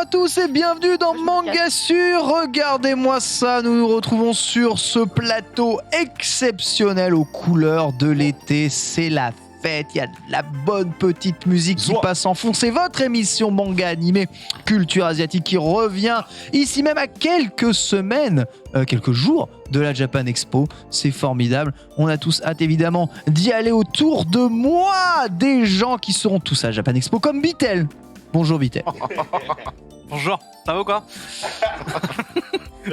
à tous et bienvenue dans Mangassu. Regardez-moi ça, nous nous retrouvons sur ce plateau exceptionnel aux couleurs de l'été. C'est la fête, il y a de la bonne petite musique qui passe en fond. C'est votre émission manga animé culture asiatique qui revient ici même à quelques semaines, quelques jours de la Japan Expo. C'est formidable. On a tous hâte évidemment d'y aller autour de moi. Des gens qui seront tous à la Japan Expo comme Bitel. Bonjour Bitel. Bonjour, ça va ou quoi?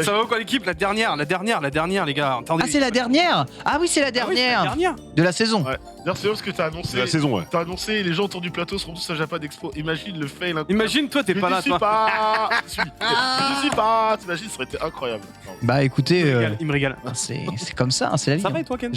Ça va ou quoi l'équipe? La dernière les gars. Attendez. Ah c'est la dernière? Ah oui c'est la dernière, de la saison. Ouais. D'ailleurs c'est parce que t'as annoncé. C'est la saison, ouais. T'as annoncé les gens autour du plateau seront tous à Japan Expo. Imagine le fail. Imagine toi t'es pas là toi. Je suis pas. T'imagines, ça aurait été incroyable. Bah écoutez, Il me régale. c'est comme ça, hein, c'est la vie. Ça va et toi Ken?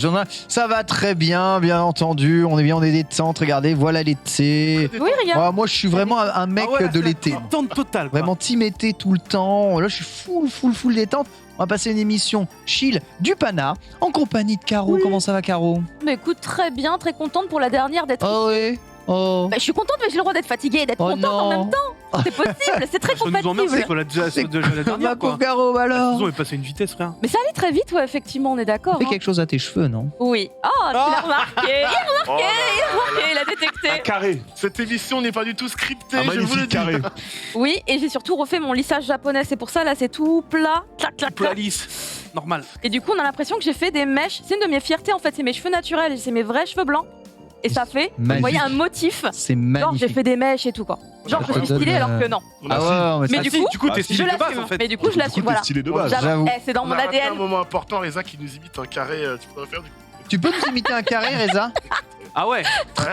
Ça va très bien, bien entendu. On est détente. Regardez, voilà l'été. Oui, regarde. Moi, je suis vraiment un mec de l'été. Détente totale. quoi. Vraiment team été tout le temps. Là, je suis full détente. On va passer une émission chill du Pana en compagnie de Caro. Comment ça va, Caro? Mais écoute, très bien, très contente pour la dernière d'être. Oh oui. Oh. Bah, je suis contente, mais j'ai le droit d'être fatiguée et d'être Oh contente en non. même temps. C'est possible, c'est très Ça nous emmerde, c'est compatible. quoi la Ma dernière quoi? pauvre Caro, La alors. saison est passée à une vitesse frère. Mais ça allait très vite, ouais, effectivement, on est d'accord. Fais hein. quelque chose à tes cheveux, non? Oui. Oh, tu l'as remarqué. Il a Un détecté. carré. Cette émission n'est pas du tout scriptée. Un Je vous le magnifique dis. carré. Oui, et j'ai surtout refait mon lissage japonais. C'est pour ça, là, c'est tout plat. Clac, clac, Plat clac. lisse. Normal. Et du coup, on a l'impression que j'ai fait des mèches. C'est une de mes fiertés, en fait. C'est mes cheveux naturels. C'est mes vrais cheveux blancs. Et ça fait, vous Magnifique. voyez, un motif. C'est Genre, magnifique. j'ai fait des mèches et tout, quoi. Genre, je suis stylée alors que non. Ah ouais, Mais ça- du coup, du coup t'es bah, stylé je de base l'assume. en fait. Mais du coup, je Du coup, l'assume. t'es Voilà. stylé de base. J'avoue. C'est dans On mon a raté un ADN. moment important, Reza qui nous imite un carré. Tu pourrais faire du coup. Tu peux nous imiter un carré, Reza? Ah ouais.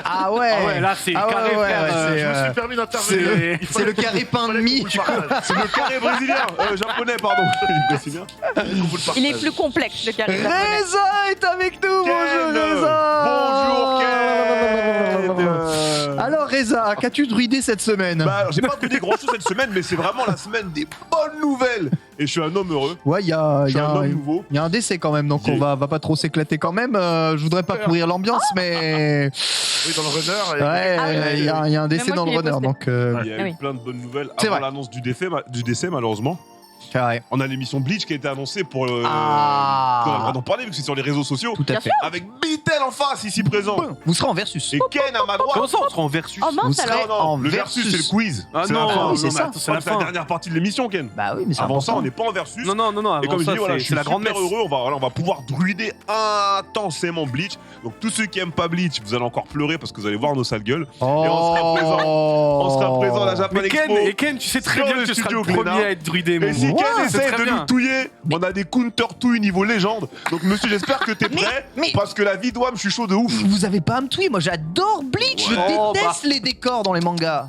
Ah ouais. Ah ouais là c'est Ah ouais, carré ouais, frère. ouais, c'est, Je me suis permis d'intervenir. c'est- Il C'est fallait le carré pain de mie. qu'on vous le partage. C'est le carré brésilien. Japonais, pardon. Il est bien. Qu'on vous le Il est partage. plus complexe, le carré. japonais. Reza est avec nous. Ken. Bonjour Reza. Bonjour Ken. Alors Reza, qu'as-tu druidé cette semaine? Bah, alors, j'ai pas donné grand chose cette semaine, mais c'est vraiment la semaine des bonnes nouvelles. Et je suis un homme heureux. Ouais, il y a, Je suis un homme nouveau. un décès quand même, donc Yeah. on va pas trop s'éclater quand même. Je voudrais pas pourrir l'ambiance, mais Oui, dans le runner. ouais, Ah oui. il y a un décès moi dans qui le l'ai runner, posté. donc Il y a Ah eu oui. plein de bonnes nouvelles C'est avant vrai. l'annonce du décès, malheureusement. carré. On a l'émission Bleach qui a été annoncée pour. Ah. On va en parler vu que c'est sur les réseaux sociaux. Tout à Bien fait. Avec Bitel en face, ici présent. Vous serez en versus. Et Ken à ma droite. Comment ça on sera en versus? Oh Vous mince serez alors. en Le versus, c'est le quiz. Ah C'est la non, fin. non, oui, c'est mais ça. attends, c'est la C'est la fin. dernière partie de l'émission, Ken. Bah oui, mais c'est Avant ça, important. on n'est pas en versus. Non, Et comme avant je ça dis, voilà, je c'est suis la grande super messe. heureux. On va pouvoir druider intensément Bleach. Donc tous ceux qui aiment pas Bleach, vous allez encore pleurer parce que vous allez voir nos sales gueules. Oh. Et on sera présent à la Japan Mais Expo. Ken, tu sais très Sur bien le que tu seras studio le premier Glénat. à être druidé, Et mon si gros. Ken C'est essaie très de bien. nous touiller, on a des counter-touilles niveau légende. Donc monsieur, j'espère que t'es prêt. mais- Parce que la vie d'Ouam, je suis chaud de ouf. Vous avez pas à me tuer, moi j'adore Bleach, Ouais. je Oh, déteste les décors dans les mangas.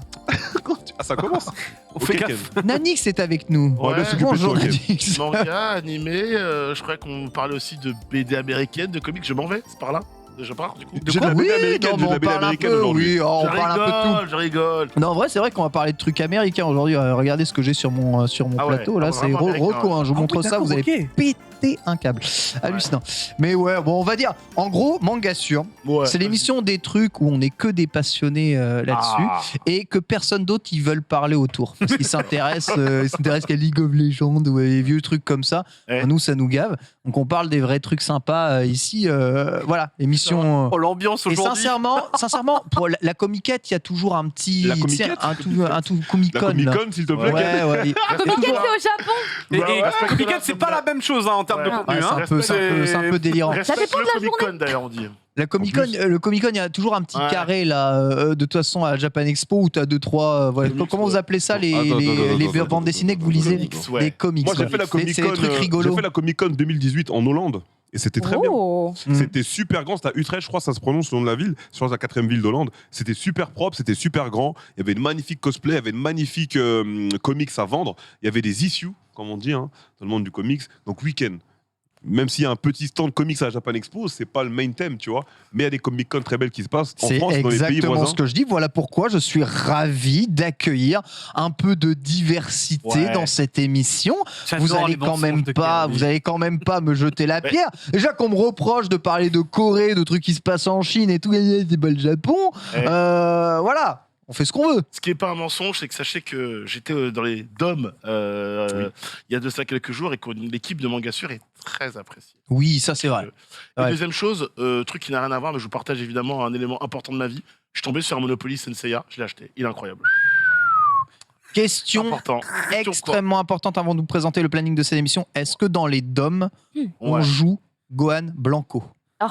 Ah, ça commence. On fait Ok, gaffe. Ken. Nanix est avec nous. On va bien Ouais. s'occuper de Bonjour toi, Ken. Nanix. Manga, animé, je crois qu'on parlait aussi de BD américaine, de comics, je m'en vais, c'est par là. Je pars du coup. J'ai de la BD américaine, non, j'ai de mais la on BD parle un américaine peu, aujourd'hui. oui, on parle un peu de tout. Je rigole. Non, en vrai, c'est vrai qu'on va parler de trucs américains aujourd'hui. Regardez ce que j'ai sur mon Ah ouais, plateau. Là, c'est vraiment américain. Rocco. Hein, je vous montre ça, vous allez péter un câble. Hallucinant. Mais ouais, bon, on va dire, en gros, Manga Sûr, Ouais. c'est l'émission des trucs où on est que des passionnés là-dessus Ah. et que personne d'autre ils veulent parler autour. Parce qu'ils s'intéressent qu'à League of Legends ou à des vieux trucs comme ça. Ouais. Nous, ça nous gave. Donc, on parle des vrais trucs sympas ici. Voilà, émission. Oh, l'ambiance Et aujourd'hui. sincèrement, pour la comiquette, il y a toujours un petit. La tu sais, comiquette un tout Comic La Con. Comic là. Con, s'il te plaît. Ouais, Ken. ouais. Comic Con, c'est au Japon. Et Ouais, ouais. Copycat, c'est pas la même chose hein, en termes de Ouais. contenu. Ouais, hein. c'est un peu délirant. Respecte dépend de le la Comic journée. Con d'ailleurs, on dit. La Comic Con, En plus. le Comic Con, il y a toujours un petit Ouais. carré là. De toute façon, à Japan Expo où t'as 2-3. Voilà. Comics, Comment vous ouais. appelez ça les, Attends, les, attends, les attends, bandes dessinées que vous lisez? Comics, ouais. Les comics. Moi, j'ai ouais. fait la Comic C'est Con. des trucs J'ai rigolos. fait la Comic Con 2018 en Hollande. Et c'était très bien. Oh. Mm. C'était super grand, c'était à Utrecht, je crois, ça se prononce le nom de la ville, sur la 4e ville d'Hollande. C'était super propre, c'était super grand. Il y avait une magnifique cosplay, il y avait une magnifique comics à vendre. Il y avait des issues, comme on dit, hein, dans le monde du comics. Donc, week-end. Même s'il y a un petit stand comics à la Japan Expo, c'est pas le main theme, tu vois. Mais il y a des Comic Con très belles qui se passent en C'est France, dans les pays exactement voisins. ce que je dis. Voilà pourquoi je suis ravi d'accueillir un peu de diversité Ouais. dans cette émission. J'adore Vous allez les quand mensonges même de pas, Ken. vous allez quand même pas me jeter la pierre. Déjà qu'on me reproche de parler de Corée, de trucs qui se passent en Chine et tout, c'est pas le Japon. Ouais. Voilà. On fait ce qu'on veut. Ce qui n'est pas un mensonge, c'est que sachez que j'étais dans les DOM il y a de ça quelques jours et que l'équipe de Mangassure est très appréciée. Oui, ça c'est vrai. Et Ouais. deuxième chose, truc qui n'a rien à voir, mais je vous partage évidemment un élément important de ma vie. Je suis tombé sur un Monopoly Senseiya, je l'ai acheté. Il est incroyable. Question Important. Question extrêmement importante avant de vous présenter le planning de cette émission. Est-ce que dans les DOM, on Ouais. joue Gohan Blanco? Oh.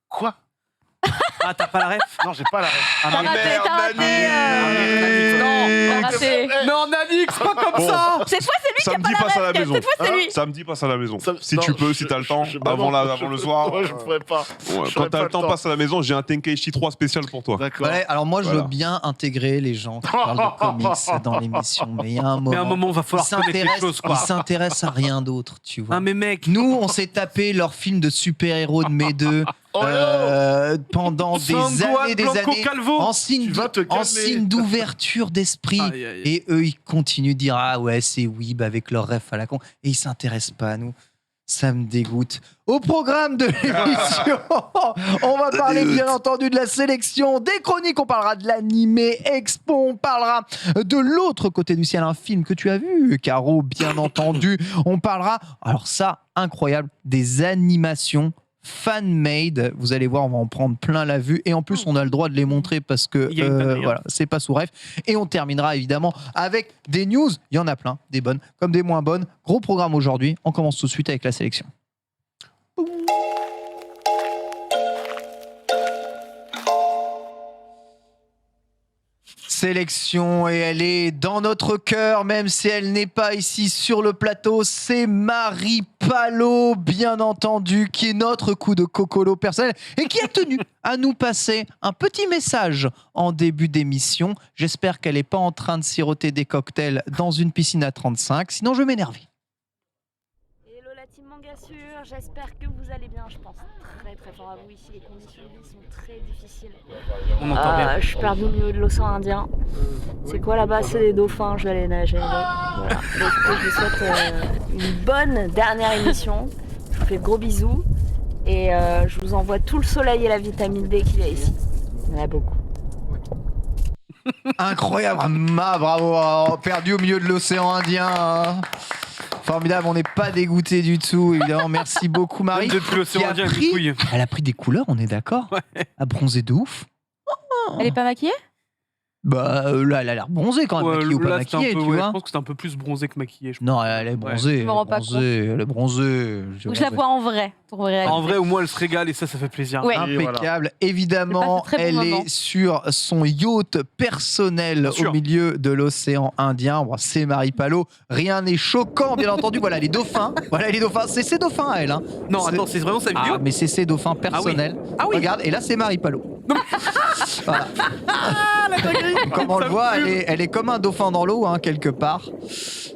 Quoi? Ah, t'as pas la ref? Non, j'ai pas la ref. Ah, T'as raté, t'as raté. Non, T'as raté. non, Nanix, pas comme Bon. ça. Cette fois, c'est lui qui a Samedi, pas passe à la la ref. maison. Cette fois, c'est lui. Samedi, passe à la maison. Ça- Si tu non, peux, si t'as le temps, avant le soir. Ouais, je pourrais pas. Ouais, Je quand ferai t'as pas le temps, passe à la maison. J'ai un Tenkaichi 3 spécial pour toi. D'accord. Ouais, alors moi je veux Voilà. bien intégrer les gens qui parlent de comics dans l'émission, mais il y a un moment. Mais à un moment, va falloir connaître les choses, Ils quoi. s'intéressent à rien d'autre, tu vois. Ah, mais mec, Nous, on s'est tapé leurs films de super-héros de mes deux Oh pendant des Sangohan années, des Blanco années, Calvo. en signe, Tu vas te en calmer. signe d'ouverture d'esprit. Aïe, aïe, aïe. Et eux, ils continuent de dire ah ouais, c'est weeb avec leur ref à la con, et ils s'intéressent pas à nous. Ça me dégoûte. Au programme de l'émission, on va parler bien entendu de la sélection, des chroniques, on parlera de l'animé expo, on parlera de l'autre côté du ciel, un film que tu as vu, Caro, bien entendu. On parlera, alors ça, incroyable, des animations fan-made. Vous allez voir, on va en prendre plein la vue. Et en plus, on a le droit de les montrer parce que Il y a une connerie, hein. voilà, c'est pas sous ref. Et on terminera évidemment avec des news. Il y en a plein, des bonnes comme des moins bonnes. Gros programme aujourd'hui. On commence tout de suite avec la sélection. Sélection, et elle est dans notre cœur, même si elle n'est pas ici sur le plateau. C'est Marie Palot, bien entendu, qui est notre coup de cocolo personnel et qui a tenu à nous passer un petit message en début d'émission. J'espère qu'elle n'est pas en train de siroter des cocktails dans une piscine à 35, sinon je vais m'énerver. Hello la team Mangassure, j'espère que vous allez bien, je pense très très fort à vous ici, les conditions de vie sont très difficiles. On entend bien. Je suis perdu au milieu de l'océan Indien. C'est quoi là-bas? C'est des dauphins, je vais aller nager avec. Voilà. Donc, je vous souhaite une bonne dernière émission, je vous fais de gros bisous et je vous envoie tout le soleil et la vitamine D qu'il y a ici. Il y en a beaucoup. Incroyable, bravo, oh, perdu au milieu de l'océan Indien. Hein. Formidable, on n'est pas dégoûté du tout, évidemment. Merci beaucoup, Marie. Même depuis l'océan qui a Indien, pris- une couille. Elle a pris des couleurs, on est d'accord. À bronzer de ouf. Elle est pas maquillée? Bah là, elle a l'air bronzée quand même, Ouais, maquillée ou pas là, c'était un maquillée, peu, tu ouais, vois. je pense que c'est un peu plus bronzé que maquillé. je Non, elle est bronzée. Je me rends pas Elle est bronzée. Ou je la vois en vrai. Pour vrai. pense. En vrai, au moins, elle se régale et ça fait plaisir. Ouais. Impeccable. Évidemment, C'est pas ce très bon elle moment. est sur son yacht personnel Bien sûr. au milieu de l'océan Indien. Bon, c'est Marie Palot. Rien n'est choquant, bien entendu. Voilà les dauphins. Voilà les dauphins. C'est ses dauphins à elle. Hein. Non, C'est- attends, c'est vraiment sa vidéo. Ah, mais c'est ses dauphins personnels. Ah oui. Regarde, et là c'est Marie Palot. Voilà. Comme on le voit, elle est comme un dauphin dans l'eau, hein, quelque part.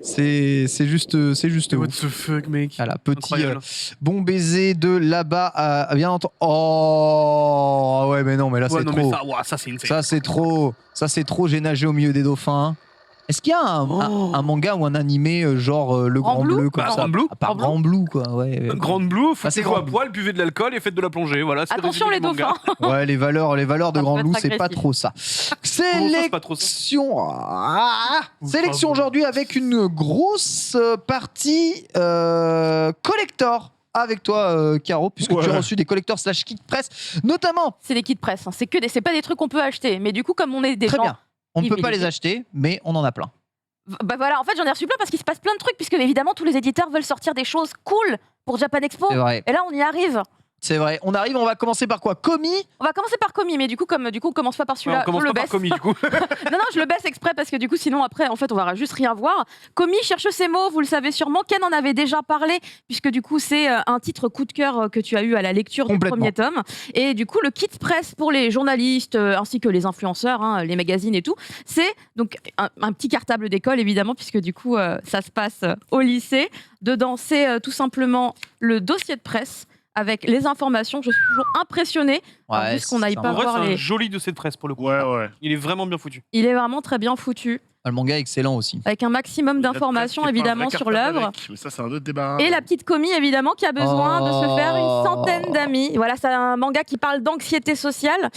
C'est juste What ouf. the fuck, mec. Voilà, petit Incroyable. bon baiser de là-bas à bien entendu. Oh ouais, mais non, mais là Ouais, c'est non, trop. mais ça, ouah, ça c'est une Ça c'est trop. Ça c'est trop. J'ai nagé au milieu des dauphins. Hein. Est-ce qu'il y a un manga ou un animé genre le Grand Grand Blue Bleu comme Bah, ça Grand Blue. À part Grand Grand Blue quoi. Ouais. Grande Blue, faut Ah, c'est que vous à Grand poil, buvez de l'alcool et faites de la plongée. Voilà, c'est le Attention résumé les du manga. dauphins. Ouais, les valeurs de Ça Grand peut Blue, être c'est pas agressif. trop ça. c'est pas trop ça. Sélection. Sélection aujourd'hui avec une grosse partie collector. Avec toi, Caro, puisque tu as Ouais. reçu des collecteurs / kit presse, notamment. C'est des kits presse. Hein. C'est pas des trucs qu'on peut acheter. Mais du coup, comme on est des Très gens. bien. On ne peut pas les privilégiés. acheter, mais on en a plein. Bah voilà, en fait, j'en ai reçu plein parce qu'il se passe plein de trucs, puisque évidemment, tous les éditeurs veulent sortir des choses cool pour Japan Expo. C'est vrai. Et là, on y arrive. C'est vrai. On arrive, on va commencer par quoi? Komi. On va commencer par Komi, mais du coup, on commence pas par Ouais, celui-là. on commence je le pas par baisse. Komi, du coup. Non, je le baisse exprès parce que du coup, sinon, après, en fait, on va juste rien voir. Komi cherche ses mots, vous le savez sûrement. Ken en avait déjà parlé, puisque du coup, c'est un titre coup de cœur que tu as eu à la lecture du Complètement. premier tome. Et du coup, le kit presse pour les journalistes ainsi que les influenceurs, hein, les magazines et tout, c'est donc un petit cartable d'école, évidemment, puisque du coup, ça se passe au lycée. Dedans, c'est tout simplement le dossier de presse avec les informations. Je suis toujours impressionnée. Juste qu'on n'aille c'est pas En vrai, voir c'est un les- joli dossier de presse pour le coup. Ouais, ouais. Il est vraiment bien foutu. Il est vraiment très bien foutu. Le manga est excellent aussi. avec un maximum d'informations évidemment sur l'œuvre. Mais ça, c'est un autre débat. Et la petite Komi, évidemment, qui a besoin de se faire une centaine d'amis. Voilà, c'est un manga qui parle d'anxiété sociale.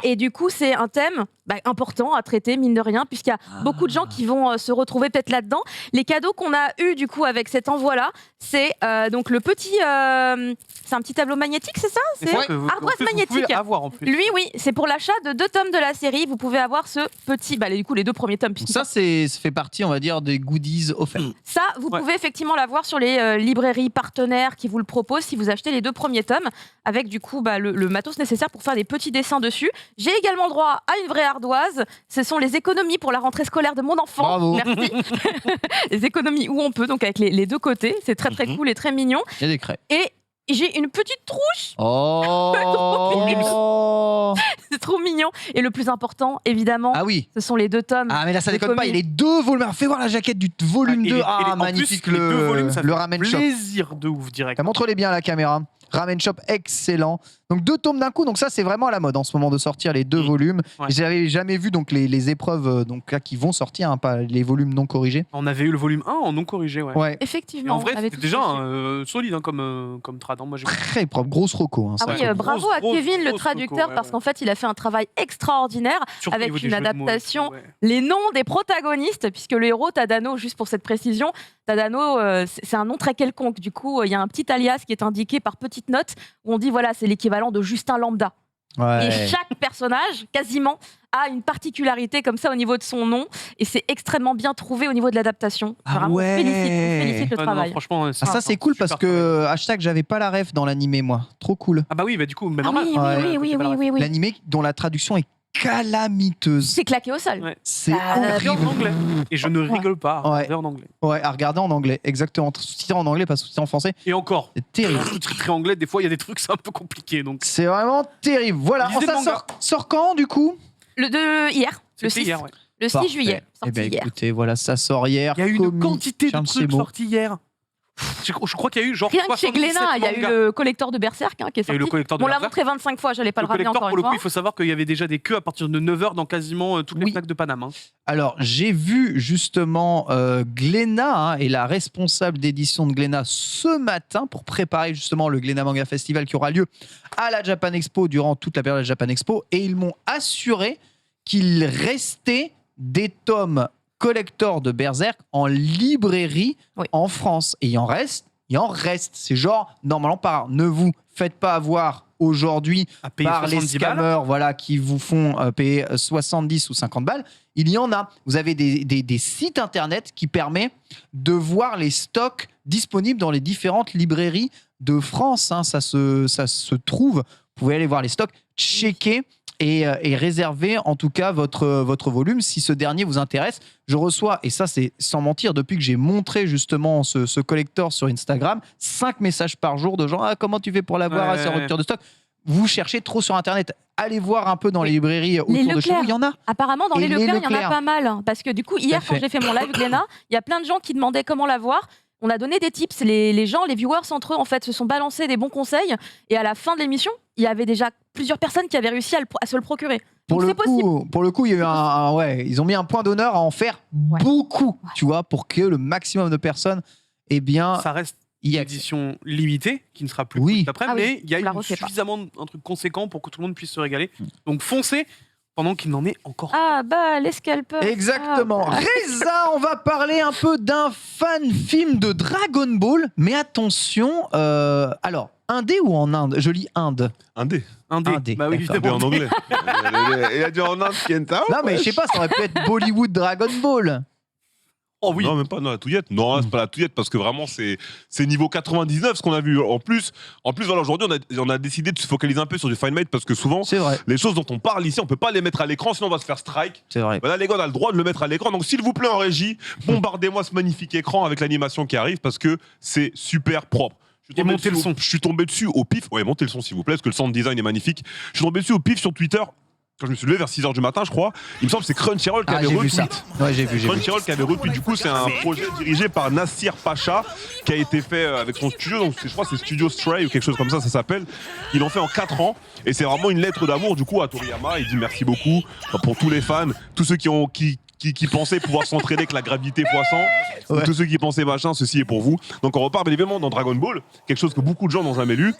Et du coup, c'est un thème important à traiter, mine de rien, puisqu'il y a beaucoup de gens qui vont se retrouver peut-être là-dedans. Les cadeaux qu'on a eus, du coup, avec cet envoi-là, c'est donc le petit... c'est un petit tableau magnétique, c'est ça? C'est ardoise magnétique. Avoir, en plus. Lui, oui, c'est pour l'achat de 2 tomes de la série. Vous pouvez avoir ce petit... du coup, les 2 premiers tomes. Ça, ça fait partie, on va dire, des goodies offerts. Ça, vous pouvez effectivement l'avoir sur les librairies partenaires qui vous le proposent si vous achetez les 2 premiers tomes, avec du coup le matos nécessaire pour faire des petits dessins dessus. J'ai également droit à une vraie ardoise. Ce sont les économies pour la rentrée scolaire de mon enfant. Bravo. Merci. Les économies où on peut, donc avec les 2 côtés. C'est très très cool et très mignon. Il y a des crêpes. Et j'ai une petite trouche. Oh C'est trop mignon. Et le plus important, évidemment, Ah oui. ce sont les 2 tomes. Ah mais là ça de déconne pas, il y a Komi. les 2 volumes. Alors, fais voir la jaquette du volume 2. En Magnifique plus, les 2 volumes, ça le fait ramen shop. plaisir de ouf direct. Montre-les bien à la caméra. Ramen Shop, excellent. Donc 2 tomes d'un coup, donc ça c'est vraiment à la mode en ce moment de sortir les 2 volumes. Ouais. J'avais jamais vu donc les épreuves donc là qui vont sortir, hein, pas les volumes non corrigés. On avait eu le volume 1 en non corrigé, ouais. Ouais, Et Effectivement. en vrai, avec c'était tout déjà ce- solide hein, comme trad. Hein. Moi, j'ai très propre, grosse roco. Hein, Ah ça. oui, bravo à grosse, Kevin, le grosse traducteur, reco, ouais, parce ouais. qu'en fait, il a fait un travail extraordinaire. Surtout au avec niveau des une jeux de mots et adaptation. tout, ouais. Les noms des protagonistes, puisque le héros, Tadano, juste pour cette précision, Tadano, c'est un nom très quelconque. Du coup, il y a un petit alias qui est indiqué par petite note, où on dit, voilà, c'est l'équivalent de Justin Lambda. Ouais. Et chaque personnage, quasiment, a une particularité comme ça au niveau de son nom. Et c'est extrêmement bien trouvé au niveau de l'adaptation. Ah Vraiment, ouais. félicite le Ah non, travail. franchement, Ah, ça c'est cool parce que hashtag j'avais pas la ref dans l'animé moi. Trop cool. Ah bah oui, bah du coup, Ah normal. oui, Ouais. oui. L'animé dont la traduction est calamiteuse. C'est claqué au sol. Ouais. C'est Et en horrible. anglais. Et je ne rigole pas. Ouais. En anglais. Ouais, à regarder en anglais, exactement. Sous-titré en anglais, pas sous-titré en français. Et encore. C'est terrible. Très anglais, des fois, il y a des trucs, c'est un peu compliqué. Donc, C'est vraiment terrible. Voilà. Lisez le Ça manga. sort quand du coup? Le de hier, le c'était 6, hier, ouais. le 6 Parfait. juillet, Eh sorti ben hier. écoutez, voilà, ça sort hier. Il y a eu une Komi, quantité de Charles trucs Sebo. sortis hier. Je crois qu'il y a eu genre. Rien que chez 77 Glénat, il y a eu mangas. le collector de Berserk qui est Il y a sorti. eu le collector de On l'a Berserk. montré 25 fois, je n'allais pas le, Le ramener collector, encore pour une le coup, fois. il faut savoir qu'il y avait déjà des queues à partir de 9h dans quasiment toutes les Oui. Fnac de Paname. Hein. Alors, j'ai vu justement Glénat hein, et la responsable d'édition de Glénat ce matin pour préparer justement le Glénat Manga Festival qui aura lieu à la Japan Expo durant toute la période de la Japan Expo. Et ils m'ont assuré qu'il restait des tomes collector de Berserk en librairie Oui. en France. Et il en reste. C'est genre, normalement, ne vous faites pas avoir aujourd'hui À payer par les 70 balles. scammers voilà, qui vous font payer 70 ou 50 balles. Il y en a. Vous avez des sites internet qui permettent de voir les stocks disponibles dans les différentes librairies de France. Hein. Ça se trouve. Vous pouvez aller voir les stocks, checker et réserver en tout cas votre volume si ce dernier vous intéresse. Je reçois, et ça c'est sans mentir, depuis que j'ai montré justement ce collector sur Instagram, 5 messages par jour de gens « Ah, comment tu fais pour l'avoir Ouais. C'est en rupture de stock ?» Vous cherchez trop sur Internet. Allez voir un peu dans les librairies autour de chez Leclerc. vous, il y en a. Apparemment, dans Et les les Leclerc, il y en a Leclerc. pas mal. hein, Parce que du coup, hier, Tout à quand fait. j'ai fait mon live Glénat, il y a plein de gens qui demandaient comment l'avoir. On a donné des tips. Les gens, les viewers entre eux, en fait, se sont balancés des bons conseils. Et à la fin de l'émission, il y avait déjà plusieurs personnes qui avaient réussi à se le procurer. Donc c'est possible. Pour le coup, il y a eu ouais, ils ont mis un point d'honneur à en faire beaucoup, tu vois, pour que le maximum de personnes, eh bien, Ça reste y une a édition limitée qui ne sera plus Oui. possible après, Ah oui, mais il y a tu la eu refais pas. suffisamment un truc conséquent pour que tout le monde puisse se régaler. Donc foncez pendant qu'il n'en est encore. Ah bah, les scalpers. Exactement. Ah, bah. Reza, on va parler un peu d'un fan film de Dragon Ball, mais attention, alors, indé ou en Inde? Je lis Inde. Indé. Indé, Bah oui, d'accord. Indé évidemment. en anglais. Il a dit en Inde, Kenta. Non, mais je sais pas, ça aurait pu être Bollywood Dragon Ball. Oh oui. Non, même pas la touillette. Non, c'est pas la touillette parce que vraiment, c'est niveau 99 ce qu'on a vu. En plus voilà, aujourd'hui, on a décidé de se focaliser un peu sur du fine made parce que souvent, C'est vrai, les choses dont on parle ici, on peut pas les mettre à l'écran, sinon on va se faire strike. c'est vrai. Voilà, les gars, on a le droit de le mettre à l'écran. Donc, s'il vous plaît, en régie, bombardez-moi ce magnifique écran avec l'animation qui arrive parce que c'est super propre. Et montez le son. Je suis tombé dessus au pif. Ouais, montez le son, s'il vous plaît, parce que le sound design est magnifique. Je suis tombé dessus au pif sur Twitter. Quand je me suis levé vers 6h du matin, je crois, il me semble que c'est Crunchyroll qui Ah, avait j'ai vu ça. retweet. Ouais, j'ai vu. Crunchyroll qui avait retweet. Du coup, c'est un projet dirigé par Nassir Pacha qui a été fait avec son studio. Donc, je crois que c'est Studio Stray ou quelque chose comme ça s'appelle. Ils l'ont fait en 4 ans. Et c'est vraiment une lettre d'amour, du coup, à Toriyama. Il dit merci beaucoup pour tous les fans, tous ceux qui qui pensaient pouvoir s'entraîner avec la gravité x100, ou tous ceux qui pensaient machin, ceci est pour vous. Donc on repart bien évidemment dans Dragon Ball, quelque chose que beaucoup de gens n'ont jamais lu,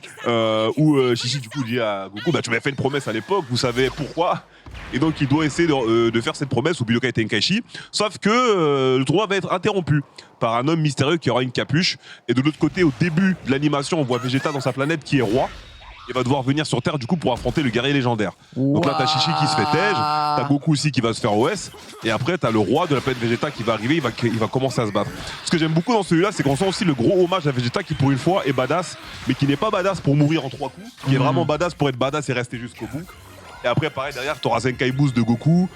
où Chichi du coup dit à Goku, bah tu m'avais fait une promesse à l'époque, vous savez pourquoi. Et donc il doit essayer de faire cette promesse au Budokai Tenkaichi, sauf que le tournoi va être interrompu par un homme mystérieux qui aura une capuche. Et de l'autre côté, au début de l'animation, on voit Vegeta dans sa planète qui est roi. Il va devoir venir sur Terre du coup pour affronter le guerrier légendaire. Donc là t'as Chichi qui se fait tège, t'as Goku aussi qui va se faire OS, et après t'as le roi de la planète Vegeta qui va arriver, il va commencer à se battre. Ce que j'aime beaucoup dans celui-là, c'est qu'on sent aussi le gros hommage à Vegeta qui pour une fois est badass, mais qui n'est pas badass pour mourir en 3 coups, qui est vraiment badass pour être badass et rester jusqu'au bout. Et après pareil derrière t'auras Zenkai Boost de Goku,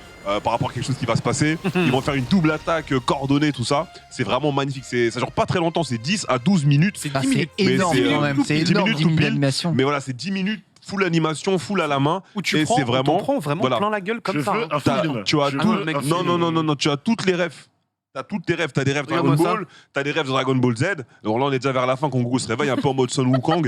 par rapport à quelque chose qui va se passer. Ils vont faire une double attaque coordonnée, tout ça. C'est vraiment magnifique. Ça dure pas très longtemps, c'est 10 à 12 minutes. C'est 10 minutes. C'est énorme Mais quand même, c'est 10 énorme minutes tout pile. d'animation. Mais voilà, c'est 10 minutes, full animation, full à la main. Où tu et prends, c'est vraiment, prends vraiment voilà. plein la gueule comme Je ça. veux hein. un film. Tu as Je tout, veux un film. non, tu as toutes les refs. T'as toutes tes rêves, t'as des rêves Dragon Regarde-moi ça. Ball, t'as des rêves de Dragon Ball Z. Donc là, on est déjà vers la fin quand Goku se réveille un peu en mode Son Wukong.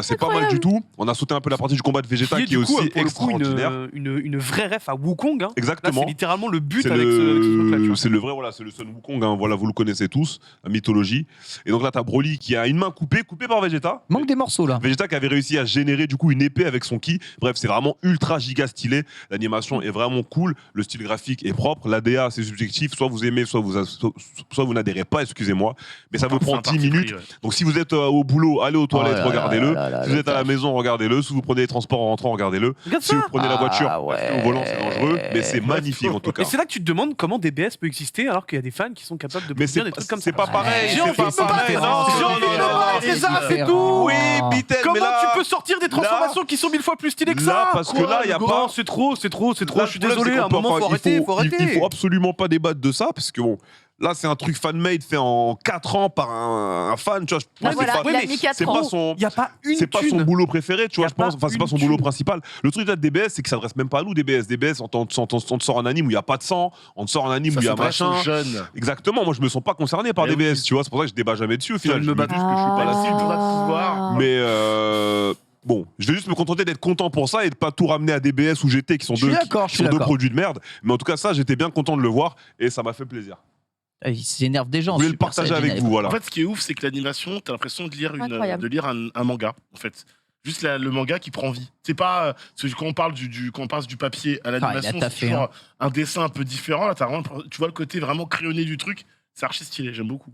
C'est pas mal du tout. On a sauté un peu la partie du combat de Vegeta qui est du coup, aussi pour le coup, extraordinaire. une vraie ref à Wukong. Hein. Là, Exactement. c'est littéralement le but C'est avec ce truc-là. tu vois. c'est le vrai, voilà, c'est le Son Wukong, hein, voilà, vous le connaissez tous, la mythologie. Et donc là, t'as Broly qui a une main coupée par Vegeta. Manque des morceaux là. Vegeta qui avait réussi à générer du coup une épée avec son ki. Bref, c'est vraiment ultra giga stylé. L'animation est vraiment cool. Le style graphique est propre. L'ADA, c'est subjectif. Soit vous aimez, soit vous n'adhérez pas, excusez-moi. Mais ça vous prend 10 minutes. Donc si vous êtes au boulot, allez aux toilettes, regardez-le. Si vous êtes à la maison, regardez-le. Si vous prenez les transports en rentrant, regardez-le. Regarde Si ça. vous prenez la voiture, ouais. au volant, c'est dangereux. Mais c'est magnifique en tout cas. Et c'est là que tu te demandes comment DBS peut exister alors qu'il y a des fans qui sont capables de Mais produire des trucs comme ça. c'est pas pareil. J'ai c'est envie pas de me battre, pareil. non, Non, j'ai non, envie de non, me non, battre, non, c'est ça, c'est différent. tout. Oui, Bitel, Comment mais là, tu peux sortir des transformations qui sont 1000 fois plus stylées que ça là, parce que là, il y a Quoi, pas. C'est trop. Là, Je suis le problème, désolé, c'est à un qu'on moment, peut- faut arrêter. Il faut absolument pas débattre de ça, parce que bon, là, c'est un truc fan-made fait en 4 ans par un fan, tu vois. Ah, C'est voilà, pas- il a mis 4 c'est ans. pas son. Il n'y a pas une C'est pas son thune. boulot préféré, tu Y vois, a je pense. pas Enfin, c'est pas une son boulot thune. principal. Le truc de DBS, c'est que ça s'adresse même pas à nous, DBS. DBS, on te sort un anime où il y a pas de sang, on te sort un anime où il y a machin. Jeune. Exactement, moi je me sens pas concerné par Eh DBS, oui. tu vois, c'est pour ça que je débat jamais dessus au final. envie de Je me me battre. dis juste que je suis pas là. Si le tournoi de pouvoir. Mais bon, je vais juste me contenter d'être content pour ça et de pas tout ramener à DBS ou GT qui sont Je suis d'accord, qui sont deux produits de merde. Mais en tout cas, ça, j'étais bien content de le voir et ça m'a fait plaisir. Il s'énerve des gens. Je voulais le Super partager Saiyajin, avec vous, voilà. En fait, ce qui est ouf, c'est que l'animation, t'as l'impression de lire, Incroyable. un manga, en fait. Juste le manga qui prend vie. C'est pas. Quand on parle quand on passe du papier à l'animation, il a taffé, c'est toujours un dessin un peu différent. Là, tu vois le côté vraiment crayonné du truc. C'est archi stylé, j'aime beaucoup.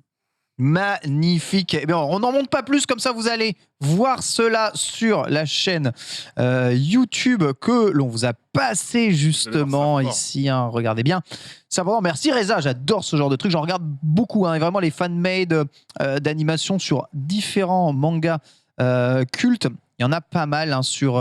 Magnifique. Eh bien, on n'en monte pas plus, comme ça vous allez voir cela sur la chaîne YouTube que l'on vous a passé justement J'adore ça, ici. Hein, regardez bien. C'est important. Merci Reza, j'adore ce genre de truc. J'en regarde beaucoup. Hein, et vraiment les fan-made d'animation sur différents mangas cultes. Il y en a pas mal hein, sur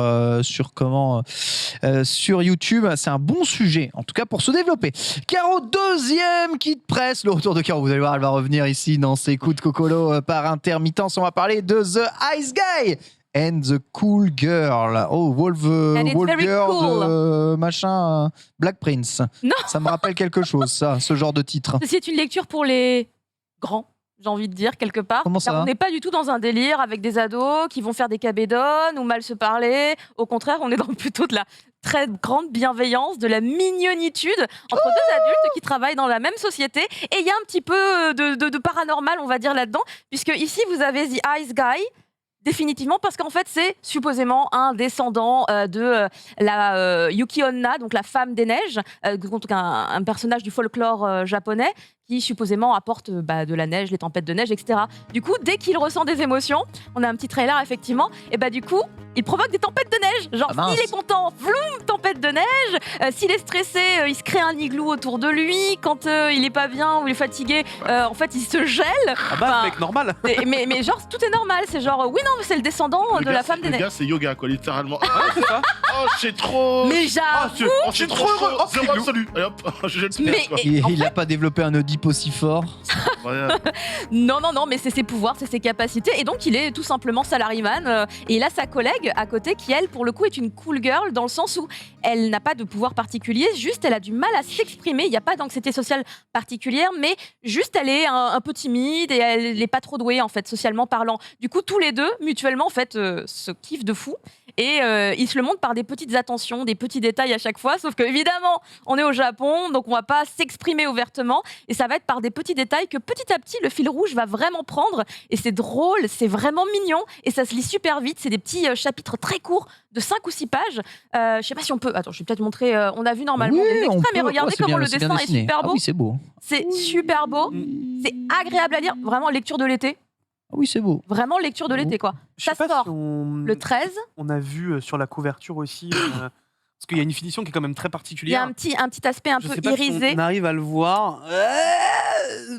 YouTube. C'est un bon sujet, en tout cas pour se développer. Caro, deuxième kit presse. Le retour de Caro, vous allez voir, elle va revenir ici dans ses coups de cocolo par intermittence. On va parler de The Ice Guy and the Cool Girl. Oh, Wolf And it's very Girl, cool. machin, Black Prince. Non. Ça me rappelle quelque chose, ça, ce genre de titre. C'est une lecture pour les grands, j'ai envie de dire, quelque part. Comment ça Car on n'est pas du tout dans un délire avec des ados qui vont faire des cabédones ou mal se parler. Au contraire, on est dans plutôt de la très grande bienveillance, de la mignonitude entre deux adultes qui travaillent dans la même société. Et il y a un petit peu de paranormal, on va dire, là-dedans, puisque ici, vous avez The Ice Guy. Définitivement, parce qu'en fait, c'est supposément un descendant de la Yuki Onna, donc la femme des neiges, donc un personnage du folklore japonais, qui supposément apporte de la neige, les tempêtes de neige, etc. Du coup, dès qu'il ressent des émotions, on a un petit trailer effectivement, et du coup, il provoque des tempêtes de neige. Genre, Ah, mince. s'il est content, vroom, tempête de neige. S'il est stressé, il se crée un igloo autour de lui. Quand il est pas bien ou il est fatigué, en fait, il se gèle. Ah bah, Enfin, mec, normal. mais genre, tout est normal. C'est genre, oui, non, mais c'est le descendant Le de gars, la femme des Le neiges. gars, c'est yoga, quoi, littéralement. C'est ça. Oh, c'est trop. Mais Ah, j'avoue. Oh, c'est trop heureux. Oh, Zéro c'est absolu. Et hop, je jette Mais pierre, quoi. Il en n'a pas développé un Oedipe aussi fort. incroyable. Non, mais c'est ses pouvoirs, c'est ses capacités. Et donc, il est tout simplement salaryman. Et il a sa collègue à côté qui, elle, pour le coup, est une cool girl dans le sens où elle n'a pas de pouvoir particulier. Juste, elle a du mal à s'exprimer. Il n'y a pas d'anxiété sociale particulière, mais juste, elle est un peu timide et elle n'est pas trop douée, en fait, socialement parlant. Du coup, tous les deux, mutuellement, en fait, se kiffent de fou. Et ils se le montrent par des petites attentions, des petits détails à chaque fois. Sauf que, évidemment, on est au Japon, donc on va pas s'exprimer ouvertement. Et ça va être par des petits détails que petit à petit, le fil rouge va vraiment prendre. Et c'est drôle, c'est vraiment mignon. Et ça se lit super vite. C'est des petits chapitres très courts de 5 ou 6 pages. Je sais pas si on peut. Attends, je vais peut-être montrer. On a vu normalement des on extraits, mais peut. regardez C'est comment bien- le c'est bien dessin est dessiné. super Ah beau. oui, c'est beau. C'est super beau. C'est agréable à lire. Vraiment, lecture de l'été. Ah oui, c'est beau. Vraiment, lecture de l'été, quoi. Je Ça sais pas sort si on... le 13. On a vu sur la couverture aussi, parce qu'il y a une finition qui est quand même très Il y a particulière. un petit aspect un Je peu sais pas si irisé. on arrive à le voir.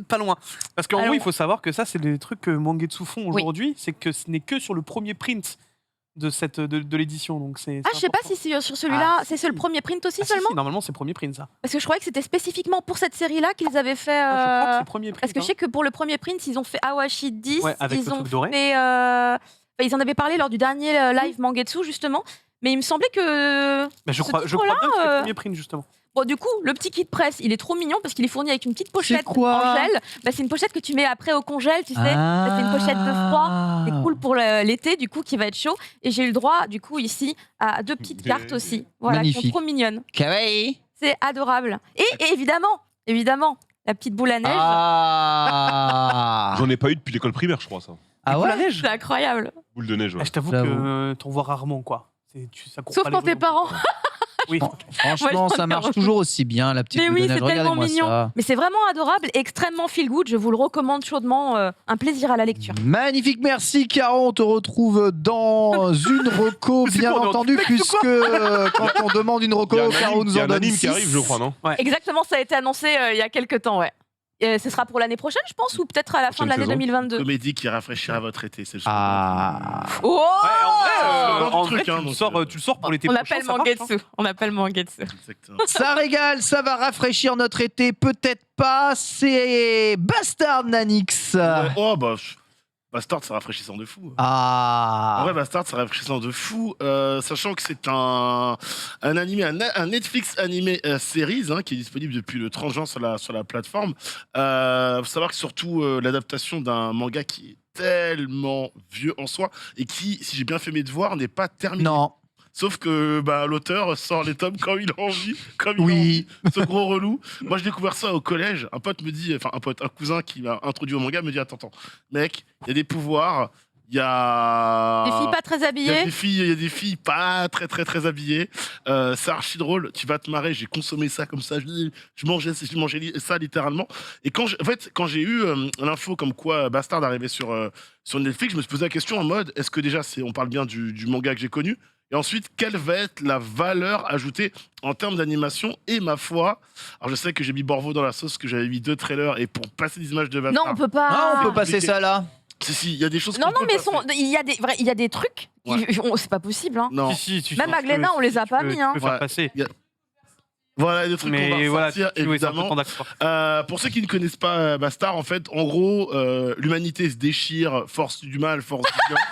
Pas loin. Parce qu'en Alors- gros, il faut savoir que ça, c'est des trucs que Mangetsu font Oui. aujourd'hui. C'est que ce n'est que sur le premier print de l'édition. Donc c'est Ah, je sais pas si c'est sur celui-là. Ah, c'est si, sur le si. premier print aussi Ah, si, seulement. si, normalement, c'est le premier print, ça. Parce que je croyais que c'était spécifiquement pour cette série-là qu'ils avaient fait. Ah, je crois que c'est le premier print. Parce que je sais que pour le premier print, ils ont fait Awashi 10. Ouais, avec ils le ont truc doré. fait. Ils en avaient parlé lors du dernier live Mangetsu, justement. Mais il me semblait que. Mais je ce crois bien que c'est titre-là, le premier print, justement. Bon, du coup, le petit kit presse, il est trop mignon parce qu'il est fourni avec une petite pochette quoi en gel. Bah, c'est une pochette que tu mets après au congèle, tu sais. Ça fait une pochette de froid. C'est cool pour l'été, du coup, qui va être chaud. Et j'ai eu le droit, du coup, ici, à 2 petites cartes aussi. Voilà, qui sont Magnifique. trop mignonnes. Kawaii. C'est adorable. Et évidemment, la petite boule à neige. Ah. J'en ai pas eu depuis l'école primaire, je crois, ça. Ah Boule à ouais. neige. C'est incroyable. Boule de neige, ouais. Ah, je t'avoue J'avoue. que t'en vois rarement, quoi. Ça court Sauf pas quand les tes rues. parents. Oui. Franchement, Moi, j'en ça ai marche revu. toujours aussi bien, la petite Mais boule oui, de neige. c'est tellement Regardez-moi mignon. ça. Mais c'est vraiment adorable et extrêmement feel good. Je vous le recommande chaudement. Un plaisir à la lecture. Magnifique, merci Caro. On te retrouve dans une reco, Mais c'est bien quoi, on est en entendu, duplex ou puisque quand on demande une reco, Il y a un Caro anime, nous il y a en un donne anime qui 6. arrive, je crois, non? Exactement, ça a été annoncé il y a quelques temps, ouais. Ce sera pour l'année prochaine, je pense, ou peut-être à la fin de l'année Prochaine 2022. Comédie qui rafraîchira votre été, c'est le Ah. Oh En truc, vrai, tu hein, le donc, sors, tu le sors pour l'été On prochain. appelle ça marche, hein. Mangetsu. On appelle Mangetsu. Exactement. Ça régale, ça va rafraîchir notre été, peut-être pas. C'est Bastard Nanix. Oh bah, Bastard, c'est rafraîchissant de fou. En Ah. vrai, Bastard, c'est rafraîchissant de fou, sachant que c'est un animé, un Netflix animé series qui est disponible depuis le 30 juin sur la plateforme. Faut savoir que surtout l'adaptation d'un manga qui est tellement vieux en soi et qui, si j'ai bien fait mes devoirs, n'est pas terminé. Non. Sauf que l'auteur sort les tomes quand il a envie, comme il a Oui. envie, ce gros relou. Moi, j'ai découvert ça au collège. Un pote me dit, enfin un cousin qui m'a introduit au manga me dit, attends, mec, il y a des pouvoirs, il y a Des filles pas très il y a habillées. il y a des filles pas très habillées. C'est archi drôle. Tu vas te marrer. J'ai consommé ça comme ça. Je mangeais ça littéralement. Et quand j'ai eu l'info comme quoi Bastard arrivait sur Netflix, je me suis posé la question en mode est-ce que déjà on parle bien du manga que j'ai connu et ensuite quelle va être la valeur ajoutée en termes d'animation et ma foi. Alors je sais que j'ai mis Borvo dans la sauce, que j'avais mis 2 trailers et pour passer des images de Bastard. Non, on peut pas. Ah, on peut passer ça là. Si, il y a des choses. Non, qu'on non, peut mais passer. il y a des trucs. Ouais. C'est pas possible. Hein. Non. Même à Glénat, on les a pas mis, Tu hein. peux faire Ouais. passer. Voilà des trucs qu'on va Mais voilà, ressortir, tu es évidemment. complètement d'accord. Pour ceux qui ne connaissent pas Bastard, en fait, en gros, l'humanité se déchire, force du mal, force du bien.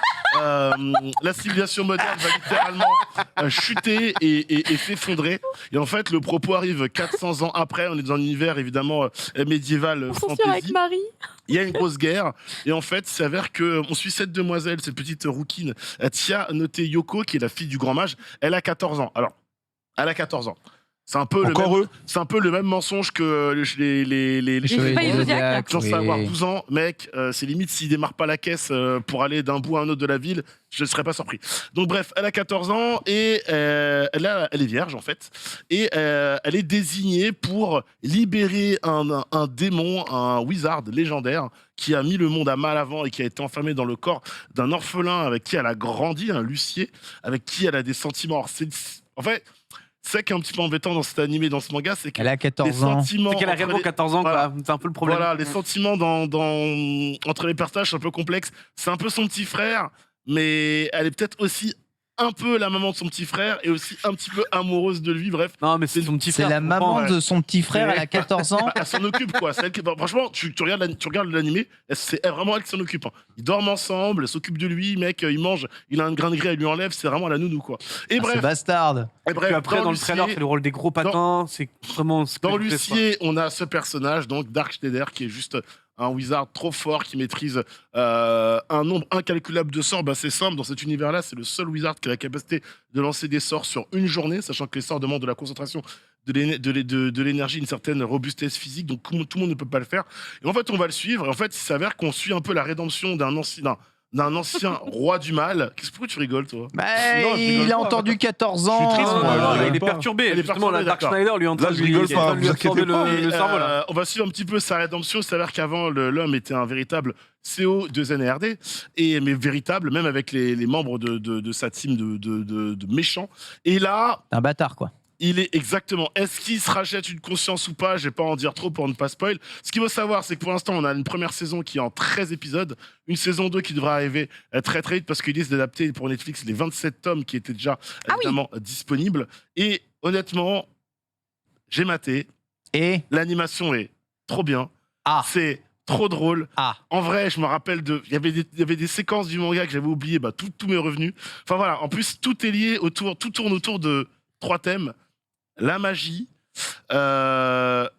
La civilisation moderne va littéralement chuter et s'effondrer. Et en fait, le propos arrive 400 ans après. On est dans un univers évidemment médiéval, On s'en sort avec fantasy. Marie. Il y a une grosse guerre et en fait, il s'avère que on suit cette demoiselle, cette petite rouquine, Tia Note Yoko, qui est la fille du grand mage. Elle a 14 ans. Alors, elle a 14 ans. C'est un peu c'est un peu le même mensonge que les Chevaliers Chevaliers du du Zodiac. Zodiac, censé oui. avoir 12 ans, mec, c'est limite s'il démarre pas la caisse pour aller d'un bout à un autre de la ville, je ne serais pas surpris. Donc bref, elle a 14 ans et elle est vierge en fait. Et elle est désignée pour libérer un démon, un wizard légendaire qui a mis le monde à mal avant et qui a été enfermé dans le corps d'un orphelin avec qui elle a grandi, un Lucier, avec qui elle a des sentiments. Alors, en fait, c'est qui est un petit peu embêtant dans cet animé, dans ce manga, c'est que Elle a les 14 ans. sentiments C'est qu'elle a entre réellement les- 14 ans, Voilà. quoi. C'est un peu le problème. Voilà, les sentiments entre les personnages, c'est un peu complexe. C'est un peu son petit frère, mais elle est peut-être aussi un peu la maman de son petit frère et aussi un petit peu amoureuse de lui. Bref, Non, mais c'est son petit C'est frère. la tu maman comprends, de son petit frère, elle a 14 ans. elle s'en occupe quoi. C'est elle qui- franchement, tu regardes l'animé, c'est vraiment elle qui s'en occupe. Hein. Ils dorment ensemble, elle s'occupe de lui, mec, il mange, il a un grain de grès, elle lui enlève, c'est vraiment la nounou quoi. Et C'est bref, bastarde. et bref, Puis après, dans le trailer, Lucier- c'est le rôle des gros patins. C'est vraiment ce que Dans je déteste pas. Lucier, on a ce personnage, donc Dark Schneider, qui est juste un wizard trop fort, qui maîtrise un nombre incalculable de sorts. Bah, c'est simple, dans cet univers-là, c'est le seul wizard qui a la capacité de lancer des sorts sur une journée, sachant que les sorts demandent de la concentration, de l'énergie, une certaine robustesse physique, donc tout le monde ne peut pas le faire. Et en fait, on va le suivre, et en fait, il s'avère qu'on suit un peu la rédemption d'un ancien roi du mal. Pourquoi tu rigoles, toi? Bah, Non, je rigole il a pas. entendu 14 Je suis ans. triste, moi, Non, je non, rigole il est pas. perturbé. Elle est Justement, perturbée, la Dark d'accord. Schneider lui est en train Là, je de lui- rigole il est en pas, train de lui vous absorber inquiétez pas. le cerveau, là. On va suivre un petit peu sa rédemption. Il s'avère qu'avant, l'homme était un véritable CO de ZNRD, mais véritable, même avec les membres de sa team de méchants. Et là, Un bâtard, quoi. il est exactement. Est-ce qu'il se rachète une conscience ou pas? Je vais pas en dire trop pour ne pas spoil. Ce qu'il faut savoir, c'est que pour l'instant, on a une première saison qui est en 13 épisodes, une saison 2 qui devra arriver très très vite parce qu'ils disent d'adapter pour Netflix les 27 tomes qui étaient déjà évidemment disponibles. Et honnêtement, j'ai maté. Et L'animation est trop bien. Ah. C'est trop drôle. Ah. En vrai, je me rappelle il y avait des séquences du manga que j'avais oubliées. Bah, tout m'est revenu. Enfin voilà. En plus, tout est lié tout tourne autour de 3 thèmes. La magie,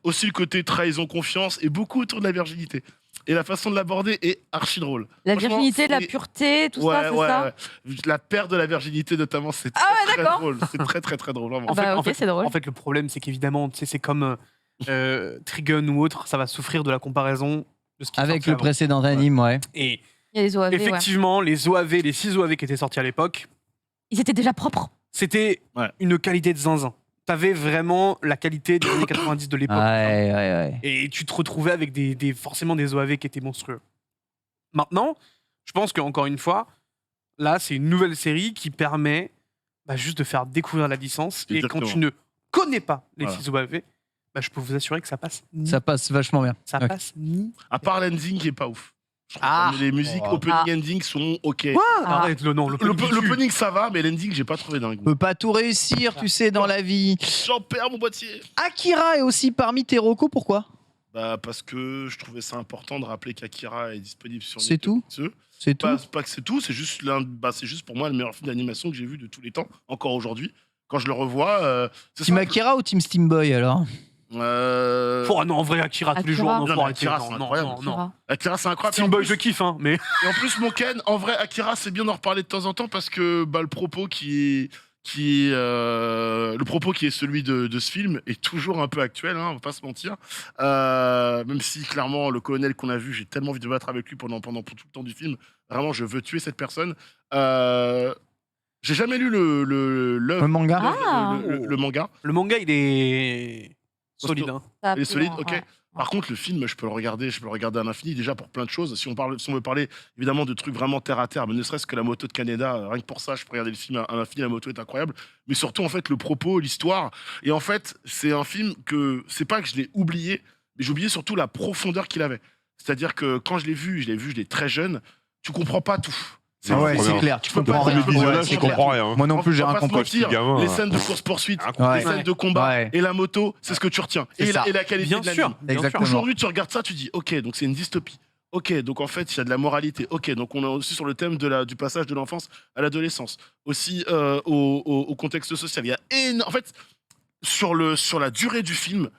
aussi le côté trahison, confiance, et beaucoup autour de la virginité. Et la façon de l'aborder est archi drôle. La Franchement, virginité, la c'est- pureté, tout ça, c'est ça. ouais. La perte de la virginité notamment, c'est Ah ouais, très d'accord. drôle. C'est très très très drôle, vraiment. Ah bah, ok, c'est drôle. En fait, le problème, c'est qu'évidemment, tu sais, c'est comme Trigun ou autre, ça va souffrir de la comparaison de ce qui est avec sorti le avant. précédent anime, ouais. Et Il y a les OAV, ouais. effectivement, les 6 OAV qui étaient sortis à l'époque, Ils étaient déjà propres. c'était Ouais. une qualité de zinzin. T'avais vraiment la qualité des années 90 de l'époque. Ouais. Et tu te retrouvais avec forcément des OAV qui étaient monstrueux. Maintenant, je pense qu'encore une fois, là, c'est une nouvelle série qui permet juste de faire découvrir la licence. Et Exactement. quand tu ne connais pas les Voilà. 6 OAV, je peux vous assurer que ça passe. Ça passe vachement bien. Ça Ok. passe ni. À part l'ending qui est pas ouf. Je trouve Ah. que les musiques Oh. opening Ah. ending sont ok. Ah. Arrête, non, L'opening ça va, mais l'ending j'ai pas trouvé dingue. On peut pas tout réussir, tu sais, dans la vie. J'en perds mon boîtier. Akira est aussi parmi tes recos, pourquoi? Bah parce que je trouvais ça important de rappeler qu'Akira est disponible sur C'est tout? Netflix. C'est tout? C'est pas que c'est tout, c'est juste c'est juste pour moi le meilleur film d'animation que j'ai vu de tous les temps, encore aujourd'hui. Quand je le revois, c'est Team simple. Akira ou Team Steamboy alors? Oh non, en vrai, Akira tous les jours, Akira. non, Non, faut mais arrêter. Akira, c'est incroyable. Non. Akira c'est incroyable. Team Et en Boy, plus- je kiffe, hein, mais. Et en plus, mon Ken, en vrai, Akira, c'est bien d'en reparler de temps en temps parce que le propos qui est celui de ce film est toujours un peu actuel, hein, on va pas se mentir. Même si clairement le colonel qu'on a vu, j'ai tellement envie de battre avec lui pendant tout le temps du film. Vraiment, je veux tuer cette personne. J'ai jamais lu Le manga? le manga. Le manga, il est solide. Hein. Ça a Il est pris, solide, ouais. ok. Par contre, le film, je peux le regarder à l'infini, déjà pour plein de choses. Si on veut parler évidemment de trucs vraiment terre à terre, mais ne serait-ce que la moto de Kaneda, rien que pour ça, je peux regarder le film à l'infini, la moto est incroyable. Mais surtout, en fait, le propos, l'histoire. Et en fait, c'est un film que, c'est pas que je l'ai oublié, mais j'ai oublié surtout la profondeur qu'il avait. C'est-à-dire que quand je l'ai très jeune, tu comprends pas tout. C'est Ah ouais, trop c'est bien. clair, tu peux comprends pas rien. dire- Premier visionnage, Ouais, je c'est clair. comprends rien. Moi non plus, j'ai On va rien pas se compris. mentir, gamin, les hein. scènes de course-poursuite, Ouais. les scènes de combat Ouais. et la moto, c'est ce que tu retiens. C'est ça. Et la qualité Bien de sûr, l'anime. bien sûr. Exactement. Aujourd'hui, tu regardes ça, tu dis, ok, donc c'est une dystopie. Ok, donc en fait, il y a de la moralité. Ok, donc on est aussi sur le thème du passage de l'enfance à l'adolescence. Aussi au contexte social. Il y a en fait, sur la durée du film,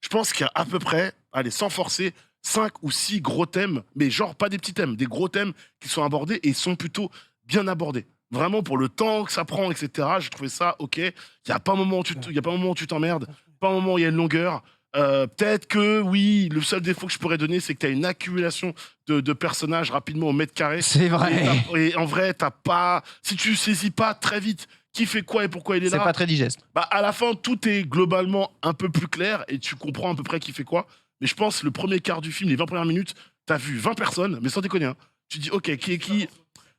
je pense qu'il y a à peu près, allez, sans forcer, 5 ou 6 gros thèmes, mais genre pas des petits thèmes, des gros thèmes qui sont abordés et ils sont plutôt bien abordés. Vraiment, pour le temps que ça prend, etc., j'ai trouvé ça ok. Il n'y a pas un moment où tu t'emmerdes, pas un moment où il y a une longueur. Peut-être que, oui, le seul défaut que je pourrais donner, c'est que tu as une accumulation de personnages rapidement au mètre carré. C'est vrai. Et en vrai, t'as pas. Si tu saisis pas très vite qui fait quoi et pourquoi il est C'est là, pas très digeste. bah à la fin, tout est globalement un peu plus clair et tu comprends à peu près qui fait quoi. Mais je pense le premier quart du film, les 20 premières minutes, t'as vu 20 personnes, mais sans déconner. Hein. Tu dis, ok, qui est qui?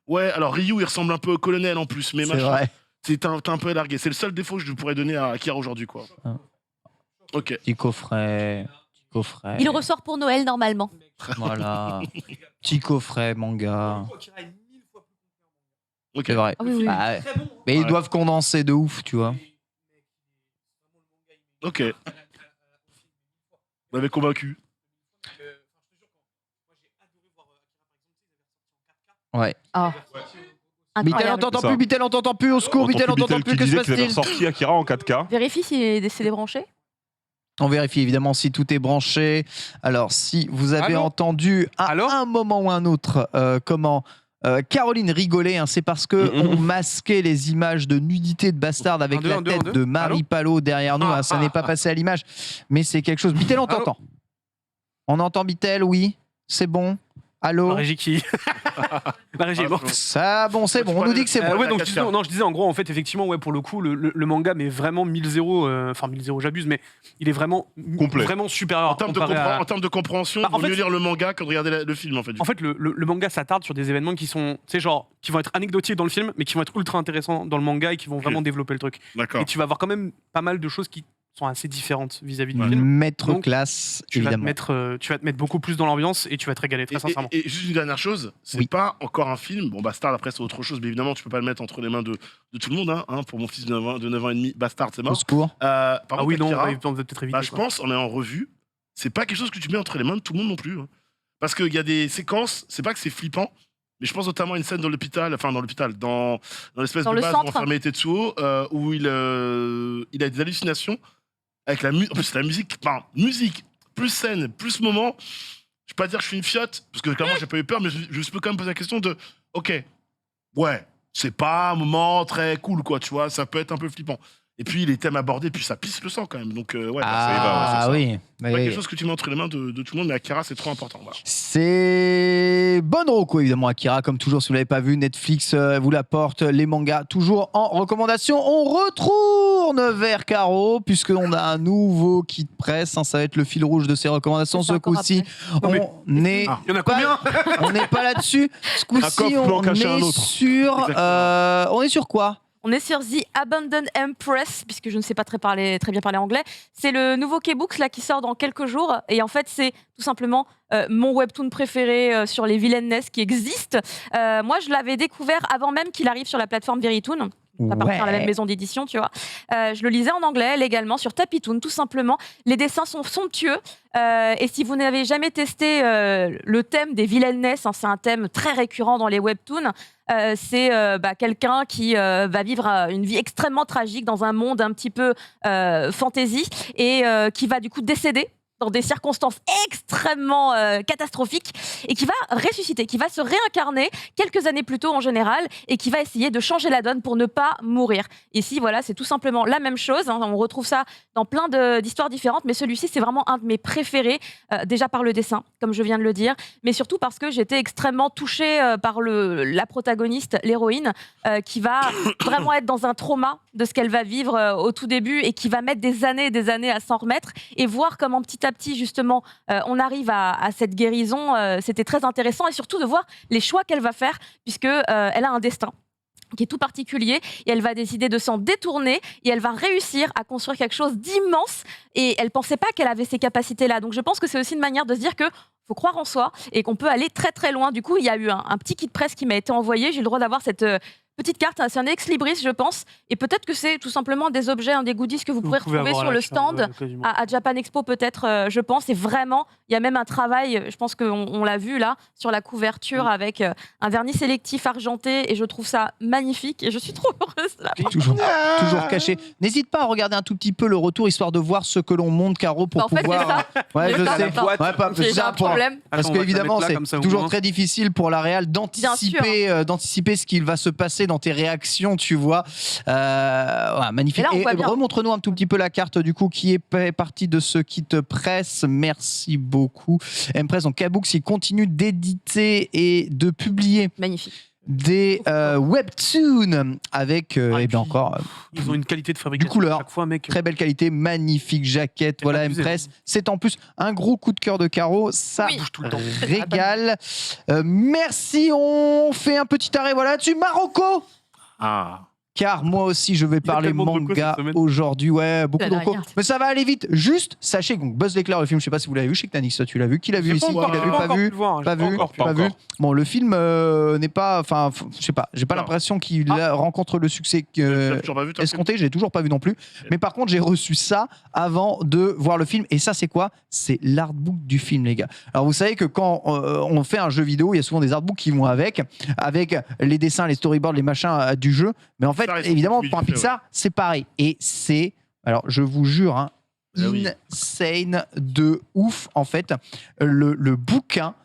Ouais, alors Ryu, il ressemble un peu au colonel en plus, mais C'est machin. vrai. T'es un peu élargué. C'est le seul défaut que je pourrais donner à Akira aujourd'hui, quoi. Ah. Ok. Petit coffret. Petit coffret. Il ressort pour Noël normalement. Voilà. Petit coffret, manga. Ok. C'est vrai. Ah oui, oui. Bah, ouais. Mais ils Ouais. doivent condenser de ouf, tu vois. Ok. Vous m'avez convaincu. Ouais. Incroyable. Bitel, on t'entend C'est ça. plus, Bitel, on t'entend plus, au secours, Bitel, on t'entend plus, qui que se disait qu'il avait passe-t-il? ressorti Akira en 4K. Vérifie si c'est débranché. On vérifie évidemment si tout est branché. Alors, si vous avez Allô entendu à Allô un moment ou un autre Caroline rigolait, hein, c'est parce que on masquait les images de nudité de Bastard avec Un, deux, la un, deux, tête un, deux. de Marie Allô Palot derrière nous. Hein, ça n'est pas passé à l'image, mais c'est quelque chose. Bitel, on Allô t'entend. On entend Bitel, oui. C'est bon. La Allô. régie qui. La régie est morte. Ça, bon, c'est bon. On nous dit que c'est bon. Ouais, donc je disais en gros, en fait, effectivement, ouais, pour le coup, le manga met vraiment 1000-0, enfin 1000-0, j'abuse, mais il est vraiment Complet. vraiment supérieur En termes de compréhension, Bah, en vaut fait, mieux lire le manga que de regarder le film en fait. En fait, le manga s'attarde sur des événements qui sont, tu sais, genre, qui vont être anecdotiques dans le film, mais qui vont être ultra intéressants dans le manga et qui vont vraiment développer le truc. D'accord. Et tu vas avoir quand même pas mal de choses qui sont assez différentes vis-à-vis du Ouais. film. Maître Donc, classe, Tu vas, te évidemment. mettre beaucoup plus dans l'ambiance et tu vas te régaler très sincèrement. Et juste une dernière chose, c'est Oui. pas encore un film. Bon, Bastard, après, c'est autre chose, mais évidemment, tu peux pas le mettre entre les mains de tout le monde. Hein. Pour mon fils de 9 ans et demi, Bastard, c'est Au mort. secours. Par Ah contre, oui, non, Akira, on va peut-être éviter. je pense, en ayant revu, c'est pas quelque chose que tu mets entre les mains de tout le monde non plus. Hein. Parce qu'il y a des séquences, c'est pas que c'est flippant, mais je pense notamment à une scène dans l'hôpital, dans l'espèce Dans de le base centre. où enfermé Tetsuo, où il a des hallucinations avec la musique. En plus, la musique, plus scène, plus moment. Je vais pas dire que je suis une fiotte, parce que clairement, j'ai pas eu peur, mais je me suis quand même posé la question de ok, ouais, c'est pas un moment très cool, quoi, tu vois, ça peut être un peu flippant. Et puis, les thèmes abordés, puis ça pisse le sang quand même. Donc, ouais, ça y va, Ah c'est ça. oui. C'est pas quelque chose que tu mets entre les mains de tout le monde, mais Akira, c'est trop important. Voilà. C'est bonne reco évidemment Akira, comme toujours si vous l'avez pas vu, Netflix vous l'apporte, les mangas toujours en recommandation. On retourne vers Caro puisqu'on a un nouveau kit presse, hein, ça va être le fil rouge de ces recommandations C'est ce encore coup-ci. Non, mais- On n'est Il y en a pas, combien on n'est pas là-dessus. Ce coup-ci coffre peut en on cacher un est autre. sur on est sur quoi? On est sur The Abandoned Empress, puisque je ne sais pas très bien parler anglais. C'est le nouveau K-Books là, qui sort dans quelques jours. Et en fait, c'est tout simplement mon webtoon préféré sur les villaines qui existent. Moi, je l'avais découvert avant même qu'il arrive sur la plateforme Verytoon. Ça appartient à la même maison d'édition, tu vois. Je le lisais en anglais, légalement, sur Tapitoon, tout simplement. Les dessins sont somptueux. Et si vous n'avez jamais testé le thème des villaines, c'est un thème très récurrent dans les webtoons. C'est quelqu'un qui va vivre une vie extrêmement tragique dans un monde un petit peu fantasy et qui va du coup décéder dans des circonstances extrêmement catastrophiques et qui va ressusciter, qui va se réincarner quelques années plus tôt en général et qui va essayer de changer la donne pour ne pas mourir. Ici, voilà, c'est tout simplement la même chose. Hein. On retrouve ça dans plein d'histoires différentes, mais celui-ci, c'est vraiment un de mes préférés, déjà par le dessin, comme je viens de le dire, mais surtout parce que j'étais extrêmement touchée par la protagoniste, l'héroïne, qui va vraiment être dans un trauma de ce qu'elle va vivre au tout début et qui va mettre des années et des années à s'en remettre et voir comment petit à petit, justement, on arrive à cette guérison. C'était très intéressant et surtout de voir les choix qu'elle va faire puisque elle a un destin qui est tout particulier et elle va décider de s'en détourner et elle va réussir à construire quelque chose d'immense et elle pensait pas qu'elle avait ces capacités-là. Donc je pense que c'est aussi une manière de se dire que faut croire en soi et qu'on peut aller très très loin. Du coup, il y a eu un petit kit presse qui m'a été envoyé. J'ai eu le droit d'avoir cette petite carte. C'est un ex-libris, je pense. Et peut-être que c'est tout simplement des objets, des goodies que vous pourrez retrouver avoir sur à le l'achat, stand ouais, quasiment. à Japan Expo, peut-être, je pense. Et vraiment, il y a même un travail, je pense qu'on l'a vu là, sur la couverture avec un vernis sélectif argenté. Et je trouve ça magnifique. Et je suis trop heureuse là. Toujours caché. N'hésite pas à regarder un tout petit peu le retour histoire de voir ce que l'on monte Caro pour En fait, pouvoir. c'est ça. Ouais, je J'ai sais. pas la Ouais, pas J'ai ça un pour- problème. Parce Attends, on va te la qu'évidemment, mettre là, c'est comme ça, au toujours moins. très difficile pour la réal d'anticiper ce qu'il va se passer dans tes réactions, tu vois. Ouais, magnifique. Et là, on voit bien. remontre-nous un tout petit peu la carte du coup qui est partie de ce kit presse. Merci beaucoup. M-Press, donc K-Books, il continue d'éditer et de publier Magnifique. des webtoons avec et eh bien puis, encore Ils ont une qualité de fabrication couleur. à chaque fois, mec. très belle qualité, magnifique jaquette. C'est Voilà, abusé. M-Press. C'est en plus un gros coup de cœur de Caro. Ça Oui. Bouge tout le temps. régale. Merci. On fait un petit arrêt. Voilà, là-dessus. Marocco. Ah. car moi aussi je vais parler tellement de recos manga cette semaine. aujourd'hui. Ouais, beaucoup La de recos. dernière. Mais ça va aller vite. Juste, sachez que Buzz l'éclair, le film, je sais pas si vous l'avez vu, je sais que Tanix, toi tu l'as vu. Qui l'a vu J'ai ici? pas Qui encore- l'a j'ai vu? pas Pas encore vu? pu le voir, j'ai Pas vu? encore pu Pas Pas vu? encore. Bon, le film n'est pas. Enfin, je sais pas. J'ai pas Non. l'impression qu'il Ah. rencontre le succès Tu que. l'as toujours pas vu, toi Escompté, je l'ai toujours pas vu non plus. Mais par contre, j'ai reçu ça avant de voir le film. Et ça, c'est quoi? C'est l'artbook du film, les gars. Alors, vous savez que quand on fait un jeu vidéo, il y a souvent des artbooks qui vont avec les dessins, les storyboards, les machins du jeu. Mais en fait, Pixar, ils sont évidemment, plus pour un habitués, Pixar, c'est pareil. Et c'est, alors, je vous jure, hein, Ah oui. insane de ouf. En fait, le bouquin,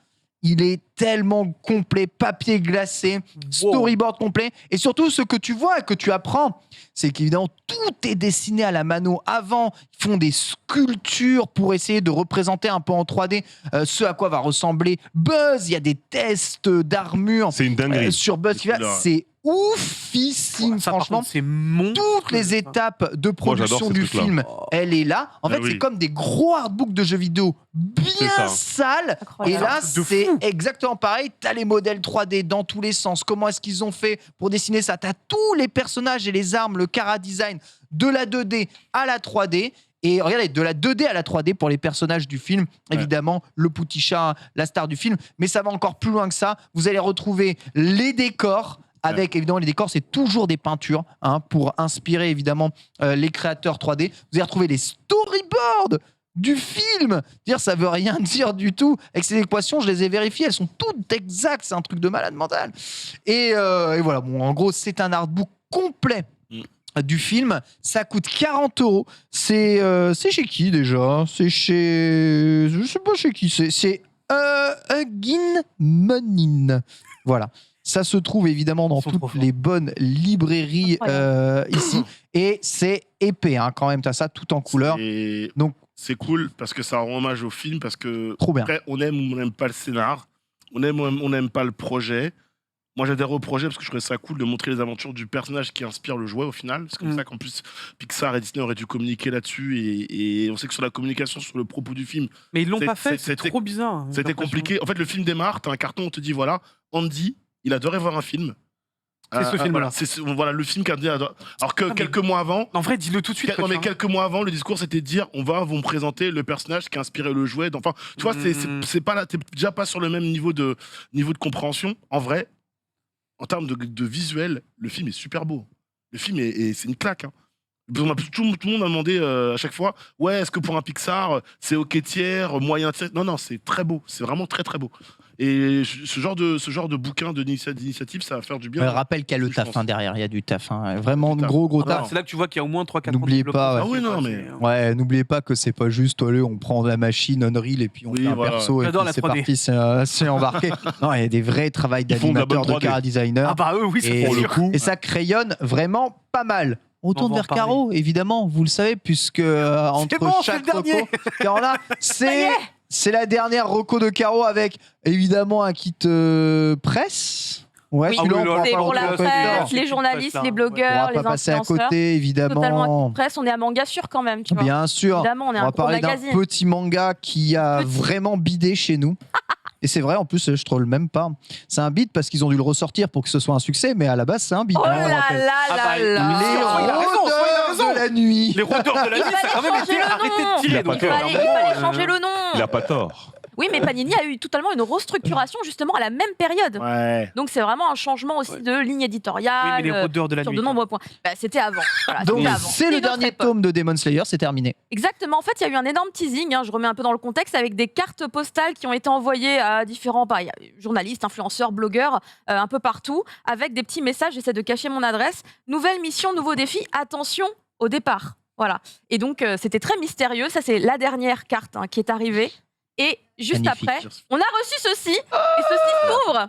il est tellement complet, papier glacé, storyboard complet. Et surtout, ce que tu vois et que tu apprends, c'est qu'évidemment, tout est dessiné à la mano. Avant, ils font des sculptures pour essayer de représenter un peu en 3D ce à quoi va ressembler Buzz. Il y a des tests d'armure C'est une dinguerie. sur Buzz. Les couleurs. C'est oufissime, Ça, par franchement. contre, c'est mon. Toutes les étapes de production j'adore ces du trucs-là. film, elle est là. En Ah fait, oui. c'est comme des gros artbooks de jeux vidéo bien ça. sales. Et Incroyable. là, un truc de c'est fou. exactement pareil. T'as les modèles 3D dans tous les sens. Comment est-ce qu'ils ont fait pour dessiner ça? T'as tous les personnages et les armes, le chara design de la 2D à la 3D. Et regardez, de la 2D à la 3D pour les personnages du film, évidemment, le petit chat, la star du film. Mais ça va encore plus loin que ça. Vous allez retrouver les décors. Avec évidemment les décors, c'est toujours des peintures hein, pour inspirer évidemment les créateurs 3D. Vous allez retrouver les storyboards du film. Dire ça veut rien dire du tout. Avec ces équations, je les ai vérifiées, elles sont toutes exactes. C'est un truc de malade mental. Et voilà, bon, en gros, c'est un artbook complet du film. Ça coûte 40 €. C'est chez qui déjà? C'est chez, je sais pas chez qui. C'est Huggin Munin. Voilà. Ça se trouve évidemment dans Ils sont trop toutes forts. les bonnes librairies ici. Et c'est épais hein, quand même. Tu as ça tout en couleur. Et Donc- c'est cool parce que ça rend hommage au film parce que Trop bien. après on aime ou on n'aime pas le scénar, on aime ou on n'aime pas le projet. Moi j'adhère au projet parce que je trouvais ça cool de montrer les aventures du personnage qui inspire le jouet au final. C'est comme ça qu'en plus Pixar et Disney auraient dû communiquer là-dessus et on sait que sur la communication sur le propos du film, Mais ils l'ont C'est- pas fait, c'est c'était- trop bizarre. j'ai c'était l'impression. compliqué. En fait le film démarre, t'as un carton, on te dit voilà, Andy, il adorait voir un film. C'est ce film-là. Voilà, voilà, le film qu'Andy adore. Alors que Ah, mais- quelques mois avant, En vrai, dis-le tout de suite. non, mais Coach, hein. quelques mois avant, le discours c'était de dire on va vous me présenter le personnage qui a inspiré le jouet. Enfin, tu vois, c'est pas là, t'es déjà pas sur le même niveau de compréhension. En vrai, en termes de visuel, le film est super beau. Le film c'est une claque. Hein. Tout le monde m'a demandé à chaque fois ouais, est-ce que pour un Pixar, c'est ok tiers, moyen tiers? Non, c'est très beau. C'est vraiment très très beau. Et ce genre de bouquin d'initiative, ça va faire du bien. Rappelle qu'il y a le Je taf pense. hein, derrière. Il y a du taf. Hein. Vraiment Du taf. gros Ah, taf. C'est là que tu vois qu'il y a au moins 3-4 ans. de N'oubliez développement. pas, ouais. Ah oui, non, mais- Ouais, n'oubliez pas que c'est pas juste, allez, on prend la machine Unreal et puis on Oui, fait un voilà. perso et J'adore puis la c'est 3D. parti, c'est embarqué. Non, il y a des vrais travails Ils font de la d'animateurs, bonne de 3D. cara designers. Ah bah eux, oui, c'est Et- Pour le sûr. coup, Et ça crayonne vraiment pas mal. On tourne va en vers parler. Caro, évidemment, vous le savez, puisque entre bon, c'est chaque le dernier. reco, Carola, c'est la dernière reco de Caro avec évidemment un kit presse. Ouais, Oui, Ah oui, celui-là, on là, pourra c'est pas pour le la rentrer presse, dedans. les journalistes, là. les On blogueurs, va les pas passer à influenceurs. côté, Totalement évidemment. presse, on est à manga sûr quand même, tu vois. Bien sûr. Évidemment, on est On un va gros parler d'un magazine. petit manga qui a Petit. vraiment bidé chez nous. Et c'est vrai, en plus, je troll même pas. C'est un bide parce qu'ils ont dû le ressortir pour que ce soit un succès, mais à la base, c'est un bide. Oh hein, on là rappelle. là Ah bah, là Les là. il a raison, il a raison. rôdeurs de la nuit. Les rôdeurs de la Il nuit, ça a quand fallait même changer été le arrêté nom. de tirer. Il a pas donc, tort. Il vraiment, fallait changer le nom. il a pas tort. Oui, mais Panini a eu totalement une restructuration justement à la même période. Ouais. Donc c'est vraiment un changement aussi de ligne Oui, éditoriale, mais les rôdeurs de la sur nuit. de nombreux points. Bah, c'était avant. Voilà, Donc, c'était avant. c'est le une autre dernier époque. tome de Demon Slayer, c'est terminé. Exactement. En fait, il y a eu un énorme teasing. Je remets un peu dans le contexte avec des cartes postales qui ont été envoyées à différents journalistes, influenceurs, blogueurs, un peu partout, avec des petits messages. J'essaie de cacher mon adresse. Nouvelle mission, nouveau défi. Attention au départ. Voilà. Et donc, c'était très mystérieux. Ça, c'est la dernière carte qui est arrivée. Et juste Magnifique. après, on a reçu ceci. Et ceci s'ouvre.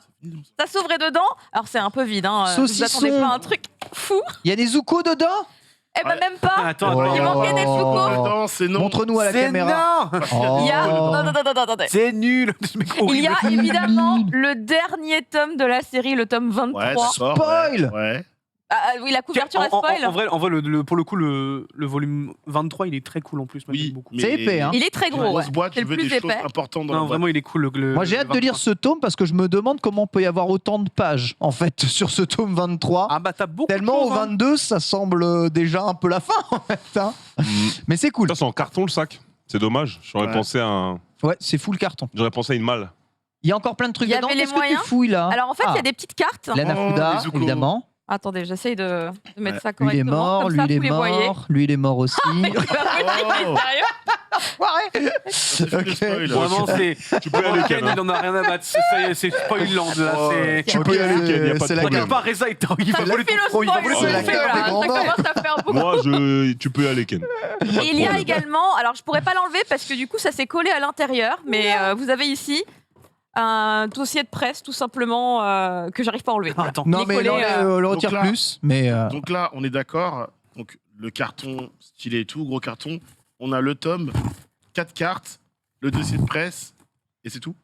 Ça s'ouvre dedans. Alors, c'est un peu vide. Vous Saucisson. attendez pas à un truc fou. Il y a des Zuko dedans? Eh ben, Ouais. même pas. Attends, Oh. attends, Il manquait des Zuko. Non, c'est non. Montre-nous à la C'est caméra. non. Oh. Il y a. Non, attendez. C'est nul. Ce mec Il y horrible. a évidemment le dernier tome de la série, le tome 23. Ouais, d'accord. Spoil. Ouais. Oui, la couverture est spoil. En vrai, pour le coup, le volume 23, il est très cool en plus. moi, j'aime beaucoup. C'est épais, hein. Il est très gros. Grosse Ouais. boîte, C'est tu le veux plus des choses épais. importantes dans Non, la boîte. vraiment, il est cool. Moi, j'ai hâte de lire ce tome parce que je me demande comment peut y avoir autant de pages, en fait, sur ce tome 23. Ah bah, t'as beaucoup Tellement de au choses, hein. 22, ça semble déjà un peu la fin, en fait. Hein. Mais c'est cool. Ça, c'est en carton le sac. C'est dommage. J'aurais Ouais. pensé à un... Ouais, c'est full carton. J'aurais pensé à une malle. Il y a encore plein de trucs Il y dedans. avait les Qu'est-ce que tu moyens. fouilles là Alors en fait, il y a des petites cartes. La Nafuda, Nezuko. évidemment. Attendez, j'essaye de mettre Ouais. ça Lui, il est correctement. mort, Comme lui, ça, il est vous les voyez. mort, lui, il est mort aussi. Oh. Ça fait des Ok. spoils. Vraiment, c'est. Tu peux y aller, Ken, Ken. hein. il en a rien à battre. C'est Spoiland, là. Oh. C'est. Tu peux y aller, Ken, y a pas c'est de la Regarde problème. pas, Reza, il va voler ton File au front. Il va spoil, voler c'est ton la c'est carte front. des là, grands ça commence à faire beaucoup. Moi, tu peux y aller, Ken. Et il y a également, alors je pourrais pas l'enlever parce que du coup ça s'est collé à l'intérieur, mais vous avez ici un dossier de presse tout simplement que j'arrive pas à enlever. Ah, attends. Non, Il est mais collé, le donc retire là- plus. Mais Donc là, on est d'accord. Donc le carton stylé et tout, gros carton. On a le tome, 4 cartes, le dossier de presse, et c'est tout.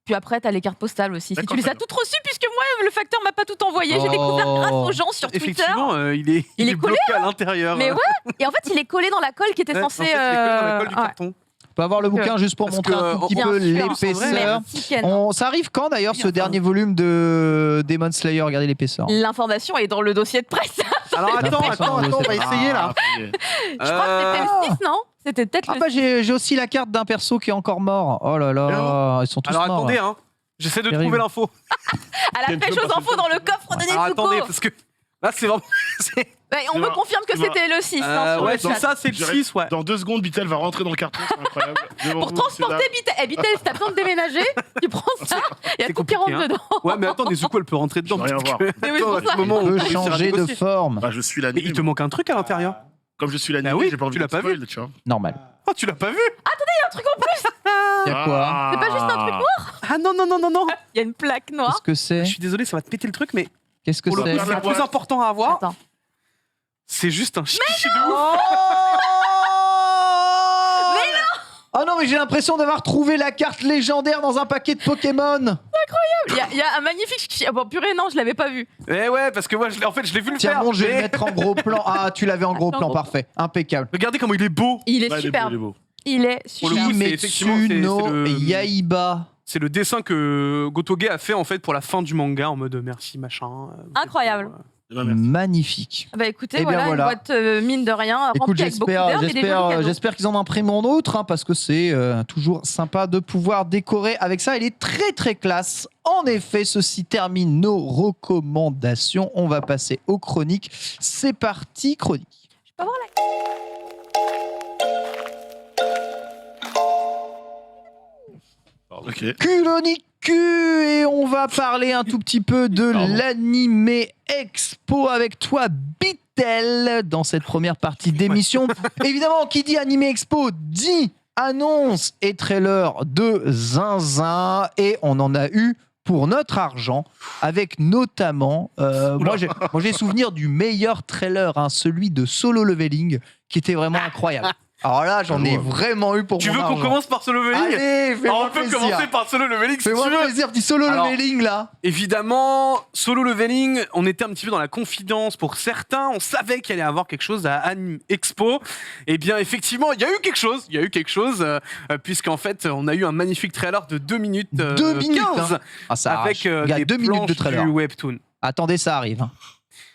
Puis après t'as les cartes postales aussi. Si D'accord, tu les as très bien. toutes reçues, puisque moi le facteur m'a pas tout envoyé, j'ai Oh. découvert grâce aux gens sur Twitter. Effectivement, il est Il est collé, bloqué à l'intérieur. Mais ouais, et en fait il est collé dans la colle qui était Ouais, en censée. fait, il est collé dans la colle du ouais. carton. on peut avoir le Donc, bouquin juste pour parce montrer que, un tout petit bien peu sûr, l'épaisseur. Merci Ken. Ça arrive quand d'ailleurs ce Bien, dernier volume de Demon Slayer? Regardez l'épaisseur. L'information est dans le dossier de presse. Alors attends, L'impression, attends, je on sais va pas. essayer là. ça y est. Je crois que c'était le 6, non? C'était peut-être Ah le bah j'ai aussi la carte d'un perso qui est encore mort. Oh là là, ils sont tous Alors morts. attendez, hein. J'essaie de Terrible. trouver l'info. à la Ken, pêche tu peux aux passer infos le dans temps, le coffre de Alors Nezuko. attendez, parce que là c'est vraiment. Ouais, on Tu me vas- confirme que tu vas- c'était le 6. hein, sur Ouais, le c'est chat. ça, c'est le Je 6, ouais. Dans 2 secondes, Bitel va rentrer dans le carton, c'est incroyable. Devant Pour vous, transporter c'est Bitel. Eh, Bitel, si t'as besoin de déménager, tu prends ça. Il y a C'est tout qui rentre compliqué, hein. dedans. Ouais, mais attends, Nezuko, elle peut rentrer dedans. Je veux rien parce voir. que- Mais oui, Attends, c'est à pour ce ça. moment, On on peut peut réussir à changer de négocier. forme. Bah, je suis Mais l'animé. il te manque un truc à l'intérieur. Comme je suis l'animé, Bah oui, j'ai pas envie tu de l'as pas spoil, tu vois. Normal. Oh, tu l'as pas vu? Il y a un truc en plus. Il y a quoi Ah. C'est pas juste un truc noir. Ah non, non, non, non, non. Il y a une plaque noire. Qu'est-ce que c'est Je suis désolé, ça va te péter le truc, mais Qu'est-ce que pour le c'est coup, la c'est le boîte. plus important à avoir. Attends. C'est juste un chichi de ouf. Oh non, mais j'ai l'impression d'avoir trouvé la carte légendaire dans un paquet de Pokémon. Il y a un magnifique. Ah bon, purée, non, je l'avais pas vu. Eh ouais, parce que moi, en fait, je l'ai vu le Tiens, faire. bon, je vais le mais mettre en gros plan. Ah, tu l'avais en gros plan, parfait. Impeccable. Regardez comment il est beau. Il est Ouais, superbe. il est beau. Il est Pour le superbe. coup, c'est effectivement, c'est Kimetsu no le- Yaiba. C'est le dessin que Gotoge a fait en fait pour la fin du manga en mode merci machin. Incroyable. Eh ben, merci. Magnifique. Bah écoutez, Eh bien, voilà, voilà. une boîte mine de rien, Écoute, remplie avec beaucoup d'herbes et des jolis cadeaux. j'espère qu'ils en imprimeront d'autres, hein, parce que c'est toujours sympa de pouvoir décorer avec ça. Il est très très classe. En effet, ceci termine nos recommandations. On va passer aux chroniques. C'est parti, chronique. Je peux avoir la... Ok. Chronique Q, et on va parler un tout petit peu de Pardon. l'Anime Expo avec toi, Bitel, dans cette première partie d'émission. Évidemment, qui dit Anime Expo dit annonce et trailer de Zinzin, et on en a eu pour notre argent, avec notamment, moi j'ai souvenir du meilleur trailer, hein, celui de Solo Leveling, qui était vraiment incroyable. Alors là, j'en ai vraiment eu pour Tu mon veux qu'on argent. commence par Solo Leveling? Allez, Ah, fais-moi on peut plaisir. commencer par Solo Leveling si tu Fais-moi veux. plaisir, petit Solo Alors, Leveling là. Évidemment, Solo Leveling, on était un petit peu dans la confidence pour certains. On savait qu'il allait y avoir quelque chose à Anime Expo. Et bien, effectivement, il y a eu quelque chose. Il y a eu quelque chose, puisqu'en fait, on a eu un magnifique trailer de 2 minutes 2 minutes, 15 hein. Ah, ça avec arrache. Il y a des 2 minutes de planches trailer. du webtoon. Attendez, ça arrive. hein.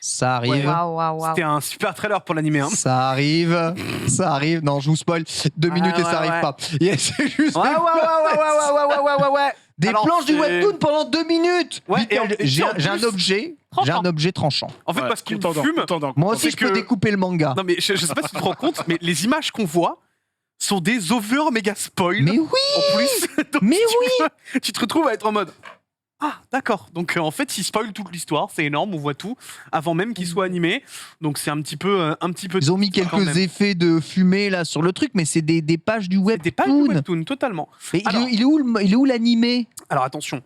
Ça arrive. Ouais. Waouh, waouh, waouh. C'était un super trailer pour l'animé. Hein. Ça arrive. Ça arrive. Non, je vous spoil. 2 minutes et ça ouais, arrive ouais. pas. Yeah, c'est juste Ouais, ouais. des Alors, planches du c'est- webtoon pendant 2 minutes. Ouais, Vitel, et en- et j'ai en j'ai un plus- objet. Tranchant. J'ai un objet tranchant. En fait, Ouais, parce qu'il tout en dents, fume. tout en dents. Moi aussi, c'est je peux que- découper le manga. Non, mais je sais pas si tu te rends compte, mais les images qu'on voit sont des over méga spoil. Mais oui, En plus, donc mais tu te retrouves à être en mode ah d'accord, donc en fait ils spoilent toute l'histoire, c'est énorme, on voit tout avant même qu'il soit animé, donc c'est un petit peu Ils ont mis quand quelques même. effets de fumée là sur le truc, mais c'est des pages du C'est des pages du webtoon. webtoon totalement. Mais Alors- il est où l'animé? Alors attention,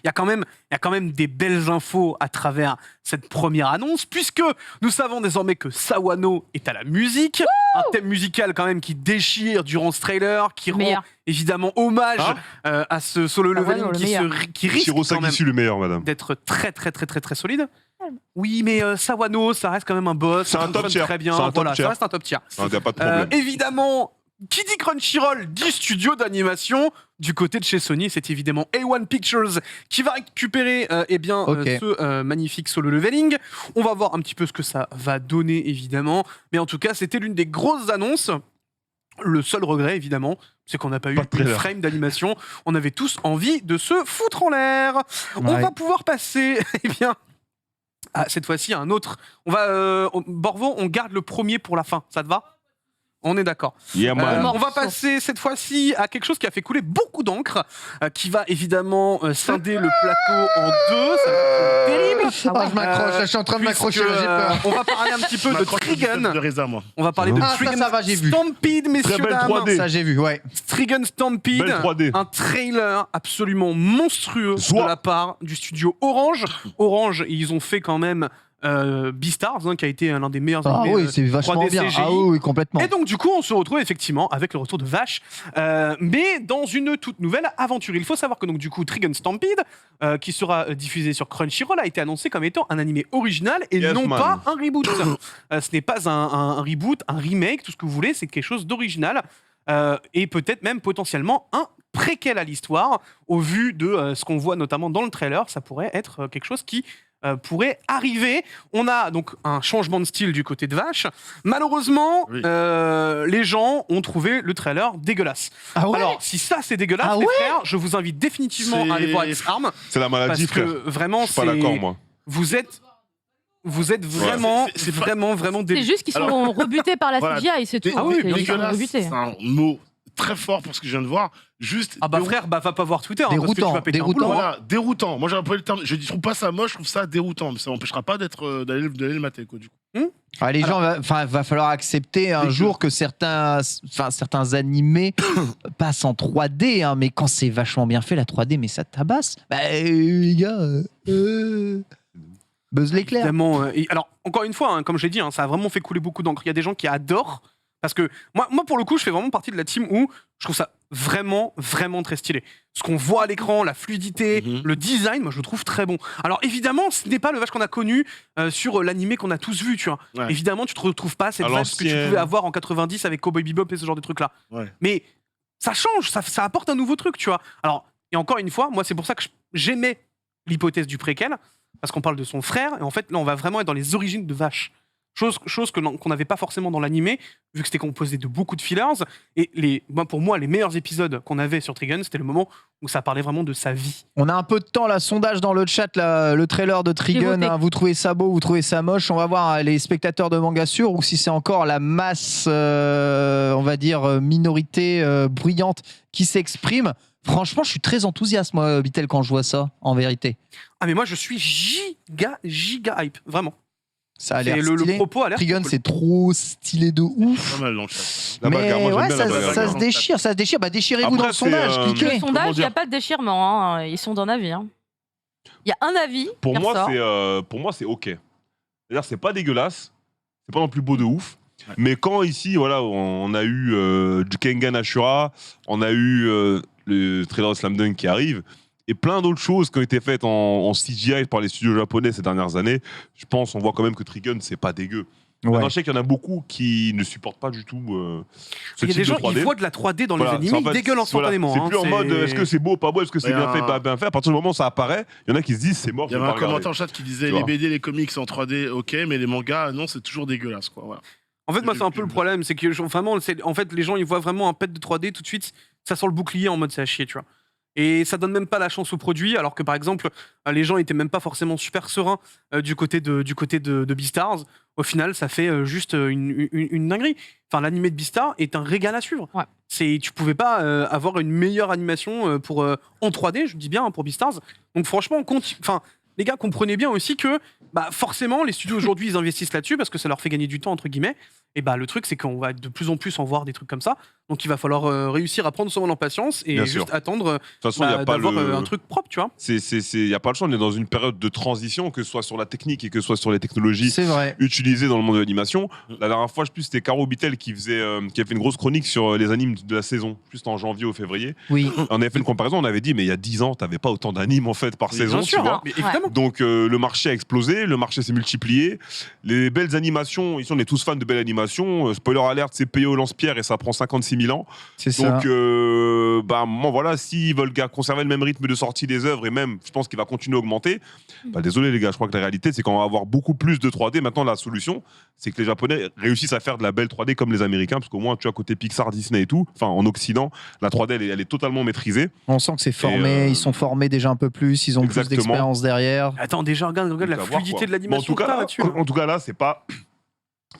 il y a quand même des belles infos à travers cette première annonce, puisque nous savons désormais que Sawano est à la musique, un thème musical quand même qui déchire durant ce trailer, qui rend Meilleur. évidemment hommage à ce solo Sawano, leveling le meilleur. qui risque Shiro quand même Sagisu le meilleur, madame. d'être très très très très très solide. Oui, mais Sawano, ça reste quand même un boss. C'est un ça top fonctionne tier. très bien. C'est un top Voilà, tier. ça reste un top tier. Il n'y a pas de problème. Évidemment, qui dit Crunchyroll dit studio d'animation. Du côté de chez Sony, c'est évidemment A1 Pictures qui va récupérer ce magnifique Solo Leveling. On va voir un petit peu ce que ça va donner, évidemment. Mais en tout cas, c'était l'une des grosses annonces. Le seul regret, évidemment, c'est qu'on n'a pas eu Pas de une trailer. frame d'animation. On avait tous envie de se foutre en l'air. On Ouais. va pouvoir passer, eh bien, cette fois-ci à un autre. Borvo, on garde le premier pour la fin. Ça te va ? On est d'accord. Yeah, man. On va passer cette fois-ci à quelque chose qui a fait couler beaucoup d'encre, qui va évidemment scinder le plateau en deux. Ça va être terrible. Ah, je m'accroche, là, je suis en train de m'accrocher, là, j'ai peur. On va parler un petit peu de M'accroche au système Trigun. de Reza, moi. On va parler de Ah, ça, Trigun ça va, j'ai vu. Stampede, messieurs, Très belle dames. 3D. Ça, j'ai vu, ouais. Trigun Stampede, Belle 3D. un trailer absolument monstrueux Soit. de la part du studio Orange. Orange, ils ont fait quand même Beastars, qui a été l'un des meilleurs Ah animés, oui, c'est vachement 3D bien. CGI. Ah oui, complètement. Et donc du coup, on se retrouve effectivement avec le retour de Vache, mais dans une toute nouvelle aventure. Il faut savoir que donc du coup, Trigun Stampede, qui sera diffusé sur Crunchyroll, a été annoncé comme étant un animé original et Yes, non man. pas un reboot. Ce n'est pas un reboot, un remake, tout ce que vous voulez, c'est quelque chose d'original et peut-être même potentiellement un préquel à l'histoire. Au vu de ce qu'on voit notamment dans le trailer, ça pourrait être quelque chose qui pourrait arriver. On a donc un changement de style du côté de Vache. Malheureusement, Oui. les gens ont trouvé le trailer dégueulasse. Ah ouais. Alors, si ça c'est dégueulasse, Ah les ouais frères, je vous invite définitivement à aller C'est- voir X-Arm. C'est la maladie, Parce que frère. vraiment, Je suis pas d'accord, moi. vous êtes vraiment, C'est pas- vraiment C'est dé- juste qu'ils sont Alors- rebutés par la Voilà. CGI, c'est tout. Dé- hein. dé- C'est juste qu'ils sont dégueulasse, rebutés. c'est un mot très fort pour ce que je viens de voir. Juste Ah bah frère, va pas voir Twitter, parce que tu Déroutant, vas péter un déroutant. boulot. Voilà, déroutant. Moi, j'ai employé le terme. Je trouve pas ça moche, je trouve ça déroutant. Mais ça m'empêchera pas d'aller le mater, quoi, du coup. Ah, les gens, va falloir accepter un Les jour que certains animés passent en 3D, hein, mais quand c'est vachement bien fait, la 3D, mais ça tabasse. Bah, les gars, Buzz l'éclair. Évidemment. Alors, encore une fois, comme j'ai dit, ça a vraiment fait couler beaucoup d'encre. Il y a des gens qui adorent. Parce que moi, pour le coup, je fais vraiment partie de la team où je trouve ça vraiment, vraiment très stylé. Ce qu'on voit à l'écran, la fluidité, le design, moi, je le trouve très bon. Alors, évidemment, ce n'est pas le Vache qu'on a connu sur l'animé qu'on a tous vu, tu vois. Ouais. Évidemment, tu te retrouves pas cette À Vache que tu l'ancienne. pouvais avoir en 90 avec Cowboy Bebop et ce genre de trucs-là. Ouais. Mais ça change, ça apporte un nouveau truc, tu vois. Alors, et encore une fois, moi, c'est pour ça que j'aimais l'hypothèse du préquel, parce qu'on parle de son frère, et en fait, là, on va vraiment être dans les origines de Vache. Chose qu'on n'avait pas forcément dans l'animé, vu que c'était composé de beaucoup de fillers. Et pour moi, les meilleurs épisodes qu'on avait sur Trigun, c'était le moment où ça parlait vraiment de sa vie. On a un peu de temps, là, sondage dans le chat, là, le trailer de Trigun, voté. hein, vous trouvez ça beau, vous trouvez ça moche, on va voir les spectateurs de manga sur ou si c'est encore la masse, on va dire, minorité bruyante qui s'exprime. Franchement, je suis très enthousiaste, moi, Bitel, quand je vois ça, en vérité. Ah, mais moi, je suis giga hype, vraiment. Ça a C'est l'air le stylé. propos a l'air Trigun, cool. c'est trop stylé de ouf. Pas mal dans le chat. La bagarre, moi, j'aime ouais, bien ça, la bagarre. ça se déchire, ça se déchire. Bah, déchirez-vous Après, dans le c'est, sondage, euh, cliquez. Le sondage, il n'y dire a pas de déchirement. Hein. Ils sont d'un avis. Hein. Il y a un avis. Pour qui moi, ressort. c'est OK. C'est-à-dire, c'est pas dégueulasse, c'est pas non plus beau de ouf. Ouais. Mais quand ici, voilà, on a eu du Kengan Ashura, on a eu le trailer de Slam Dunk qui arrive, et plein d'autres choses qui ont été faites en CGI par les studios japonais ces dernières années, je pense, on voit quand même que Trigun, c'est pas dégueu. Ouais. Maintenant, je sais qu'il y en a beaucoup qui ne supportent pas du tout ce Il y a type des gens, de 3D. ils voient de la 3D dans Voilà, les c'est animés, en fait- ils dégueulent instantanément. voilà, c'est plus en mode est-ce que c'est beau, pas beau, est-ce que c'est Ouais, bien fait, pas bien fait. À partir du moment où ça apparaît, il y en a qui se disent c'est mort, Il je y vais avait pas un regarder. commentaire en chat qui disait Tu les vois. BD, les comics en 3D, ok, mais les mangas, non, c'est toujours dégueulasse, quoi. Voilà. En fait, moi, c'est un peu le problème, c'est que vraiment, en fait, les gens, ils voient vraiment un pet de 3D tout de suite, ça sort le bouclier en mode c'est à chier, tu vois. Et ça donne même pas la chance au produit, alors que par exemple, les gens étaient même pas forcément super sereins du côté de Beastars. Au final, ça fait juste une dinguerie. Enfin, l'animé de Beastars est un régal à suivre. Ouais. Tu pouvais pas avoir une meilleure animation en 3D, je dis bien, pour Beastars. Donc franchement, les gars, comprenez bien aussi que forcément, les studios aujourd'hui, ils investissent là-dessus parce que ça leur fait gagner du temps, entre guillemets. Et le truc, c'est qu'on va de plus en plus en voir des trucs comme ça. Donc il va falloir réussir à prendre son patience et Bien juste sûr. attendre De toute façon, il n'y a pas d'avoir le... un truc propre, tu vois. Il n'y a pas le choix, on est dans une période de transition, que ce soit sur la technique et que ce soit sur les technologies C'est vrai. utilisées dans le monde de l'animation. La dernière fois, je sais plus, c'était Caro Bitel qui avait fait une grosse chronique sur les animes de la saison, juste en janvier ou février. Oui. On avait fait une comparaison, on avait dit, mais il y a 10 ans, tu n'avais pas autant d'animes en fait par Oui, saison, Bien tu sûr, vois. hein. Mais évidemment. Carrément. Donc le marché a explosé, le marché s'est multiplié. Les belles animations, ici on est tous fans de belles animations. Spoiler alert, c'est payé au lance-pierre et ça prend 56 000 ans. C'est ça. Donc moi voilà, s'ils veulent conserver le même rythme de sortie des œuvres et même, je pense qu'il va continuer à augmenter. Désolé les gars, je crois que la réalité c'est qu'on va avoir beaucoup plus de 3D. Maintenant la solution, c'est que les Japonais réussissent à faire de la belle 3D comme les Américains, parce qu'au moins tu vois côté Pixar, Disney et tout, enfin en Occident, la 3D elle est totalement maîtrisée. On sent que c'est formé, ils sont formés déjà un peu plus, ils ont Exactement. plus d'expérience derrière. Attends, déjà, regarde la Donc, à voir, fluidité quoi. de l'animation Mais que t'as là-dessus. en tout cas là, c'est pas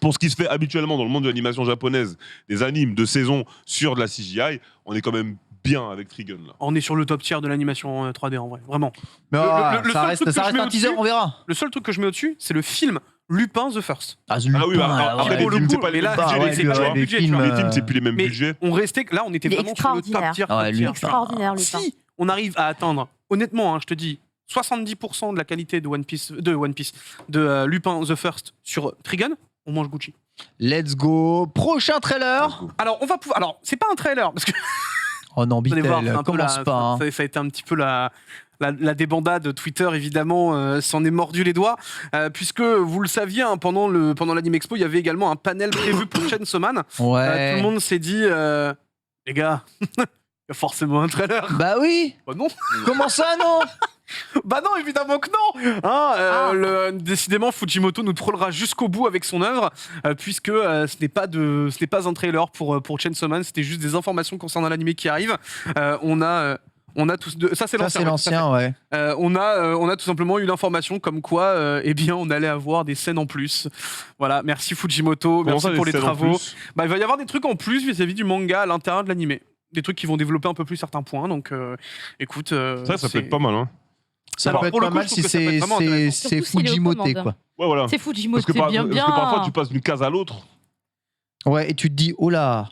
pour ce qui se fait habituellement dans le monde de l'animation japonaise, des animes de saison sur de la CGI, on est quand même bien avec Trigun là. On est sur le top tier de l'animation 3D en vrai, vraiment. Mais le ça seul reste, truc que ça je reste mets un teaser, au-dessus- on verra. Le seul truc que je mets au-dessus, c'est le film Lupin the First. Ah, oui, bah, après, pour les le films, coup, c'est pas mais les là, mêmes budgets, ouais, les films, tu vois. les les budgets, films, tu vois. Les films, c'est plus les mêmes Mais budgets. on restait là, on était Il est vraiment sur le top extraordinaire. tier. Ah ouais, top lui, tier. Extraordinaire, Lupin. Si on arrive à atteindre, honnêtement, hein, je te dis, 70% de la qualité de One Piece, de Lupin the First sur Trigun, on mange Gucci. Let's go. Prochain trailer. Alors, on va pouvoir. Alors, c'est pas un trailer, parce que Oh non, vous allez voir, Bitel, c'est un peu commence pas. hein. ça a été un petit peu la débandade. Twitter, évidemment, s'en est mordu les doigts, puisque vous le saviez, hein, pendant l'Anime Expo, il y avait également un panel prévu pour Chainsaw Man. Ouais. Tout le monde s'est dit, les gars, il y a forcément un trailer. Bah oui. Bah non, Comment ça, non? bah non, évidemment que non. Hein, décidément, Fujimoto nous trollera jusqu'au bout avec son œuvre, puisque ce n'est pas un trailer pour Chainsaw Man, c'était juste des informations concernant l'anime qui arrive. On a tous ça c'est Ça, l'ancien. c'est ouais, tout à l'ancien, ouais. fait. On a tout simplement eu l'information comme quoi, eh bien, on allait avoir des scènes en plus. Voilà, merci Fujimoto, Comment merci ça, pour les scènes en travaux. plus Bah, il va y avoir des trucs en plus vis-à-vis du manga à l'intérieur de l'anime. Des trucs qui vont développer un peu plus certains points. Donc, écoute. Ça peut être pas mal, hein. Ça Alors, peut être pour le pas coup, mal je trouve si que ça peut être vraiment intéressant. c'est Surtout s'il est aux Fujimoto, commandes. quoi. Ouais, voilà. C'est Fujimoto, Parce que, c'est bien. parce que parfois, tu passes d'une case à l'autre, Ouais, et tu te dis, oh là.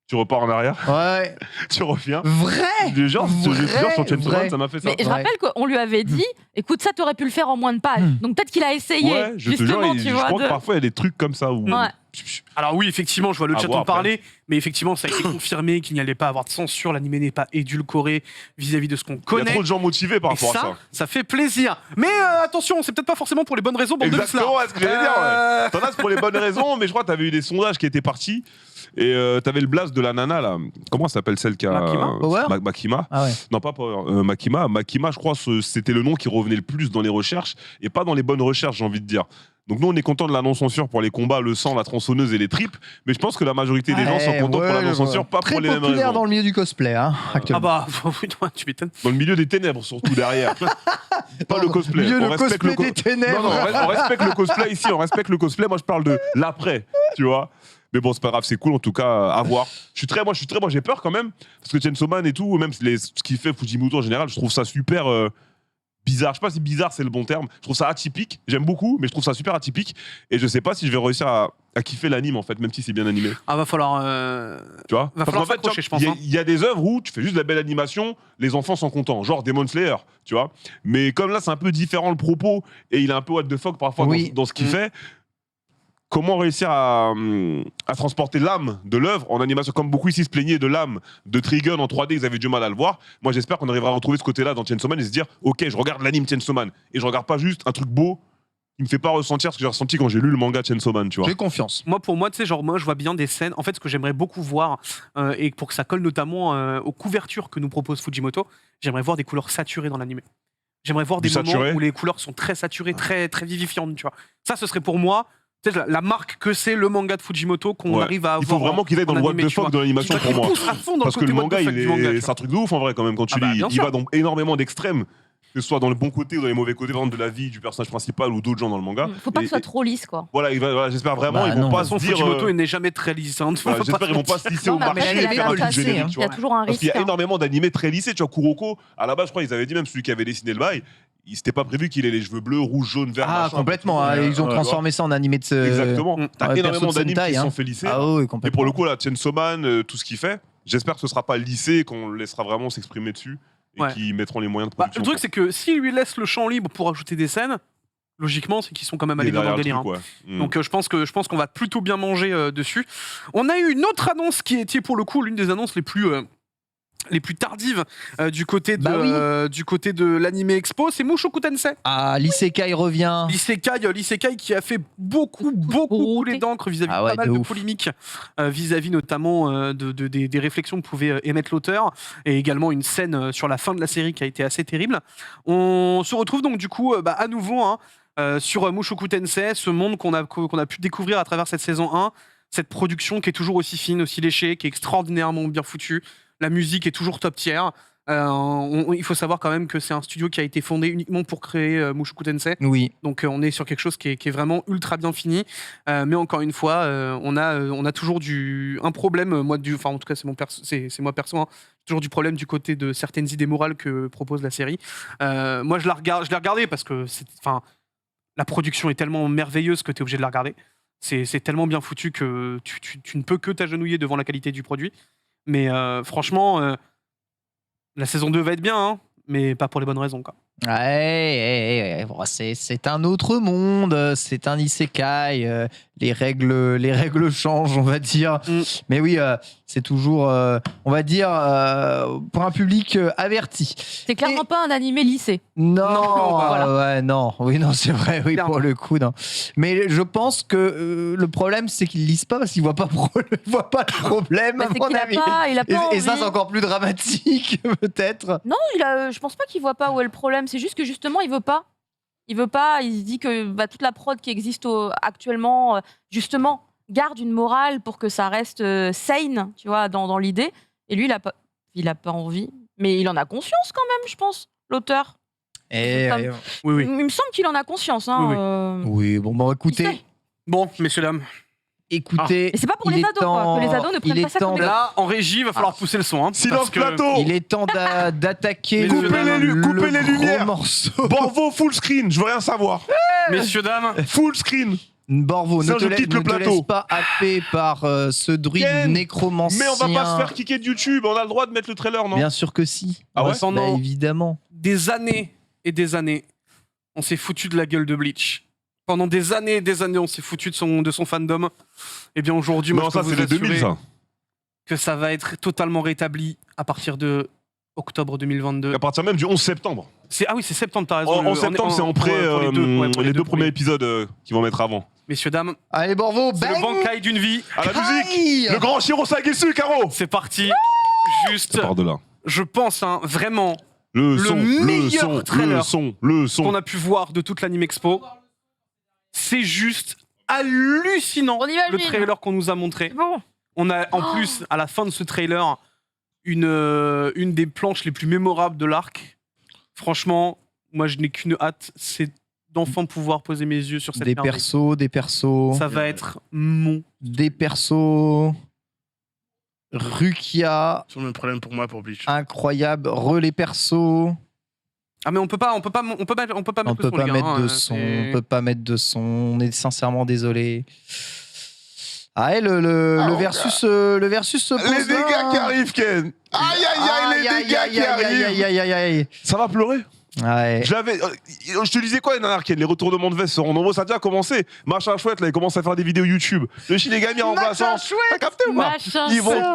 tu repars en arrière, Ouais. tu reviens. Vrai. Du genre, sur Chainsaw vrai. Man, ça m'a fait ça. Mais je Ouais. rappelle qu'on lui avait dit, écoute, ça, t'aurais pu le faire en moins de pages. Donc peut-être qu'il a essayé. Ouais, je te jure, justement, tu je vois. crois que parfois, il y a des trucs comme ça où. Ouais. Alors oui, effectivement, je vois le À chat voir en après. parler, mais effectivement, ça a été confirmé qu'il n'y allait pas avoir de censure, l'anime n'est pas édulcoré vis-à-vis de ce qu'on Il y a connaît. trop de gens motivés par Et rapport à ça. ça fait plaisir. Mais attention, c'est peut-être pas forcément pour les bonnes raisons, bande de Exactement, vicelard. ouais, ce que j'allais dire. Ouais. T'en as c'est pour les bonnes raisons, mais je crois que t'avais eu des sondages qui étaient partis. Et t'avais le blast de la nana là. Comment elle s'appelle celle qui a. Makima Power Makima. Ah ouais. Non, pas Power. Makima. Makima, je crois, c'était le nom qui revenait le plus dans les recherches et pas dans les bonnes recherches, j'ai envie de dire. Donc nous, on est content de la non-censure pour les combats, le sang, la tronçonneuse et les tripes, mais je pense que la majorité des gens sont Ouais, contents pour la ouais, non-censure, pas Très pour les mêmes populaire raisons. dans le milieu du cosplay, hein, Ah actuellement. bah, oui, tu m'étonnes. Dans le milieu des ténèbres, surtout derrière. Pas le cosplay. Milieu On le respecte cosplay co- des ténèbres. Non, on respecte le cosplay ici, on respecte le cosplay. Moi, je parle de l'après, tu vois. Mais bon, c'est pas grave, c'est cool en tout cas à voir. Moi, j'ai peur quand même parce que Chainsaw Man et tout, même ce qu'il fait Fujimoto en général, je trouve ça super bizarre. Je sais pas si bizarre c'est le bon terme. Je trouve ça atypique. J'aime beaucoup, mais je trouve ça super atypique. Et je sais pas si je vais réussir à kiffer l'anime en fait, même si c'est bien animé. Ah, va falloir. Tu vois Va Parce falloir qu'en fait, s'accrocher, je pense, il hein. y a des œuvres où tu fais juste de la belle animation, les enfants sont contents, genre Demon Slayer, tu vois. Mais comme là, c'est un peu différent le propos et il est un peu what the fuck parfois Oui. dans ce qu'il Mm. fait. Comment réussir à transporter l'âme de l'œuvre en animation, comme beaucoup ici se plaignaient de l'âme de Trigun en 3D, ils avaient du mal à le voir. Moi, j'espère qu'on arrivera à retrouver ce côté-là dans Chainsaw Man et se dire, ok, je regarde l'anime Chainsaw Man et je regarde pas juste un truc beau qui me fait pas ressentir ce que j'ai ressenti quand j'ai lu le manga Chainsaw Man, tu vois. J'ai confiance. Pour moi, tu sais, genre, moi, je vois bien des scènes. En fait, ce que j'aimerais beaucoup voir, et pour que ça colle notamment aux couvertures que nous propose Fujimoto, j'aimerais voir des couleurs saturées dans l'anime. J'aimerais voir des Du moments saturé où les couleurs sont très saturées, très, très vivifiantes, tu vois. Ça, ce serait pour moi, tu sais, la marque que c'est le manga de Fujimoto qu'on Ouais. arrive à avoir. Il faut vraiment qu'il aille dans le what animé, the tu vois. fuck de l'animation Qui pour moi. pousse à fond dans Parce le que côté le what the manga, fuck du manga, tu c'est vois. un truc de ouf en vrai quand même. Quand tu Ah bah, lis, bien il sûr. va dans énormément d'extrêmes, que ce soit dans le bon côté ou dans les mauvais côtés, par exemple, de la vie du personnage principal ou d'autres gens dans le manga. Faut pas que Et- ce soit trop lisse, quoi. Voilà, j'espère vraiment, Bah ils vont non. pas De toute se façon, dire. Fujimoto il n'est jamais très lissant. Voilà, j'espère qu'ils vont pas se lisser au Non, mais marché elle et est faire un bien truc placée, générique, hein. tu Il y a vois. toujours un Parce qu'il risque. y a hein. énormément d'animés très lissés. Tu vois, Kuroko, à la base, je crois, ils avaient dit, même celui qui avait dessiné le bail, il s'était pas prévu qu'il ait les cheveux bleus, rouges, jaunes, verts. Ah, machin. complètement. hein, Ils ont Ouais, transformé ça en animé de ce. Exactement. Mm. T'as Ouais, énormément perso de d'animes qui Sentai, se hein. sont fait lisser. Ah oui, Et complètement. pour le coup, là, Chainsaw Man, tout ce qu'il fait, j'espère que ce sera pas lissé et qu'on le laissera vraiment s'exprimer dessus et Ouais. qu'ils mettront les moyens de Bah, production. le truc, c'est que s'il lui laisse le champ libre pour ajouter des scènes, logiquement, c'est qu'ils sont quand même allés dans le délire. Hein. Donc je pense qu'on va plutôt bien manger dessus. On a eu une autre annonce qui était pour le coup l'une des annonces les plus tardives du côté de Bah du côté de l'anime expo, c'est Mushoku Tensei. Ah, l'Isekai revient. L'isekai qui a fait beaucoup couler d'encre vis-à-vis Ah ouais, de pas mal de de ouf. polémiques vis-à-vis notamment des réflexions que pouvait émettre l'auteur et également une scène sur la fin de la série qui a été assez terrible. On se retrouve donc du coup à nouveau sur Mushoku Tensei, ce monde qu'on a pu découvrir à travers cette saison 1, cette production qui est toujours aussi fine, aussi léchée, qui est extraordinairement bien foutue. La musique est toujours top tier. Il faut savoir quand même que c'est un studio qui a été fondé uniquement pour créer Mushoku Tensei. Oui. Donc on est sur quelque chose qui est vraiment ultra bien fini. Mais encore une fois, on a toujours un problème. Enfin en tout cas c'est moi perso. Toujours du problème du côté de certaines idées morales que propose la série. Moi je l'ai regardé parce que la production est tellement merveilleuse que tu es obligé de la regarder. C'est tellement bien foutu que tu ne peux que t'agenouiller devant la qualité du produit. Mais franchement, la saison 2 va être bien, mais pas pour les bonnes raisons, quoi. Ouais, bon, c'est un autre monde, c'est un isekai, les règles changent, on va dire. Mais oui, c'est toujours, on va dire, pour un public averti. C'est clairement pas un animé lycée. Non, voilà. ouais, non, oui, non, c'est vrai, oui, Clairement. pour le coup, non. Mais je pense que le problème, c'est qu'ils lisent pas parce qu'ils voient pas le problème, Bah, à c'est mon qu'il a avis. pas, il a pas Et ça, envie. c'est encore plus dramatique, peut-être. Non, je pense pas qu'il voit pas où est le problème. C'est juste que justement, il veut pas. Il veut pas. Il se dit que toute la prod qui existe actuellement, justement, garde une morale pour que ça reste sane, tu vois, dans l'idée. Et lui, il a pas envie. Mais il en a conscience quand même, je pense, l'auteur. Et, Comme- Oui. Il me semble qu'il en a conscience. Hein, Oui, oui, bon, il écoutez. sait. Bon, messieurs, dames. Écoutez, Et c'est pas pour il les est ados, quoi, que les ados ne prennent il pas est ça comme temps des- Là, en régie, il va falloir pousser le son. Silence parce que- plateau. Il est temps d'attaquer Coupez coupez les gros lumières. morceau. Borvo full screen, je veux rien savoir. Messieurs, dames, Full screen. Borvo, ne Ça, te, je la- quitte ne le te plateau. laisse pas happer par ce druide Ken, nécromancien. Mais on va pas se faire kicker de YouTube, on a le droit de mettre le trailer, non? Bien sûr que si. Ah ouais Bah, évidemment. des années et des années, on s'est foutu de la gueule de Bleach. Pendant des années et des années, on s'est foutu de son fandom. Et bien aujourd'hui, moi, Non, je peux ça vous c'est les 2000 assurer ça. que ça va être totalement rétabli à partir de octobre 2022. À partir même du 11 septembre. Ah oui, c'est septembre, t'as raison. En septembre, c'est en pré pour les deux premiers premiers. épisodes qu'ils vont mettre avant. Messieurs, dames, Allez, Borvo, c'est le bang. Bankai d'une vie. À la musique, Aïe. le grand Shiro Sagesu, Caro. C'est parti. Juste, Ça part de là. je pense vraiment Le Le son, meilleur trailer le son. qu'on a pu voir de toute l'Anime Expo. C'est juste hallucinant On imagine. le trailer qu'on nous a montré. C'est bon. On a en plus, à la fin de ce trailer, une des planches les plus mémorables de l'arc. Franchement, moi je n'ai qu'une hâte, c'est d'enfin pouvoir poser mes yeux sur cette Des merveille. persos. Ça va être mon. Des persos. Rukia, C'est le même problème pour moi pour Bleach. incroyable. Les persos. Ah mais on peut pas mettre On le peut son, pas les gars, mettre hein, de son. c'est- On peut pas mettre de son. On est sincèrement désolé. Ah, et le versus se pose Les dégâts là. qui arrivent, Ken. Aïe, aïe, aïe, les dégâts qui arrivent. aïe. Ça va pleurer. Ouais. Je te disais quoi, les nanas, Ken? Les retournements de veste seront nombreux. Ça a déjà commencé. Machin chouette, là, il commence à faire des vidéos YouTube. Le Shinigami remplaçant. T'as capté ou pas? Machin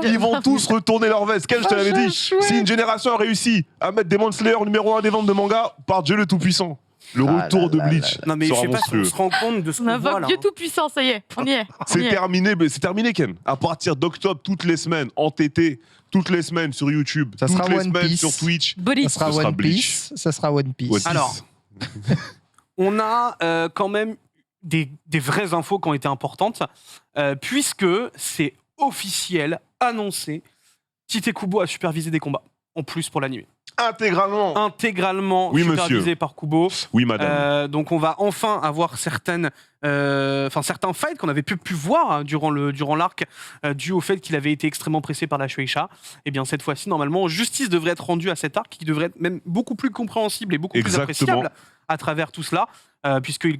Ils vont tous retourner leur veste. Ken, je te l'avais dit. Si une génération a réussi à mettre Demon Slayer numéro 1 des ventes de manga, par Dieu le Tout-Puissant. Le Ah retour là de là Bleach. Non mais je sera sais pas si on monstrueux. se rend compte de ce On qu'on voit invoque là. Dieu tout-puissant, ça y est. On y est. On y C'est est. terminé, mais c'est terminé, Ken. À partir d'octobre, toutes les semaines, en TT, toutes les semaines sur YouTube, Ça toutes sera les One semaine Piece. sur Twitch. Body. Ça sera Ce sera One Bleach. Piece. Ça sera One Piece. One Piece. Alors, on a quand même des vraies infos qui ont été importantes, puisque c'est officiel, annoncé, Tite Kubo a supervisé des combats, en plus pour l'anime. Intégralement. Intégralement Oui, supervisé monsieur. par Kubo. Oui, madame. Donc on va enfin avoir certains fights qu'on avait pu voir hein, durant l'arc, dû au fait qu'il avait été extrêmement pressé par la Shueisha. Et bien cette fois-ci, normalement, justice devrait être rendue à cet arc, qui devrait être même beaucoup plus compréhensible et beaucoup plus Exactement. appréciable à travers tout cela, puisqu'il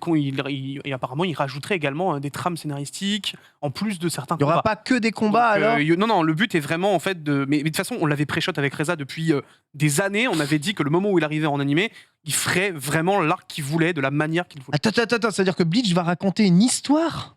apparemment il rajouterait également des trames scénaristiques en plus de certains Il n'y aura combats. pas que des combats Donc, alors. non, le but est vraiment en fait de. Mais de toute façon, on l'avait pré-shot avec Reza depuis des années. On avait dit que le moment où il arrivait en animé, il ferait vraiment l'arc qu'il voulait, de la manière qu'il voulait. Attends, c'est-à-dire que Bleach va raconter une histoire?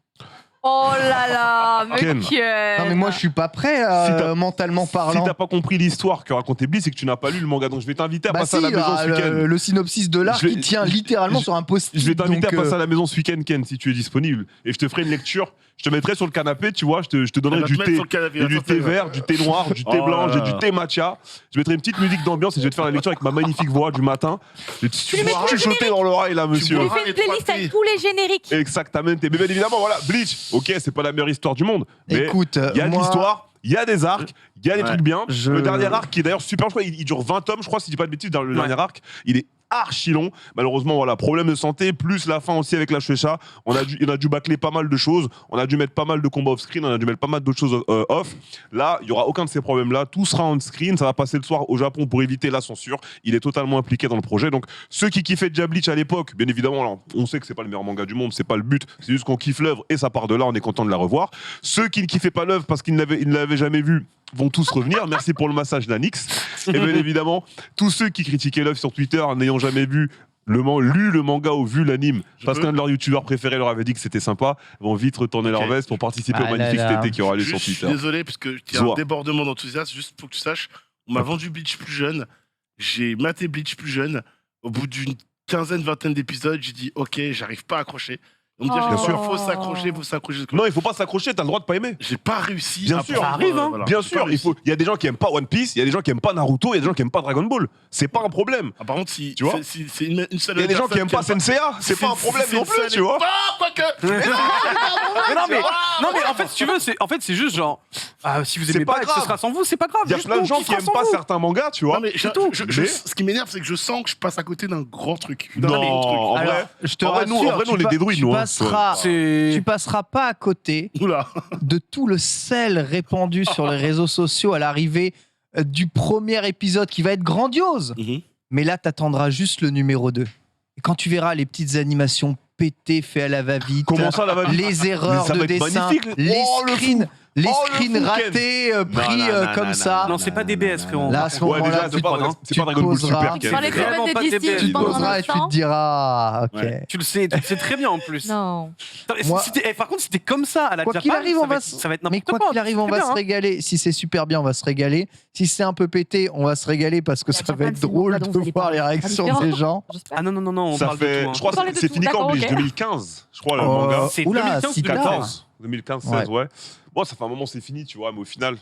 Oh là là, mais Ken. Ken. Non mais moi je suis pas prêt Si t'as- mentalement Si parlant. t'as pas compris l'histoire que racontait Bliss, c'est que tu n'as pas lu le manga. Donc je vais t'inviter à Bah passer si, à la maison ce week-end. le synopsis de l'arc Je vais- qui tient littéralement je- sur un post-it. Je vais t'inviter donc, à passer à la maison ce week-end, Ken, si tu es disponible. Et je te ferai une lecture. Je te mettrai sur le canapé, tu vois. Je te donnerai Elle va du te mettre thé. sur le canapé, Et du attends, thé attends. vert, du thé noir, du thé Oh blanc, là j'ai là. du thé matcha. Je mettrai une petite musique d'ambiance et je vais te faire la lecture avec ma magnifique voix du matin. Et tu lui mets vas tout le chuchoter dans l'oreille là, monsieur. bois. Il fait les une playlist trois avec thés. tous les génériques. Exactement. Mais bien évidemment, voilà, Bleach. Ok, c'est pas la meilleure histoire du monde. Mais Écoute, il y a de moi, l'histoire, il y a des arcs, il y a des Ouais. trucs bien. Je- Le dernier arc qui est d'ailleurs super, je crois, il dure 20 tomes, je crois, si je dis pas de bêtises, dans le Ouais. dernier arc. Il est archi long. Malheureusement, voilà, problème de santé, plus la fin aussi avec la Shueisha. On a dû bâcler pas mal de choses. On a dû mettre pas mal de combats off-screen. On a dû mettre pas mal d'autres choses off. Là, il y aura aucun de ces problèmes-là. Tout sera on-screen. Ça va passer le soir au Japon pour éviter la censure. Il est totalement impliqué dans le projet. Donc, ceux qui kiffaient déjà Bleach à l'époque, bien évidemment, alors, on sait que c'est pas le meilleur manga du monde. C'est pas le but. C'est juste qu'on kiffe l'œuvre et ça part de là. On est content de la revoir. Ceux qui ne kiffaient pas l'œuvre parce qu'ils ne l'avaient jamais vue vont tous revenir. Merci pour le massage d'Anix. Et bien évidemment, tous ceux qui critiquaient l'œuvre sur Twitter n'ayant jamais vu lu le manga ou vu l'anime parce peux qu'un de leurs youtubeurs préférés leur avait dit que c'était sympa, vont vite retourner leur Ok. veste pour participer Ah au là magnifique là. TT qui aura lieu sur Je suis Twitter. désolé parce que il y a Zoa. un débordement d'enthousiasme. Juste pour que tu saches, on m'a vendu Bleach plus jeune. J'ai maté Bleach plus jeune. Au bout d'une vingtaine d'épisodes, j'ai dit ok, j'arrive pas à accrocher. On me dit Oh. bien Bien sûr. sûr, faut s'accrocher, faut s'accrocher. Non, il faut pas s'accrocher, t'as le droit de pas aimer. J'ai pas réussi. Bien à sûr. prendre, Ça arrive, hein. voilà. Bien J'ai sûr, pas réussi. il y a des gens qui aiment pas One Piece, il y a des gens qui aiment pas Naruto, il y a des gens qui aiment pas Dragon Ball. C'est pas un problème. Ah, par contre, si Tu vois c'est une seule Il y a des gens qui personne aiment pas Senseiya, c'est pas un problème c'est non une plus, seule- tu vois. Ah, quoique. Non mais en fait si tu veux c'est juste genre si vous C'est aimez pas pas et que grave. ce sera sans vous c'est pas grave. Il y a Juste plein de nous, gens qui qui sera aiment sans pas vous. certains mangas, tu vois. Non, mais tout. Mais- ce qui m'énerve, c'est que je sens que je passe à côté d'un grand truc. Non, en Alors, vrai, je te en vrai, rassure, nous, on est tu des druides, tu nous, hein. passeras, C'est tu passeras pas à côté Oula. de tout le sel répandu sur les réseaux sociaux à l'arrivée du premier épisode qui va être grandiose. Mais là, t'attendras juste le numéro 2. Et quand tu verras les petites animations pétées faites à la va-vite, Comment ça, la va-vite les erreurs Mais ça de va être dessin, magnifique. les Oh, le screens, les Oh, le screens fou, Ken. ratés pris Non, non, comme non, ça. non c'est pas DBS frérot. Là, à ce Ouais, moment-là, déjà, tu c'est pas tu Dragon Ball poseras. Super, Sur Ken. les Vraiment codes pas de des Disney, BS. Tu te pendant poseras un et tu te instant. diras, ok. Ouais. Tu le sais très bien en plus. Non. Moi- Par contre c'était comme ça à la Quoi qu'il Japan, arrive, ça va être mais n'importe quoi quoi. qu'il arrive, on C'est va bien, se hein. régaler. Si c'est super bien, on va se régaler. Si c'est un peu pété, on va se régaler parce que La ça va Japan, être c'est le drôle manga dont de vous allez voir les parler. réactions Différent. des gens. J'espère. Ah non on Ça parle de fait, tout. hein. je crois On parlait que de c'est tout, fini quand, d'accord, Bleach ok. 2015, je crois, le manga. C'est Oula, 2015 si ou 2014. 14, 2015-16, ouais. Bon, ça fait un moment, c'est fini, tu vois, mais au final,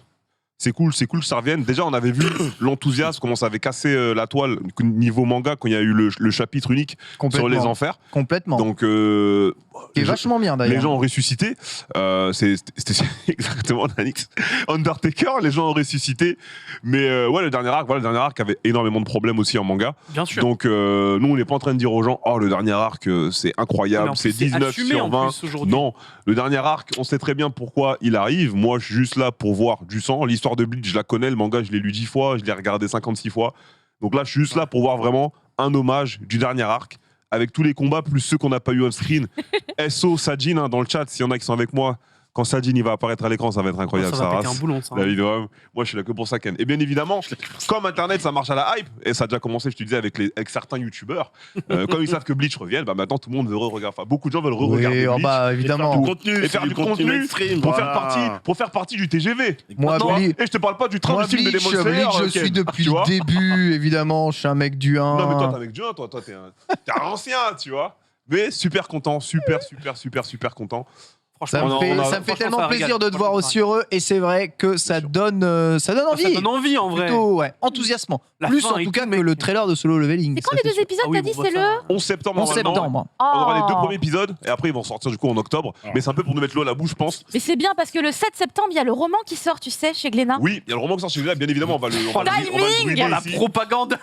c'est cool que ça revienne. Déjà, on avait vu l'enthousiasme, comment ça avait cassé la toile niveau manga quand il y a eu le chapitre unique sur Complètement. les enfers. Complètement. Donc, Qui est les gens- vachement bien les d'ailleurs. gens ont ressuscité. C'était exactement Nanix. Undertaker, les gens ont ressuscité. Mais ouais, le dernier arc avait énormément de problèmes aussi en manga. Bien sûr. Donc, nous, on n'est pas en train de dire aux gens, oh, le dernier arc, c'est Mais incroyable, en c'est plus, 19 assumé sur en 20. plus aujourd'hui. Non, le dernier arc, on sait très bien pourquoi il arrive. Moi, je suis juste là pour voir du sang. L'histoire de Bleach, je la connais. Le manga, je l'ai lu 10 fois. Je l'ai regardé 56 fois. Donc là, je suis juste là pour voir vraiment un hommage du dernier arc avec tous les combats, plus ceux qu'on n'a pas eu on-screen. SO, Sajin, hein, dans le chat, s'il y en a qui sont avec moi, quand Sajin il va apparaître à l'écran, ça va être incroyable. Ça va ça péter un race. boulon ça. La vidéo, moi je suis là que pour ça, Ken. Et bien évidemment, comme Internet ça marche à la hype, et ça a déjà commencé, je te disais, avec certains youtubeurs, comme ils savent que Bleach revienne, bah maintenant tout le monde veut re-regarder. Enfin, beaucoup de gens veulent re-regarder Oui, oh Bleach bah Du évidemment. contenu, et c'est faire du contenu contenu mainstream, pour, voilà. pour faire partie du TGV. Moi, Tu vois. Bleach, Et je te parle pas du train moi, du film de Bleach, Demon Slayer, Bleach, je Ken, suis depuis tu le vois. début, évidemment. Je suis un mec du 1. Non mais toi t'es avec Dieu, toi t'es un ancien, tu vois. Mais super content, super content. Franchement, Ça me fait tellement plaisir de te voir aussi heureux. Et c'est vrai que ça donne envie. Ça donne envie en vrai. Plutôt, ouais, enthousiasmant. La Plus fin en et tout tout, cas que mec. le trailer de Solo Leveling. C'est quand ça, les c'est deux épisodes, Ah oui, t'as dit, bon, c'est bah, le. ça- 11 septembre, En normalement. septembre. On aura les deux Oh. premiers épisodes et après ils vont sortir du coup en octobre. Mais c'est un peu pour nous mettre l'eau à la bouche, je pense. Mais c'est bien parce que le 7 septembre, il y a le roman qui sort, tu sais, chez Glénat. Oui, il y a le roman qui sort chez là, bien évidemment, on va le Timing druider Oh la ici. propagande.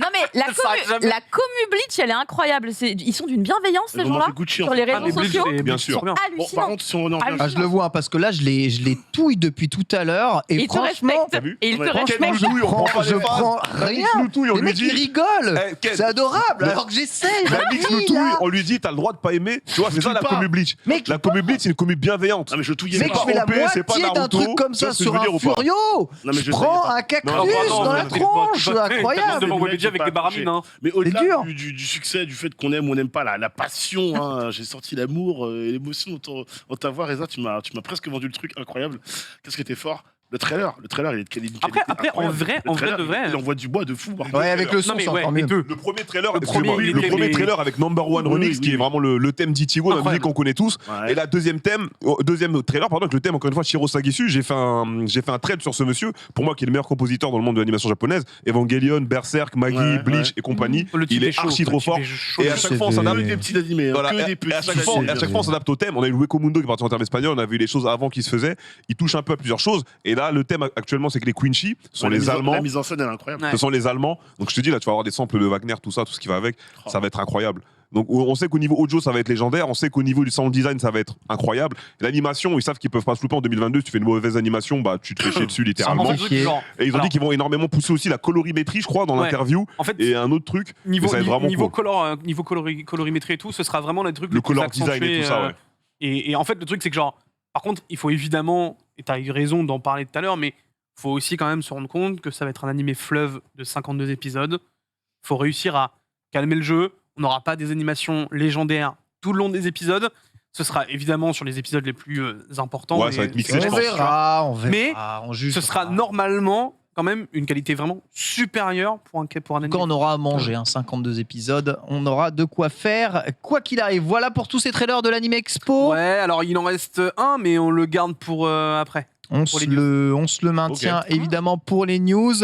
Non mais la Ça s'arrête jamais. commu Bleach, elle est incroyable. Ils sont d'une bienveillance ces Le moment gens-là de Gucci, en sur les fait. Ah, réseaux mais Bleach, sociaux. c'est- Bien Bleach, sûr. c'est bien. Bon, par Hallucinant. contre, si on en vient Ah, Ah, je le vois parce que là, je les touille depuis tout à l'heure. Et Il te franchement, respecte. T'as vu Et il te Ouais. respecte. franchement, Ken, on prend pas je les phases. prends La rien. Mix nous touille, on Les lui mecs, dit. ils rigolent. Eh, Ken, C'est adorable. Le- Alors que j'essaie. La Mix nous j'appuie, touille, là. on lui dit t'as le droit de pas aimer. Tu vois, c'est ça touille la pas. commu Bleach. Mec, La commu Bleach, c'est une commu bienveillante. Non mais je touillais Mec, pas. je fais la OP, c'est pas moitié d'un Naruto. truc comme Tu vois ça ce que je sur veux un dire ou pas Furio. Non, mais Je je prends savais un cactus Non, dans la tronche. Incroyable. Devant Mais Webedia mec, avec j'ai des pas baramines. Hein. Mais au-delà dur. du succès, du fait qu'on aime ou on n'aime pas la passion, hein, j'ai sorti l'amour et l'émotion autour on t'a vu, Reza, tu m'as presque vendu le truc incroyable. Qu'est-ce que t'es fort. Le trailer, il est de qualité. Après, en vrai, de vrai. Il envoie du bois de fou. Ouais, avec le son, Non, mais c'est ouais, encore les mieux. deux. Le premier trailer, Le premier, il était- premier trailer avec Number One Oui, Remix, oui, qui est oui. vraiment le thème d'Ichigo, la Incroyable. musique qu'on connaît tous. Ouais. Et la deuxième trailer, pardon, avec le thème, encore une fois, Shiro Sagisu, j'ai fait un trade sur ce monsieur, pour moi, qui est le meilleur compositeur dans le monde de l'animation japonaise. Evangelion, Berserk, Maggie, Ouais, Bleach ouais. et compagnie. Le type Il est est chaud, archi le trop type fort. est chaud. Et à chaque fois, on C'est s'adapte. Que des petits animés. Voilà, Que des petits et à chaque fois, on s'adapte au thème. On a eu Weko Mundo qui est parti en termes espagnol, on a vu les choses avant qui se faisaient. Il touche un peu à plusieurs choses. Et là, le thème actuellement, c'est que les Quincy sont les Allemands. La mise en scène, elle est incroyable. Ouais. Ce sont les Allemands. Donc je te dis, là, tu vas avoir des samples de Wagner, tout ça, tout ce qui va avec. Oh. Ça va être incroyable. Donc on sait qu'au niveau audio, ça va être légendaire. On sait qu'au niveau du sound design, ça va être incroyable. L'animation, ils savent qu'ils peuvent pas se louper en 2022. Si tu fais une mauvaise animation, bah tu te fais chier dessus littéralement. En fait, genre, Et ils ont alors, dit qu'ils vont énormément pousser aussi la colorimétrie, je crois, dans Ouais. l'interview. En fait, Et un autre truc. niveau, mais ça va être vraiment niveau, cool. niveau colorimétrie et tout, ce sera vraiment les trucs Le les plus color design et accentués, tout ça, ouais. Et en fait, le truc, c'est que genre, par contre, il faut évidemment, et t'as eu raison d'en parler tout à l'heure, mais il faut aussi quand même se rendre compte que ça va être un animé fleuve de 52 épisodes. Il faut réussir à calmer le jeu. On n'aura pas des animations légendaires tout le long des épisodes. Ce sera évidemment sur les épisodes les plus importants. Ouais, ça va et être mixé, c'est je On pense. verra, on verra. Mais on jugera. ce sera normalement quand même une qualité vraiment supérieure pour un animé. Quand on aura à manger, 52 épisodes, on aura de quoi faire, quoi qu'il arrive. Voilà pour tous ces trailers de l'Anime Expo. Ouais, alors il en reste un, mais on le garde pour après. On Pour se les news. le maintient Ok. évidemment pour les news.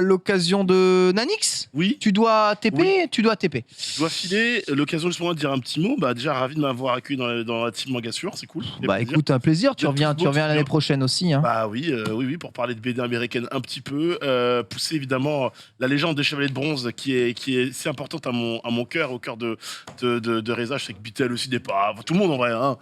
L'occasion de Nanix, Oui, tu dois TP, Oui. tu dois TP. je dois filer. L'occasion justement de dire un petit mot. Bah, déjà, ravi de m'avoir accueilli dans la team Manga Sûr, c'est cool. Ça fait Bah plaisir. écoute, un plaisir. Tu Vous êtes reviens, tous tu beaux, reviens tous l'année bien. prochaine aussi. Hein. Bah oui, pour parler de BD américaine un petit peu, pousser évidemment la légende des Chevaliers de Bronze qui est si importante à mon cœur, au cœur de Reza. Je sais que Bitel aussi n'est pas, tout le monde en vrai, hein.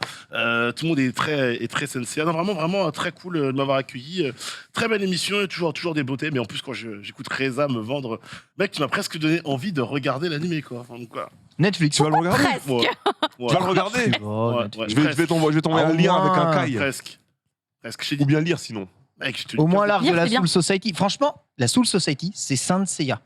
Tout le monde est très sensei. Non, vraiment très cool de m'avoir accueilli. Très belle émission, et toujours des beautés. Mais en plus quand j'écoute Reza me vendre, mec, tu m'as presque donné envie de regarder l'animé quoi. Enfin, donc, quoi. Netflix. Tu vas le regarder Presque. Ouais. Tu vas le regarder Oh, Ouais, Netflix. ouais. Je vais t'envoyer Ah, un au lien avec un moins. caille. Presque. Je t'ai dit, Ou bien lire sinon. mec, je te Au dis, moins l'art de Lire, la c'est bien. Soul Society. Franchement, la Soul Society, c'est Saint Seiya.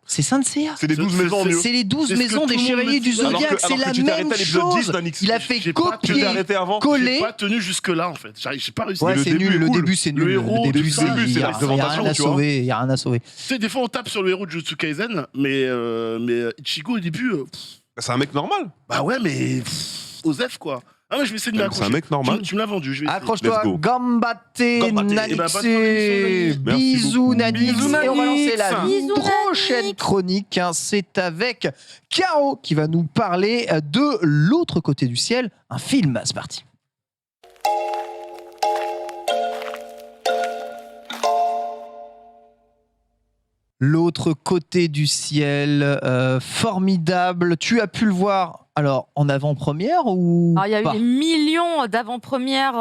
C'est Saint Seiya. C'est les 12 maisons en mieux. C'est les 12 C'est ce que maisons tout des le monde Chevaliers me du dit. Alors Zodiaque. que C'est la tu t'es arrêté même à l'épisode 10 chose. d'Anix. Il a fait J'ai pas Tu t'es copier, arrêté avant J'ai coller. pas tenu jusque là en fait. J'ai pas réussi. Ouais, le c'est début nul. est Le cool. début, c'est nul. Le héros, Le début, tout ça, c'est c'est il y la a rien représentation, à tu vois. sauver. Il y a rien à sauver. Tu sais, des fois on tape sur le héros de Jujutsu Kaisen, mais Ichigo au début, C'est un mec normal. bah ouais, mais Osef quoi. Ah ouais, je vais essayer de C'est m'accrocher. un mec normal. Tu me l'as vendu, je vais essayer. Accroche-toi, Let's go. Gambate, Gambate. Eh ben, Nanix. bonne fin d'émission, Merci Bisous, beaucoup. Nanix. Bisous, Et on va lancer Nanix. la Bisous, prochaine Nanix. chronique. C'est avec Caro qui va nous parler de L'autre côté du ciel, un film. C'est parti. L'autre côté du ciel, formidable. Tu as pu le voir alors en avant-première ou Alors, il y a eu pas des millions d'avant-premières,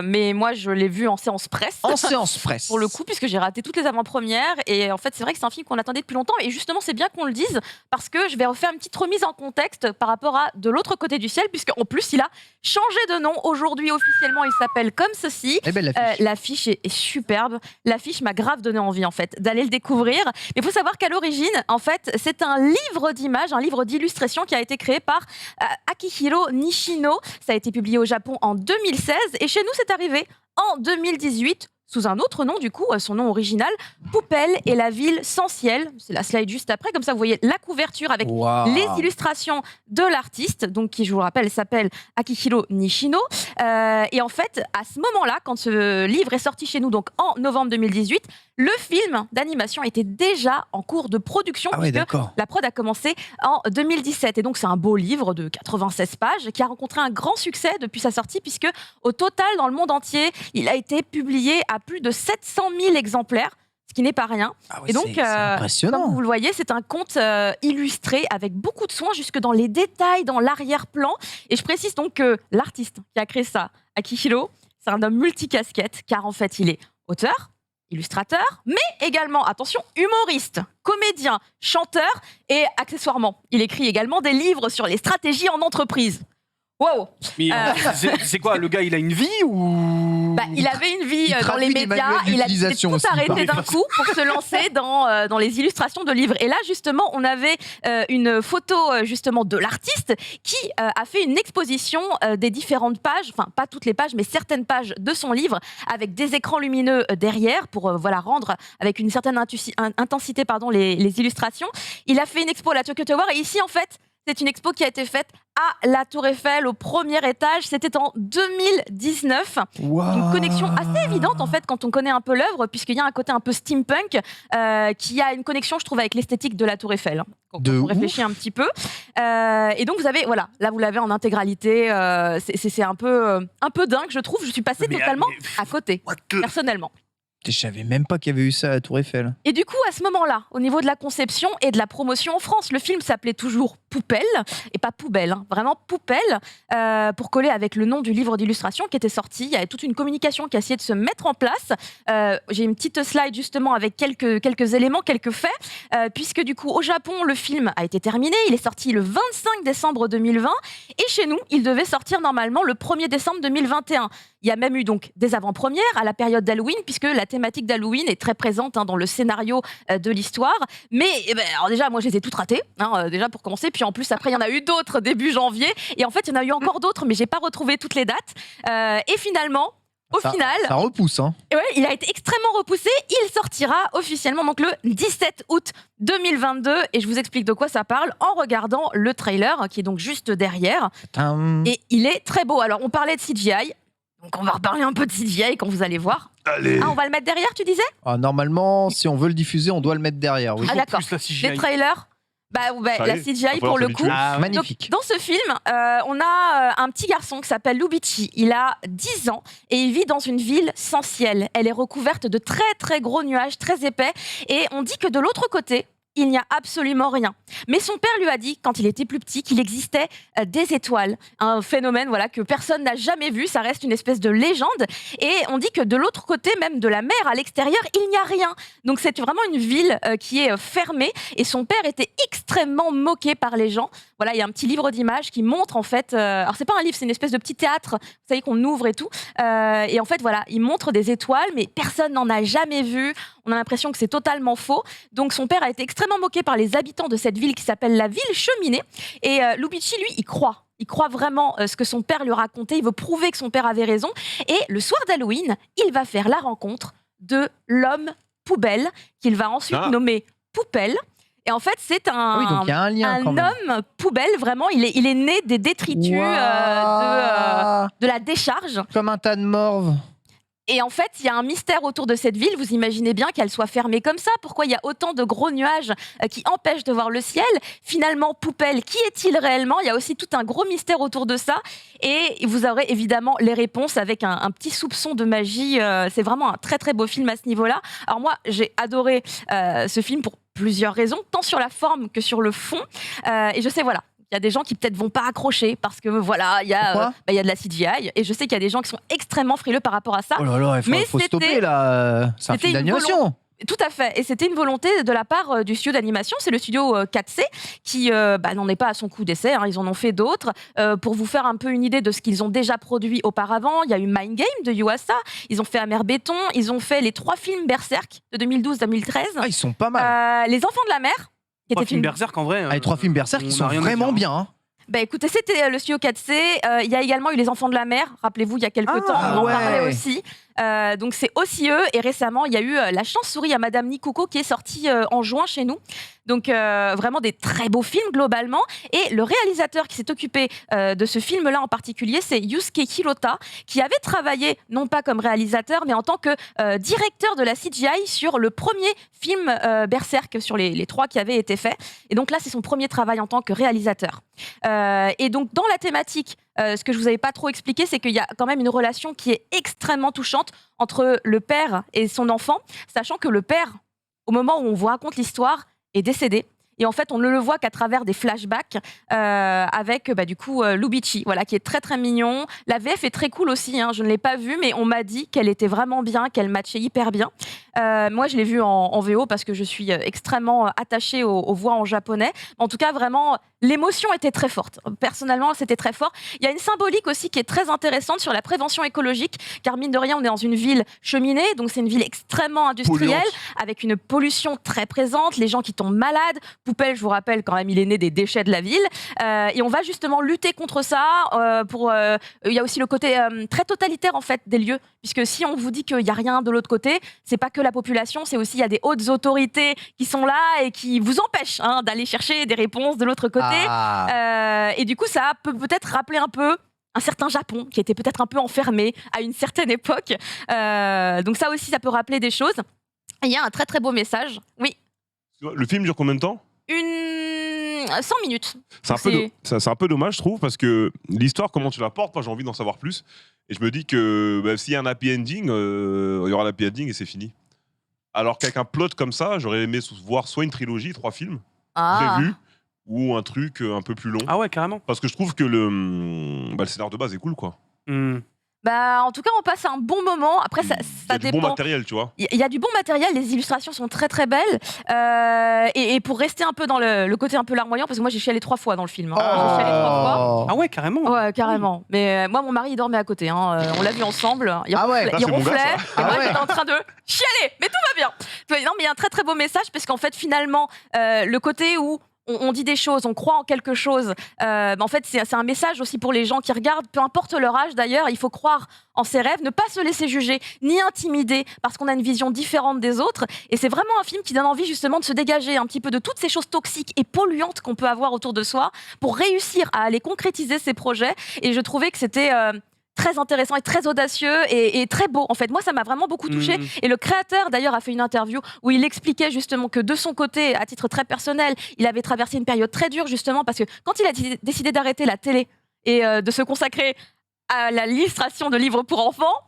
mais moi je l'ai vu en séance presse. En séance presse. Pour le coup, puisque j'ai raté toutes les avant-premières. Et en fait, c'est vrai que c'est un film qu'on attendait depuis longtemps. Et justement, c'est bien qu'on le dise, parce que je vais refaire une petite remise en contexte par rapport à De l'autre côté du ciel, puisqu'en plus, il a changé de nom. Aujourd'hui, officiellement, il s'appelle comme ceci. Eh ben, l'affiche. L'affiche est superbe. L'affiche m'a grave donné envie, en fait, d'aller le découvrir. Mais il faut savoir qu'à l'origine, en fait, c'est un livre d'images, un livre d'illustration qui a été créé par Akihiro Nishino. Ça a été publié au Japon en 2016. Et chez nous, c'est arrivé en 2018 sous un autre nom, du coup, son nom original, Poupelle et la ville sans ciel. C'est la slide juste après. Comme ça, vous voyez la couverture avec Waouh. les illustrations de l'artiste, donc qui, je vous le rappelle, s'appelle Akihiro Nishino. Et en fait, à ce moment-là, quand ce livre est sorti chez nous, donc en novembre 2018, le film d'animation était déjà en cours de production, Ah ouais, puisque d'accord. la prod a commencé en 2017. Et donc, c'est un beau livre de 96 pages qui a rencontré un grand succès depuis sa sortie, puisque au total, dans le monde entier, il a été publié à plus de 700 000 exemplaires, ce qui n'est pas rien. Ah ouais, Et donc, c'est impressionnant. Comme vous le voyez, c'est un conte illustré avec beaucoup de soin jusque dans les détails, dans l'arrière-plan. Et je précise donc que l'artiste qui a créé ça, Akihiro, c'est un homme multicasquette, car en fait, il est auteur, illustrateur, mais également, attention, humoriste, comédien, chanteur et accessoirement, il écrit également des livres sur les stratégies en entreprise. Wow. Mais c'est quoi, le gars, il a une vie ou Il avait une vie Il dans traduit les les médias, manuels il a décidé de d'utilisation tout aussi, arrêter pareil. d'un coup pour se lancer dans les illustrations de livres. Et là, justement, on avait une photo justement de l'artiste qui a fait une exposition des différentes pages, enfin pas toutes les pages, mais certaines pages de son livre, avec des écrans lumineux derrière pour rendre avec une certaine intensité les illustrations. Il a fait une expo à la Tokyo Tower et ici, en fait, c'est une expo qui a été faite à la Tour Eiffel, au premier étage. C'était en 2019. Une connexion assez évidente, en fait, quand on connaît un peu l'œuvre, puisqu'il y a un côté un peu steampunk qui a une connexion, je trouve, avec l'esthétique de la Tour Eiffel. Quand on réfléchit un petit peu. Et donc, vous avez, voilà, là, vous l'avez en intégralité. C'est un peu dingue, je trouve. Je suis passée totalement à côté, personnellement. Je savais même pas qu'il y avait eu ça à la Tour Eiffel. Et du coup, à ce moment-là, au niveau de la conception et de la promotion en France, le film s'appelait toujours Poupelle, et pas Poubelle, hein, vraiment Poupelle, pour coller avec le nom du livre d'illustration qui était sorti. Il y avait toute une communication qui a essayé de se mettre en place. J'ai une petite slide justement avec quelques éléments, quelques faits, puisque du coup, au Japon, le film a été terminé. Il est sorti le 25 décembre 2020, et chez nous, il devait sortir normalement le 1er décembre 2021. Il y a même eu donc des avant-premières à la période d'Halloween, puisque la thématique d'Halloween est très présente dans le scénario de l'histoire. Mais alors déjà, moi, je les ai toutes ratées, déjà pour commencer. Puis en plus, après, il y en a eu d'autres début janvier. Et en fait, il y en a eu encore d'autres, mais j'ai pas retrouvé toutes les dates. Et finalement, au final, ça repousse, hein. ouais, il a été extrêmement repoussé. Il sortira officiellement donc le 17 août 2022. Et je vous explique de quoi ça parle en regardant le trailer qui est donc juste derrière. Et il est très beau. Alors, on parlait de CGI. Donc on va reparler un peu de CGI quand vous allez voir. Allez. Ah, on va le mettre derrière, tu disais ? Normalement, si on veut le diffuser, on doit le mettre derrière. Oui. Ah d'accord. plus la CGI. Les trailers, la CGI pour le coup. Ah, Magnifique. Donc, dans ce film, on a un petit garçon qui s'appelle Lubichi. Il a 10 ans et il vit dans une ville sans ciel. Elle est recouverte de très très gros nuages, très épais. Et on dit que de l'autre côté, il n'y a absolument rien. Mais son père lui a dit, quand il était plus petit, qu'il existait des étoiles. Un phénomène que personne n'a jamais vu. Ça reste une espèce de légende. Et on dit que de l'autre côté, même de la mer, à l'extérieur, il n'y a rien. Donc c'est vraiment une ville qui est fermée. Et son père était extrêmement moqué par les gens. Voilà, il y a un petit livre d'images qui montre en fait... alors c'est pas un livre, c'est une espèce de petit théâtre. Vous savez qu'on ouvre et tout. Et en fait, voilà, il montre des étoiles, mais personne n'en a jamais vu. On a l'impression que c'est totalement faux. Donc son père a été extrêmement moqué par les habitants de cette ville qui s'appelle la ville cheminée. Et Lubichi, lui, il croit. Il croit vraiment ce que son père lui racontait. Il veut prouver que son père avait raison. Et le soir d'Halloween, il va faire la rencontre de l'homme poubelle qu'il va ensuite nommer Poupelle. Et en fait, c'est un, donc il y a un lien quand même. homme poubelle, vraiment. Il est né des détritus de la décharge. Comme un tas de morve. Et en fait, il y a un mystère autour de cette ville. Vous imaginez bien qu'elle soit fermée comme ça. Pourquoi il y a autant de gros nuages qui empêchent de voir le ciel ? Finalement, Poupelle, qui est-il réellement ? Il y a aussi tout un gros mystère autour de ça. Et vous aurez évidemment les réponses avec un petit soupçon de magie. C'est vraiment un très très beau film à ce niveau-là. Alors moi, j'ai adoré ce film pour plusieurs raisons, tant sur la forme que sur le fond. Et je sais, voilà. Il y a des gens qui peut-être vont pas accrocher parce que voilà, il y a de la CGI et je sais qu'il y a des gens qui sont extrêmement frileux par rapport à ça. Oh là là, il faut stopper là. C'est un film d'animation. Tout à fait. Et c'était une volonté de la part du studio d'animation. C'est le studio 4C qui n'en est pas à son coup d'essai. Ils en ont fait d'autres. Pour vous faire un peu une idée de ce qu'ils ont déjà produit auparavant, il y a eu Mind Game de Yuasa. Ils ont fait Amer Béton. Ils ont fait les 3 films Berserk de 2012-2013. Ah, ils sont pas mal. Les Enfants de la Mer. Qui 3 était films Berserk en vrai. Les 3 films Berserk, ils sont vraiment bien. Hein. Écoutez, c'était le studio 4C. Il y a également eu Les Enfants de la Mer. Rappelez-vous, il y a quelques temps, on en parlait aussi. Donc c'est aussi eux. Et récemment, il y a eu La Chance-Souris à Madame Nikuko qui est sortie en juin chez nous. Donc vraiment des très beaux films globalement. Et le réalisateur qui s'est occupé de ce film-là en particulier, c'est Yusuke Hirota, qui avait travaillé non pas comme réalisateur, mais en tant que directeur de la CGI sur le premier film Berserk, sur les 3 qui avaient été faits. Et donc là, c'est son premier travail en tant que réalisateur. Et donc dans la thématique, ce que je vous avais pas trop expliqué, c'est qu'il y a quand même une relation qui est extrêmement touchante entre le père et son enfant, sachant que le père, au moment où on vous raconte l'histoire, est décédé. Et en fait, on ne le voit qu'à travers des flashbacks avec Lubichi, qui est très très mignon. La VF est très cool aussi, je ne l'ai pas vue, mais on m'a dit qu'elle était vraiment bien, qu'elle matchait hyper bien. Moi, je l'ai vue en VO parce que je suis extrêmement attachée aux voix en japonais. En tout cas, vraiment, l'émotion était très forte. Personnellement, c'était très fort. Il y a une symbolique aussi qui est très intéressante sur la prévention écologique, car mine de rien, on est dans une ville cheminée, donc c'est une ville extrêmement industrielle, Polluante. avec une pollution très présente, les gens qui tombent malades. Poupelle, je vous rappelle, quand même, il est né des déchets de la ville. Et on va justement lutter contre ça. Il y a aussi le côté très totalitaire, en fait, des lieux, puisque si on vous dit qu'il n'y a rien de l'autre côté, c'est pas que la population, c'est aussi il y a des hautes autorités qui sont là et qui vous empêchent d'aller chercher des réponses de l'autre côté. Et du coup, ça peut peut-être rappeler un peu un certain Japon qui était peut-être un peu enfermé à une certaine époque. Donc ça aussi, ça peut rappeler des choses. Et il y a un très très beau message. Oui, Le film dure combien de temps? 100 minutes. C'est un peu dommage, je trouve, parce que l'histoire, comment tu la portes, moi j'ai envie d'en savoir plus. Et je me dis que s'il y a un happy ending, il y aura l'happy ending et c'est fini. Alors qu'avec un plot comme ça, j'aurais aimé voir soit une trilogie, 3 films prévus, ou un truc un peu plus long. Ah ouais, carrément. Parce que je trouve que le scénario de base est cool, quoi. En tout cas, on passe un bon moment. Après, ça Il y a du dépend. bon matériel, tu vois. Il y a du bon matériel, les illustrations sont très très belles. Et pour rester un peu dans le côté un peu larmoyant, parce que moi j'ai chialé 3 fois dans le film. J'ai chialé 3 fois. Ah ouais, carrément. Ouais, carrément. Mais moi, mon mari, il dormait à côté. On l'a vu ensemble. Il Ah ouais. Ça, il c'est mon gars, ronflait. ça. Et moi, Ah ouais. j'étais en train de chialer. Mais tout va bien. Non, mais il y a un très très beau message, parce qu'en fait, finalement, le côté où on dit des choses, on croit en quelque chose. En fait, c'est un message aussi pour les gens qui regardent, peu importe leur âge d'ailleurs, il faut croire en ses rêves, ne pas se laisser juger, ni intimider, parce qu'on a une vision différente des autres. Et c'est vraiment un film qui donne envie justement de se dégager un petit peu de toutes ces choses toxiques et polluantes qu'on peut avoir autour de soi, pour réussir à aller concrétiser ses projets. Et je trouvais que c'était très intéressant et très audacieux et très beau. En fait, moi, ça m'a vraiment beaucoup touché. Et le créateur, d'ailleurs, a fait une interview où il expliquait justement que de son côté, à titre très personnel, il avait traversé une période très dure, justement, parce que quand il a décidé d'arrêter la télé et de se consacrer à l'illustration de livres pour enfants,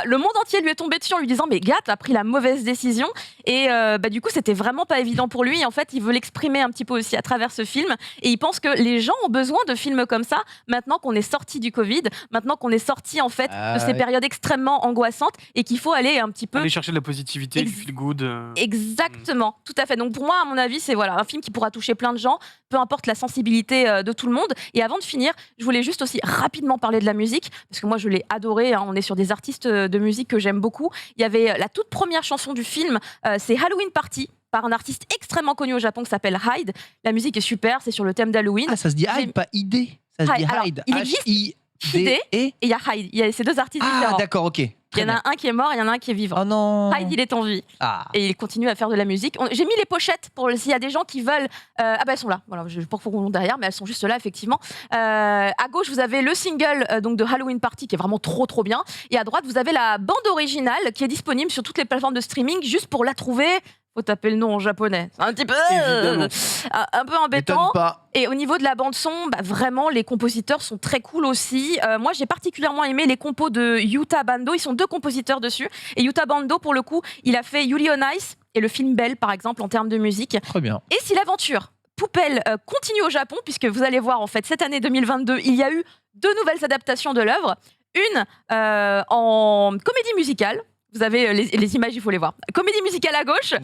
le monde entier lui est tombé dessus en lui disant « Mais gars, t'as pris la mauvaise décision ». Et du coup, c'était vraiment pas évident pour lui. Et en fait, il veut l'exprimer un petit peu aussi à travers ce film. Et il pense que les gens ont besoin de films comme ça, maintenant qu'on est sorti du Covid, maintenant qu'on est sorti en fait de ces périodes extrêmement angoissantes, et qu'il faut aller un petit peu... Aller chercher de la positivité, du feel good. Exactement, tout à fait. Donc pour moi, à mon avis, c'est un film qui pourra toucher plein de gens, peu importe la sensibilité de tout le monde. Et avant de finir, je voulais juste aussi rapidement parler de la musique, parce que moi, je l'ai adoré. On est sur des artistes de musique que j'aime beaucoup. Il y avait la toute première chanson du film, c'est Halloween Party, par un artiste extrêmement connu au Japon qui s'appelle Hyde. La musique est super, c'est sur le thème d'Halloween. Ah, ça se dit Hyde, pas ID. Ça se dit Alors, Hyde. il existe H-I-D-E. et il y a Hyde. Il y a ces deux artistes Ah, différents. d'accord, ok. Il y en a un qui est mort, il y en a un qui est vivant. Oh non. Hyde, il est en vie. Ah. Et il continue à faire de la musique. J'ai mis les pochettes pour s'il y a des gens qui veulent. Elles sont là. Voilà, je ne sais pas pourquoi on derrière, mais elles sont juste là, effectivement. À gauche, vous avez le single donc de Halloween Party qui est vraiment trop trop bien. Et à droite, vous avez la bande originale qui est disponible sur toutes les plateformes de streaming. Juste pour la trouver, faut taper le nom en japonais. C'est un petit peu un peu embêtant. M'étonne pas. Et au niveau de la bande son, vraiment les compositeurs sont très cool aussi. Moi j'ai particulièrement aimé les compos de Yuta Bando. Ils sont 2 compositeurs dessus. Et Yuta Bando, pour le coup, il a fait Yuri on Ice et le film Belle par exemple en termes de musique. Très bien. Et si l'aventure Poupelle continue au Japon, puisque vous allez voir en fait cette année 2022, il y a eu 2 nouvelles adaptations de l'œuvre. Une en comédie musicale. Vous avez les images, il faut les voir. Comédie musicale à gauche et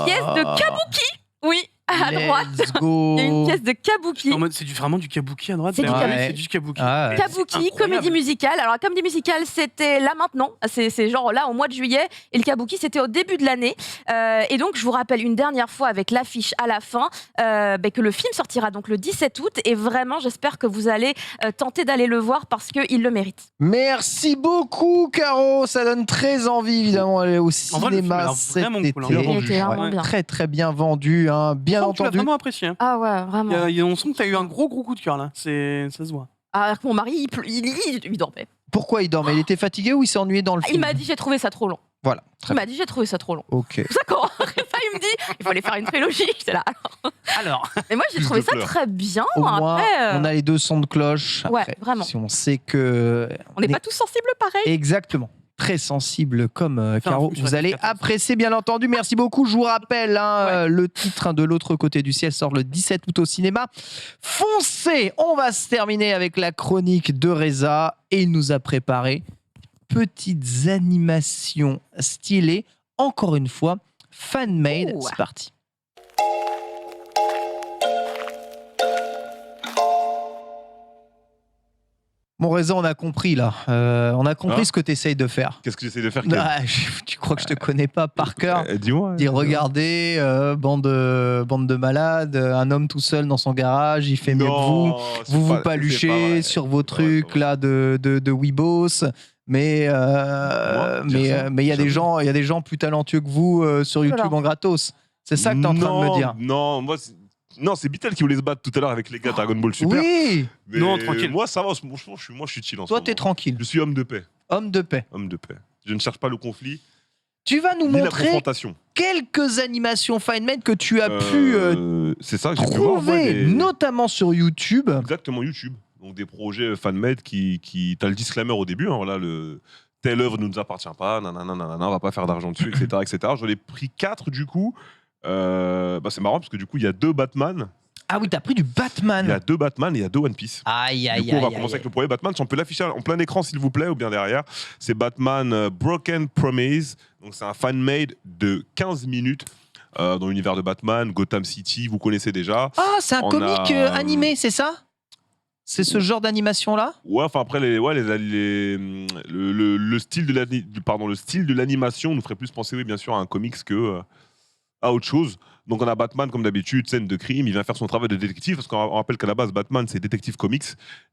pièce de kabuki. Oui, à droite. Let's go. Il y a une pièce de kabuki. En mode, c'est vraiment du kabuki à droite. C'est du derrière. kabuki. C'est du kabuki. Ah ouais. Kabuki, Incroyable. comédie musicale. Alors la comédie musicale, c'était là maintenant. C'est genre là au mois de juillet. Et le kabuki, c'était au début de l'année. Et donc, je vous rappelle une dernière fois avec l'affiche à la fin que le film sortira donc le 17 août. Et vraiment, j'espère que vous allez tenter d'aller le voir parce qu'il le mérite. Merci beaucoup, Caro. Ça donne très envie, évidemment, d'aller au En vrai, le film a cinéma l'air cet vraiment été. cool, hein. Il était vraiment bien. Très, très bien vendu. Hein. Bien Je sens que tu l'as entendu. vraiment apprécié. Hein. Ah ouais, vraiment. On sent que tu as eu un gros coup de cœur là. Ça se voit. Alors que mon mari, il dormait. Pourquoi il dormait? Il était fatigué ou il s'est ennuyé dans le film? Il m'a dit j'ai trouvé ça trop long. Voilà. Il Très m'a dit j'ai trouvé ça trop long. Ok. D'accord. Après ça, il me dit il fallait faire une trilogie. J'étais là. Alors, Mais moi, j'ai Plus trouvé de ça fleurs. très bien. Au moins, Après, on a les 2 sons de cloche. Ouais, Après, vraiment. Si on sait que. on n'est pas tous sensibles pareil. Exactement. Très sensible comme Enfin, Caro. je Vous répète allez 14. apprécier, bien entendu. Merci beaucoup. Je vous rappelle, le titre de l'autre côté du ciel sort le 17 août au cinéma. Foncez. On va se terminer avec la chronique de Reza. Et il nous a préparé petites animations stylées. Encore une fois, fan-made. Ouh. C'est parti. Mon Reza, on a compris là. On a compris Hein ce que tu essayes de faire. Qu'est-ce que j'essaie de faire Kev Tu crois que je te connais pas par cœur? Dis-moi. Dis regardez, bande de malades, un homme tout seul dans son garage, il fait mieux que vous. Non, c'est Vous pas- vous paluchez c'est pas vrai. sur vos C'est pas vrai, trucs c'est pas là de Weebos. Mais dire ça il y a des Jamais. gens plus talentueux que vous sur YouTube en gratos. C'est ça que tu es en train de me dire. Non, moi, non, c'est Bitel qui voulait se battre tout à l'heure avec les gars Dragon Ball Super. Oui, Mais Non, tranquille. Moi, ça va. Franchement, je suis chill en ce toi moment. t'es tranquille, Je suis homme de paix. homme de paix. Homme de paix. Je ne cherche pas le conflit Tu vas nous ni la montrer confrontation. quelques animations FineMade que tu as pu C'est ça que j'ai pu voir. moi, trouver, des- notamment sur YouTube. Exactement, YouTube. Donc des projets fan-made qui t'as le disclaimer au début. Hein, voilà, telle œuvre ne nous appartient pas, nanana, on va pas faire d'argent dessus, etc., etc. J'en ai pris 4 du coup. C'est marrant parce que du coup, il y a 2 Batman, Ah oui, t'as pris du il y Batman. a 2 Batman et il y a 2 One Piece. Aïe, Du aïe, coup, on va aïe, commencer aïe. avec le premier Batman. Si on peut l'afficher en plein écran, s'il vous plaît, ou bien derrière. C'est Batman Broken Promise. Donc, c'est un fan-made de 15 minutes dans l'univers de Batman, Gotham City, vous connaissez déjà. Ah, c'est un On comique a- animé, c'est ça? C'est ce genre d'animation-là? Ouais, enfin après, le style le style de l'animation nous ferait plus penser, oui, bien sûr, à un comics que à autre chose. Donc on a Batman, comme d'habitude, scène de crime, il vient faire son travail de détective, parce qu'on rappelle qu'à la base, Batman, c'est détective comics,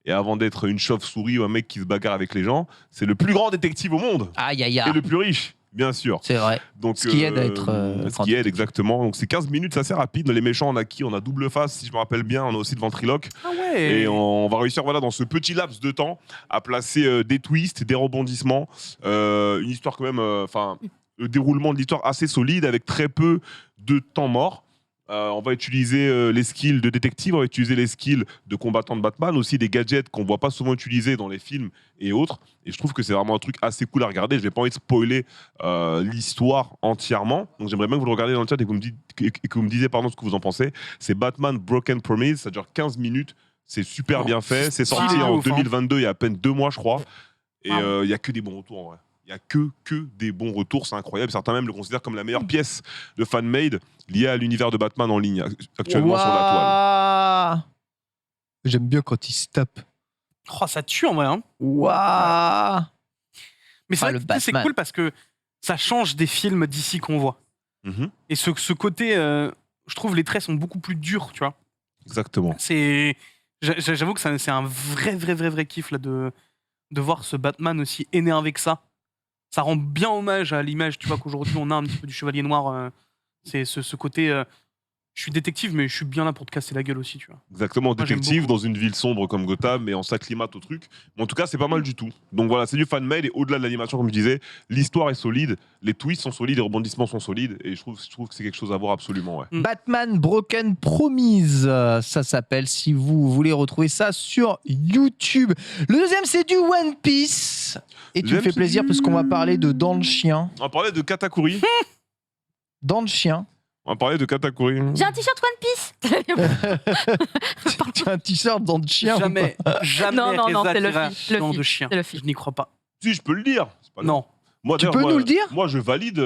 et avant d'être une chauve-souris ou un mec qui se bagarre avec les gens, c'est le plus grand détective au monde, Aïe, aïe, et aïe. le plus riche, bien sûr. C'est vrai. Donc, Ce qui aide à être, ce qui aide, exactement. Donc c'est 15 minutes, c'est assez rapide. Les méchants, on a qui? On a Double Face, si je me rappelle bien, on a aussi le Ventriloque. Ah ouais. Et on va réussir, voilà, dans ce petit laps de temps, à placer des twists, des rebondissements, une histoire quand même, le déroulement de l'histoire assez solide avec très peu de temps mort. On va utiliser les skills de détective, on va utiliser les skills de combattant de Batman, aussi des gadgets qu'on voit pas souvent utilisés dans les films et autres. Et je trouve que c'est vraiment un truc assez cool à regarder. Je n'ai pas envie de spoiler l'histoire entièrement. Donc j'aimerais bien que vous le regardiez dans le chat et que vous me disiez pardon, ce que vous en pensez. C'est Batman Broken Promise, ça dure 15 minutes. C'est super bien fait. C'est sorti stylé de en ouf, hein. 2022, il y a à peine 2 mois, je crois. Et il Wow. y a que des bons retours en vrai. Il y a que des bons retours, c'est incroyable. Certains même le considèrent comme la meilleure pièce de fan-made liée à l'univers de Batman en ligne actuellement sur la toile. Ouah. J'aime bien quand il se tape. Oh, ça tue en vrai. Hein. Waouh. Mais c'est Ah, vrai le que c'est Batman. cool parce que ça change des films d'ici qu'on voit. Mhm, Et ce côté, je trouve les traits sont beaucoup plus durs, tu vois. exactement. J'avoue que c'est un vrai kiff là, de voir ce Batman aussi énervé que ça. Ça rend bien hommage à l'image, tu vois, qu'aujourd'hui on a un petit peu du Chevalier Noir. C'est ce côté, je suis détective, mais je suis bien là pour te casser la gueule aussi, tu vois. Exactement, Moi, j'aime détective beaucoup. dans une ville sombre comme Gotham, mais on s'acclimate au truc. Mais en tout cas, c'est pas mal du tout. Donc voilà, c'est du fan-made et au-delà de l'animation, comme je disais, l'histoire est solide, les twists sont solides, les rebondissements sont solides et je trouve que c'est quelque chose à voir absolument. Ouais. Batman Broken Promise, ça s'appelle, si vous voulez retrouver ça sur YouTube. Le deuxième, c'est du One Piece. Et tu me Deuxième, fais c'est plaisir du- puisqu'on va parler de Dents de Chien. On va parler de Katakuri. Dents de Chien. On va parler de Katakuri. J'ai un t-shirt One Piece. Tu as un t-shirt Dents de Chien ou Jamais, jamais Non, non, non, Reza c'est le tirera fil, le un fil, de chien. c'est le fil. Je n'y crois pas. Si, je peux le dire. C'est pas grave. Non. Moi, Tu d'ailleurs, peux moi- nous le dire Moi, je valide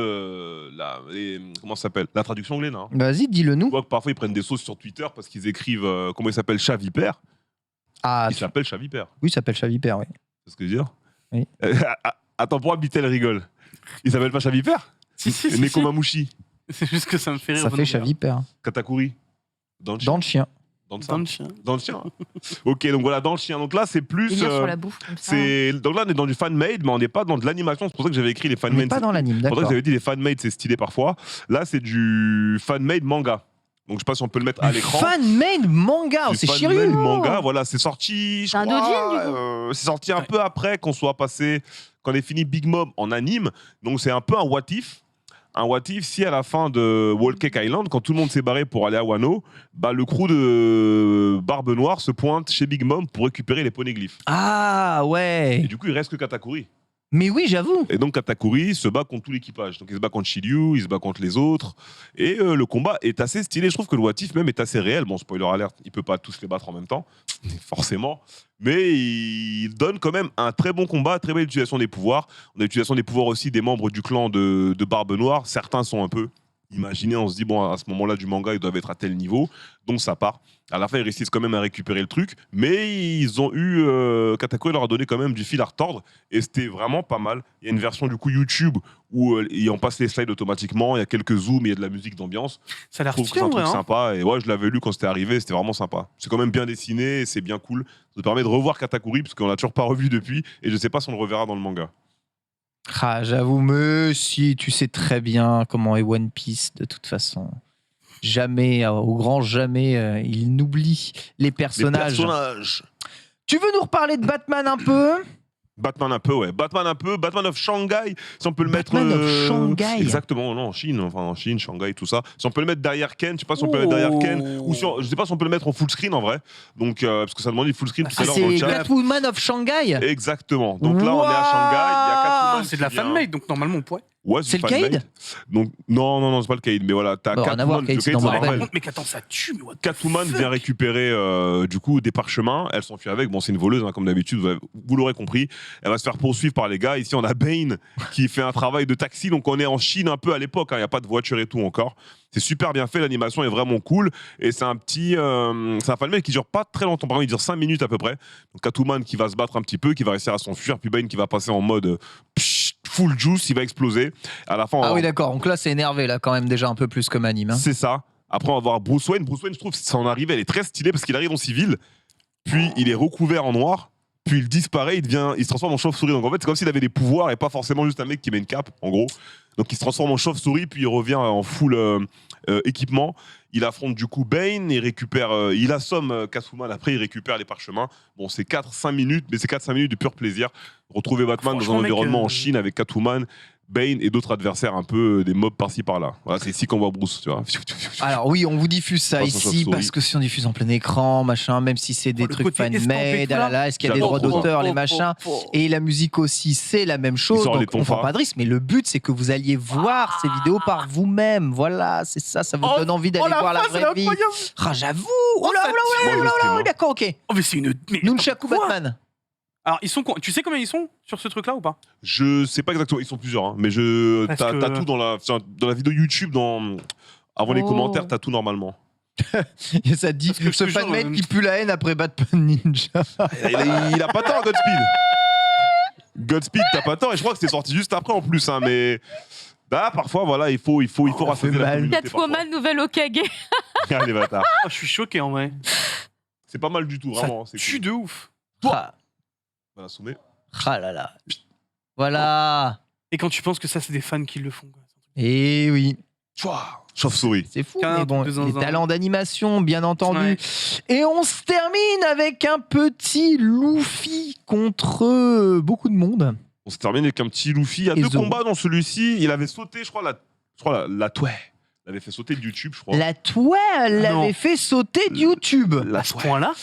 comment ça s'appelle la traduction anglaise. Hein. Vas-y, dis-le Je nous. vois que parfois ils prennent des sauces sur Twitter parce qu'ils écrivent comment il s'appelle Chat Vipère. Ah, Il s'appelle Chat Vipère. oui, ça s'appelle Chavipère, oui. C'est ce que je veux dire. Oui. Attends, pourquoi Bitel rigole? Il s'appelle pas Chat Vipère? Si, si, si, si. Nekomamushi. C'est juste que ça me fait rire. Ça de fait nous dire. Chavipère. Katakuri. Dans le chien. Dents de Chien. Dans le Dans le chien. Dans le chien. Ok, donc voilà, dans le chien. Donc là, c'est plus. Délire sur la bouffe comme ça. Donc là, on est dans du fan-made, mais on n'est pas dans de l'animation. C'est pour ça que j'avais écrit les On n'est fan-made. pas dans l'anime, C'est pour ça que d'accord. j'avais dit les fan-made, c'est stylé parfois. Là, c'est du fan-made manga. Donc je sais pas si on peut le mettre à l'écran. Fan-made manga, Du c'est fan-made Shiryu. manga, voilà, c'est sorti. Je C'est un crois, doujin, du coup. c'est sorti un Ouais. peu après qu'on soit passé, qu'on ait fini Big Mom en anime. Donc c'est un peu un what if. Un what if si à la fin de Whole Cake Island, quand tout le monde s'est barré pour aller à Wano, bah le crew de Barbe Noire se pointe chez Big Mom pour récupérer les poneglyphes. Ah Et ouais. du coup, il reste que Katakuri. Mais oui, j'avoue. Et donc Katakuri se bat contre tout l'équipage. Donc il se bat contre Shiryu, il se bat contre les autres. Et le combat est assez stylé. Je trouve que le what if même est assez réel. Bon, spoiler alert, il peut pas tous les battre en même temps, forcément. Mais il donne quand même un très bon combat, très belle utilisation des pouvoirs. On a l'utilisation des pouvoirs aussi des membres du clan de Barbe Noire. Certains sont un peu imaginé, on se dit, bon, à ce moment-là du manga, ils doivent être à tel niveau, donc ça part. À la fin, ils réussissent quand même à récupérer le truc, mais ils ont eu. Katakuri leur a donné quand même du fil à retordre, et c'était vraiment pas mal. Il y a une version du coup YouTube où on passe les slides automatiquement, il y a quelques zooms, il y a de la musique d'ambiance. Ça a l'air Je trouve que stylé c'est un en vrai. truc Hein. sympa, et ouais, je l'avais lu quand c'était arrivé, c'était vraiment sympa. C'est quand même bien dessiné, et c'est bien cool. Ça te permet de revoir Katakuri, parce qu'on l'a toujours pas revu depuis, et je sais pas si on le reverra dans le manga. Ah, j'avoue, mais si tu sais très bien comment est One Piece de toute façon. Jamais, au grand jamais, il n'oublie les Les personnages. personnages. Tu veux nous reparler de Batman un peu? Batman un peu, ouais. Batman un peu. Batman of Shanghai, si on peut le Batman mettre. of Shanghai. Exactement, non, en Chine, enfin en Chine, Shanghai, tout ça. Si on peut le mettre derrière Ken, je sais pas si on peut le mettre derrière Ken, ou si je sais pas si on peut le mettre en full screen en vrai. Donc, parce que ça demande du full screen tout à Ah, l'heure dans le c'est chat. Catwoman of Shanghai. Exactement. Donc là, on est à Shanghai. Il y a Catwoman. C'est de la qui vient- fanmade, donc normalement on pourrait. Ouais, C'est du le fanmade. Cade. Donc, non, c'est pas le Cade, mais voilà, t'as Bon, rien à voir, Catwoman. Cade, Le c'est Cade, dans c'est Marvel. Marvel. Mais qu'attends, ça tue, mais what the Catwoman fuck. vient récupérer du coup des parchemins, elle s'enfuit avec, bon c'est une voleuse hein, comme d'habitude, vous l'aurez compris, elle va se faire poursuivre par les gars, ici on a Bane qui fait un travail de taxi, donc on est en Chine un peu à l'époque, il n'y a pas de voiture et tout encore, c'est super bien fait, l'animation est vraiment cool, et c'est un petit, c'est un fanmade qui dure pas très longtemps, par exemple il dure 5 minutes à peu près, donc Catwoman qui va se battre un petit peu, qui va réussir à s'enfuir, puis Bane qui va passer en mode full juice, il va exploser, à la fin Ah oui, d'accord. Donc là, c'est énervé, là, quand même, déjà un peu plus comme anime. Hein. c'est ça. Après, on va voir Bruce Wayne. Bruce Wayne, je trouve, son arrivée, elle est très stylée parce qu'il arrive en civil, puis il est recouvert en noir, puis il disparaît, il se transforme en chauve-souris. Donc en fait, c'est comme s'il avait des pouvoirs et pas forcément juste un mec qui met une cape, en gros. Donc il se transforme en chauve-souris, puis il revient en full équipement. Il affronte du coup Bane, il assomme Catwoman, après il récupère les parchemins. Bon, c'est 4-5 minutes, mais c'est 4-5 minutes de pur plaisir. Retrouver Batman dans un Franchement, mec, environnement en Chine avec Catwoman, Bane et d'autres adversaires un peu des mobs par-ci par-là. Voilà, c'est ici qu'on voit Bruce, tu vois. Alors oui, on vous diffuse ça Pas son ici chauve-souris. parce que si on diffuse en plein écran, machin, même si c'est des le trucs côté estampé, fan-made, tout là. ah là là, est-ce qu'il y a des J'adore droits trop ça. d'auteur, les machins. Et la musique aussi, c'est la même chose. sort les Donc on prend tonfas. pas de risque, mais le but c'est que vous alliez voir ces vidéos par vous-même. Voilà, c'est ça, ça vous donne envie d'aller voir la vraie vie. Ah, j'avoue. Oh là ça là tue. là là là là, d'accord, ok. Oh, mais c'est une. Mais Nunchaku quoi Batman. Alors, ils sont. Tu sais combien ils sont sur ce truc-là ou pas? Je sais pas exactement, ils sont plusieurs, hein, mais Parce t'as que- tout dans la vidéo YouTube, avant les Oh. commentaires, t'as tout normalement. Et ça dit Parce que je ce te jure, fanmade qui pue la haine après Batman Ninja. Il a pas tort, Godspeed. Godspeed, t'as pas tort, et je crois que c'est sorti juste après en plus, hein, mais. Bah, parfois, voilà, il faut rassembler la mal. communauté. Catwoman, nouvelle Okage. parfois. Les bâtards. Oh, je suis choqué en vrai. C'est pas mal du tout, vraiment. Ça C'est tue cool. de ouf. Ah, Voilà, Soumé. ah là là. Voilà. Et quand tu penses que ça, c'est des fans qui le font. Quoi. Et oui. Chauve-souris. C'est fou, Qu'un mais bon, truc de les zinzin. talents d'animation, bien entendu. Ouais. Et on se termine avec un petit Luffy contre beaucoup de monde. On se termine avec un petit Luffy. Il y a Et 2 Zoro. combats dans celui-ci. Il avait sauté, je crois, la touée. Il avait fait sauter de YouTube, je crois. La toile Non. l'avait fait sauter de YouTube. La À ce touée. point-là.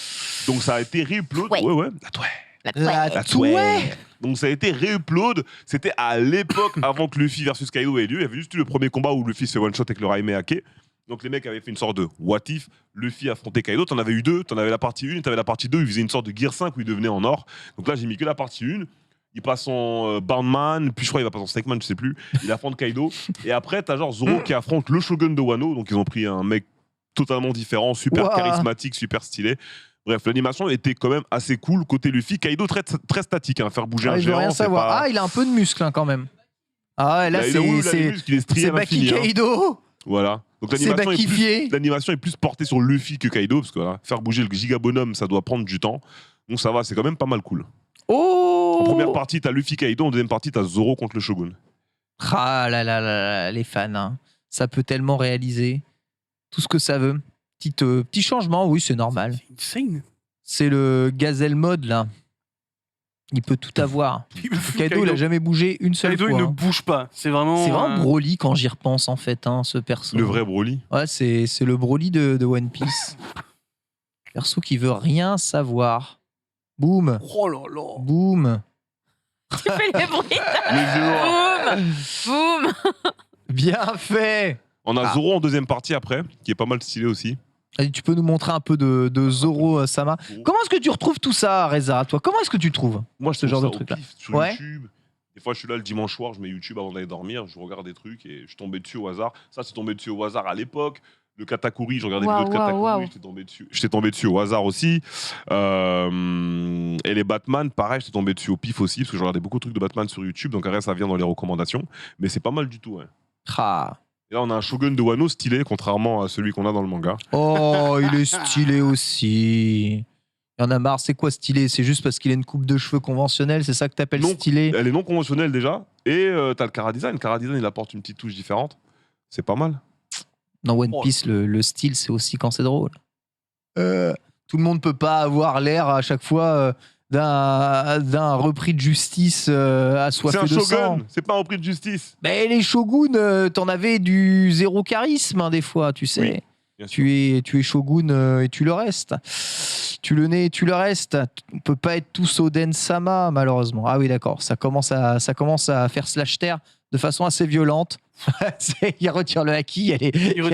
Donc ça a été re-upload. Ouais. Ouais, la touée. La La touée. Donc ça a été re-upload. C'était à l'époque avant que Luffy versus Kaido ait lieu. Il y avait juste eu le premier combat où Luffy se fait one-shot avec le Raime Ake. Donc les mecs avaient fait une sorte de what if. Luffy affrontait Kaido. T'en avais eu 2. T'en avais la partie 1 et t'avais la partie 2. Il faisait une sorte de Gear 5 où il devenait en or. Donc là j'ai mis que la partie 1. Il passe en Boundman, puis je crois qu'il va passer en Snakeman, je sais plus. Il affronte Kaido. Et après, t'as genre Zoro qui affronte le Shogun de Wano. Donc ils ont pris un mec totalement différent, super Ouah. charismatique, super stylé. Bref, l'animation était quand même assez cool. Côté Luffy, Kaido très statique. Hein, faire bouger Ah, un je veux géant. rien c'est savoir. pas- Ah, il a un peu de muscle hein, quand même. Ah ouais, là Bah, il a où, là, les c'est muscles, il est strié à Baki l'infini, hein. Kaido. Voilà. Donc C'est bakifié. l'animation est plus portée sur Luffy que Kaido, parce que voilà, faire bouger le giga bonhomme, ça doit prendre du temps. Donc ça va, c'est quand même pas mal cool. Oh. En première partie, t'as Luffy Kaido, en deuxième partie, t'as Zoro contre le Shogun. Ah là là là là, les fans. Hein. Ça peut tellement réaliser tout ce que ça veut. Petit changement, oui, c'est normal. C'est insane. C'est le Gazelle mode là. Il peut tout avoir. Kaido, il a jamais bougé une seule Kaido, fois. il ne hein. bouge pas. C'est vraiment. C'est vraiment Broly quand j'y repense en fait, hein, ce perso. Le vrai Broly. Ouais, c'est le Broly de One Piece. Perso qui veut rien savoir. Boum, Oh là là. boum. Tu fais les bruits. Les yeux noirs. Boum. Boum. Bien fait. On a Ah. Zoro en deuxième partie après, qui est pas mal stylé aussi. Allez, tu peux nous montrer un peu de Zoro Sama. Comment est-ce que tu retrouves tout ça, Reza, toi? Comment est-ce que tu trouves Moi, je Ce trouve genre ça de au truc-là. pif sur Ouais. YouTube. Des fois, je suis là le dimanche soir, je mets YouTube avant d'aller dormir, je regarde des trucs et je suis tombé dessus au hasard. Ça, c'est tombé dessus au hasard à l'époque. Le Katakuri, je regardais des vidéos de Katakuri, j'étais tombé dessus au hasard aussi. Et les Batman, pareil, j'étais tombé dessus au pif aussi, parce que je regardais beaucoup de trucs de Batman sur YouTube, donc après, ça vient dans les recommandations. Mais c'est pas mal du tout, ouais. Ah. Et là, on a un Shogun de Wano stylé, contrairement à celui qu'on a dans le manga. Oh, il est stylé aussi. Il y en a marre, c'est quoi stylé? C'est juste parce qu'il a une coupe de cheveux conventionnelle, c'est ça que t'appelles Non, stylé? Elle est non conventionnelle déjà, et t'as le Kara Design. Kara Design, il apporte une petite touche différente. C'est pas mal. Dans One Piece, le style, c'est aussi quand c'est drôle. Tout le monde peut pas avoir l'air à chaque fois d'un repris de justice assoiffé C'est un de sang. shogun, c'est pas un repris de justice. Mais les shoguns, t'en avais du zéro charisme hein, des fois, tu sais. Oui, bien sûr. Tu es shogun et tu le restes. Tu le nais et tu le restes. On peut pas être tous Oden-sama, malheureusement. Ah oui, d'accord. Ça commence à faire slash terre de façon assez violente. Il retire le haki, il y a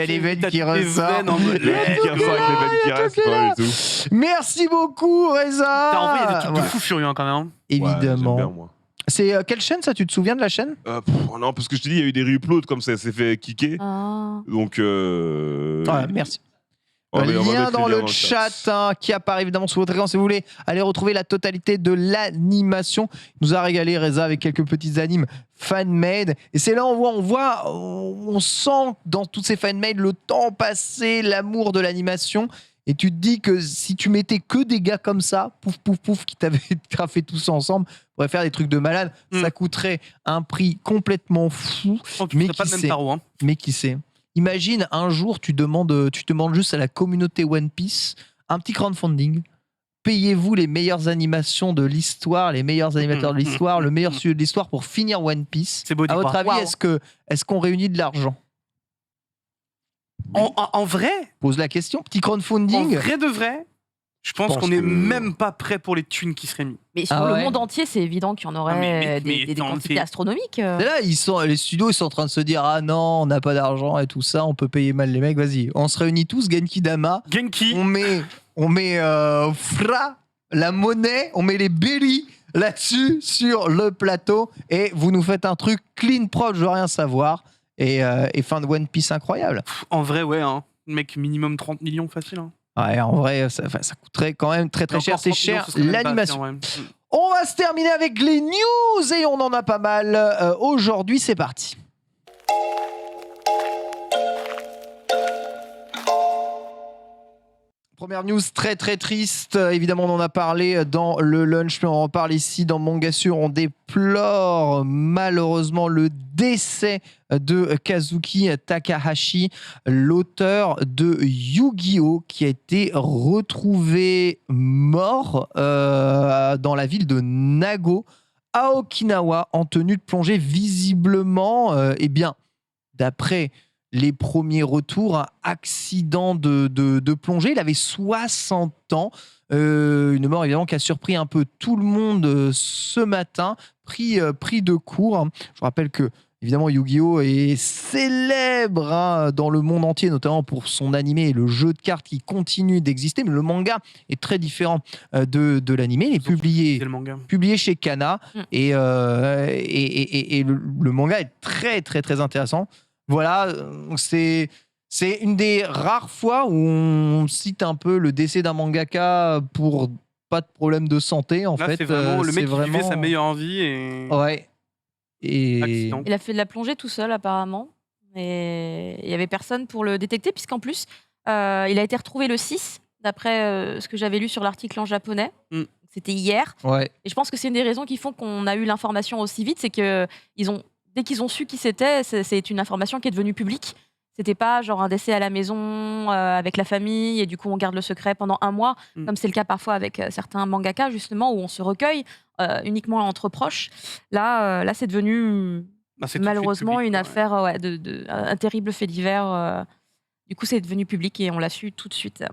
les veines qui ressortent. Les veines qui ressortent avec les veines qui restent, pas du tout. Merci beaucoup, Reza. En vrai, il y a des trucs de fou furieux hein, quand même. Évidemment. Ouais, j'aime bien, moi. C'est quelle chaîne ça? Tu te souviens de la chaîne? Non, parce que je te dis, il y a eu des re-uploads comme ça s'est fait kicker. Ah. Donc. Ouais, merci. On va Lien mettre dans les liens le chat hein, qui apparaît évidemment sous votre écran si vous voulez aller retrouver la totalité de l'animation. Il nous a régalé Reza avec quelques petits animes fan-made et c'est là on sent dans tous ces fan-made le temps passé, l'amour de l'animation et tu te dis que si tu mettais que des gars comme ça, pouf pouf pouf qui t'avaient graffé tout ça ensemble, pourrait faire des trucs de malade, ça coûterait un prix complètement fou. Mais pas le même tarot hein. Mais qui sait? Imagine un jour, tu demandes juste à la communauté One Piece un petit crowdfunding. Payez-vous les meilleures animations de l'histoire, les meilleurs animateurs de l'histoire, le meilleur studio de l'histoire pour finir One Piece. C'est beau à votre avis, wow. est-ce qu'on réunit de l'argent? En vrai? Pose la question. Petit En crowdfunding. vrai de vrai, je pense qu'on n'est même pas prêt pour les thunes qui seraient mis. Mais sur le monde entier, c'est évident qu'il y en aurait des quantités astronomiques. Et là, les studios ils sont en train de se dire ah non, on n'a pas d'argent et tout ça, on peut payer mal les mecs. Vas-y, on se réunit tous, Genki Dama. Genki. On met Fra, la monnaie, on met les berries là-dessus sur le plateau et vous nous faites un truc clean propre, je veux rien savoir et fin de One Piece incroyable. En vrai, ouais, hein. Mec, minimum 30 millions facile. Hein. Ouais, en vrai, ça coûterait quand même très très cher. C'est cher l'animation. Ouais. On va se terminer avec les news et on en a pas mal. Aujourd'hui, c'est parti. Première news très très triste, évidemment on en a parlé dans le lunch, mais on en parle ici dans Mangasur. On déplore malheureusement le décès de Kazuki Takahashi, l'auteur de Yu-Gi-Oh! Qui a été retrouvé mort dans la ville de Nago, à Okinawa, en tenue de plongée. Visiblement, d'après les premiers retours, un accident de plongée. Il avait 60 ans. Une mort évidemment qui a surpris un peu tout le monde ce matin, pris de court. Je rappelle que évidemment Yu-Gi-Oh! Est célèbre dans le monde entier, notamment pour son animé et le jeu de cartes qui continue d'exister, mais le manga est très différent de l'animé. Il est publié chez Kana et le manga est très très très intéressant. Voilà, c'est une des rares fois où on cite un peu le décès d'un mangaka pour pas de problème de santé. En fait, c'est vraiment le mec qui vivait sa meilleure vie et. Ouais. Et il a fait de la plongée tout seul apparemment, et il y avait personne pour le détecter puisqu'en plus il a été retrouvé le 6 d'après ce que j'avais lu sur l'article en japonais. C'était hier. Ouais. Et je pense que c'est une des raisons qui font qu'on a eu l'information aussi vite, c'est que dès qu'ils ont su qui c'était, c'est une information qui est devenue publique. C'était pas genre un décès à la maison avec la famille et du coup on garde le secret pendant un mois, comme c'est le cas parfois avec certains mangaka justement où on se recueille uniquement entre proches. Là c'est devenu malheureusement public, une affaire, un terrible fait divers. Du coup c'est devenu public et on l'a su tout de suite.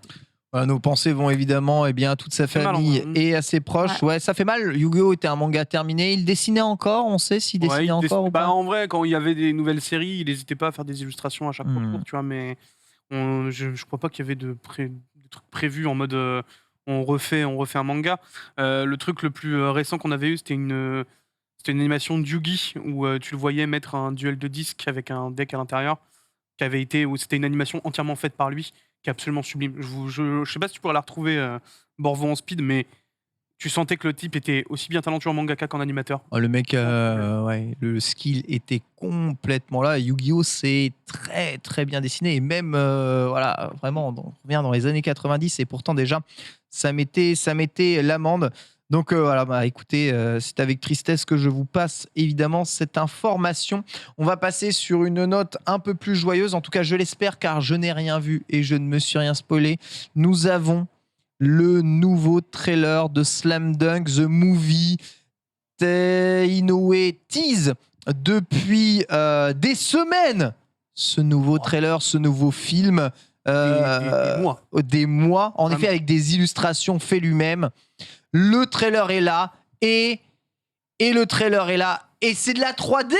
Nos pensées vont évidemment à toute sa famille et à ses proches. Ouais, ça fait mal. Yu-Gi-Oh! Était un manga terminé. Il dessinait encore. On sait s'il dessinait encore ou pas. En vrai, quand il y avait des nouvelles séries, il n'hésitait pas à faire des illustrations à chaque retour, tu vois. Mais je crois pas qu'il y avait de trucs prévus en mode on refait un manga. Le truc le plus récent qu'on avait eu, c'était C'était une animation de Yugi où tu le voyais mettre un duel de disques avec un deck à l'intérieur, où c'était une animation entièrement faite par lui, qui est absolument sublime. Je sais pas si tu pourrais la retrouver, Borvo en speed, mais tu sentais que le type était aussi bien talentueux en mangaka qu'en animateur. Oh, le mec, ouais, le skill était complètement là. Yu-Gi-Oh! C'est très très bien dessiné. Et même, voilà, vraiment, on revient dans les années 90 et pourtant déjà, ça mettait l'amende. Donc voilà, bah, écoutez, c'est avec tristesse que je vous passe évidemment cette information. On va passer sur une note un peu plus joyeuse, en tout cas je l'espère, car je n'ai rien vu et je ne me suis rien spoilé. Nous avons le nouveau trailer de Slam Dunk The Movie. Inoue tease depuis des semaines ce nouveau trailer, ce nouveau film. Des mois, en effet, avec des illustrations faites lui-même. Le trailer est là et le trailer est là et c'est de la 3D.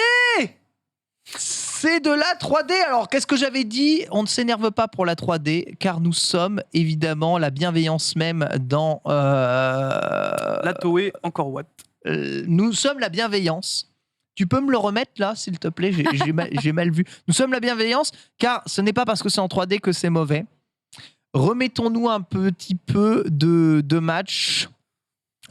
C'est de la 3D. Alors, qu'est-ce que j'avais dit? On ne s'énerve pas pour la 3D, car nous sommes évidemment la bienveillance même dans... La Toei, encore what? Nous sommes la bienveillance. Tu peux me le remettre là, s'il te plaît? J'ai mal vu. Nous sommes la bienveillance, car ce n'est pas parce que c'est en 3D que c'est mauvais. Remettons-nous un petit peu de match.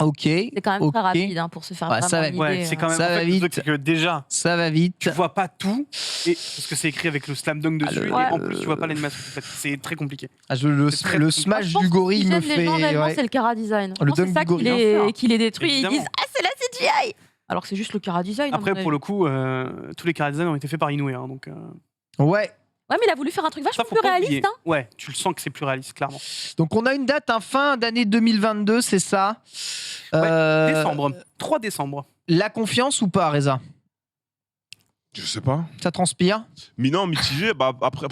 Ok. C'est quand même très rapide pour se faire vraiment ça va, une idée. Ouais, c'est quand même Ça en va fait, vite. le truc, c'est que déjà, Ça va vite. tu vois pas tout, parce que c'est écrit avec le slam dunk dessus, et en plus tu vois pas l'animation complète. C'est très compliqué. Le smash du gorille me fait. Les gens, réellement, Ouais. c'est le Cara Design. Le C'est dunk ça du gorille. qui les détruit. Et ils Évidemment. disent ah c'est la CGI. Alors que c'est juste le Cara Design. à Après, mon pour avis. le coup, tous les chara design ont été faits par Inoue, hein, donc Ouais. Ouais, mais il a voulu faire un truc ça, vachement faut plus pas réaliste. oublier. Hein. Ouais, tu le sens que c'est plus réaliste, clairement. Donc on a une date, fin d'année 2022, c'est ça. Décembre, 3 décembre. La confiance ou pas, Reza? Je sais pas. Ça transpire? Mais non, mitigé, bah après.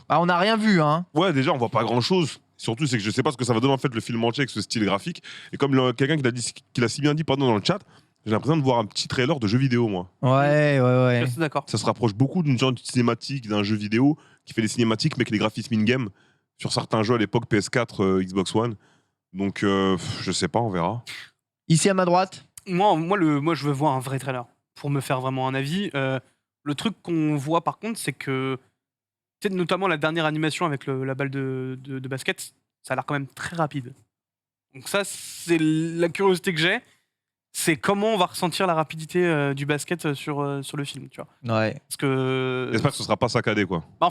On n'a rien vu, hein. Ouais, déjà, on voit pas grand chose. Surtout, c'est que je sais pas ce que ça va donner en fait le film entier avec ce style graphique. Et comme quelqu'un qui l'a si bien dit dans le chat, j'ai l'impression de voir un petit trailer de jeu vidéo, moi. Ouais. Je suis d'accord. Ça se rapproche beaucoup d'une genre de cinématique d'un jeu vidéo qui fait des cinématiques mais avec les graphismes in-game sur certains jeux à l'époque PS4, Xbox One. Donc, je sais pas, on verra. Ici à ma droite. Moi, je veux voir un vrai trailer pour me faire vraiment un avis. Le truc qu'on voit par contre, c'est que peut-être notamment la dernière animation avec la balle de basket, ça a l'air quand même très rapide. Donc ça, c'est la curiosité que j'ai. C'est comment on va ressentir la rapidité du basket sur le film, tu vois. Ouais. Parce que J'espère que ce sera pas saccadé, quoi. bah, en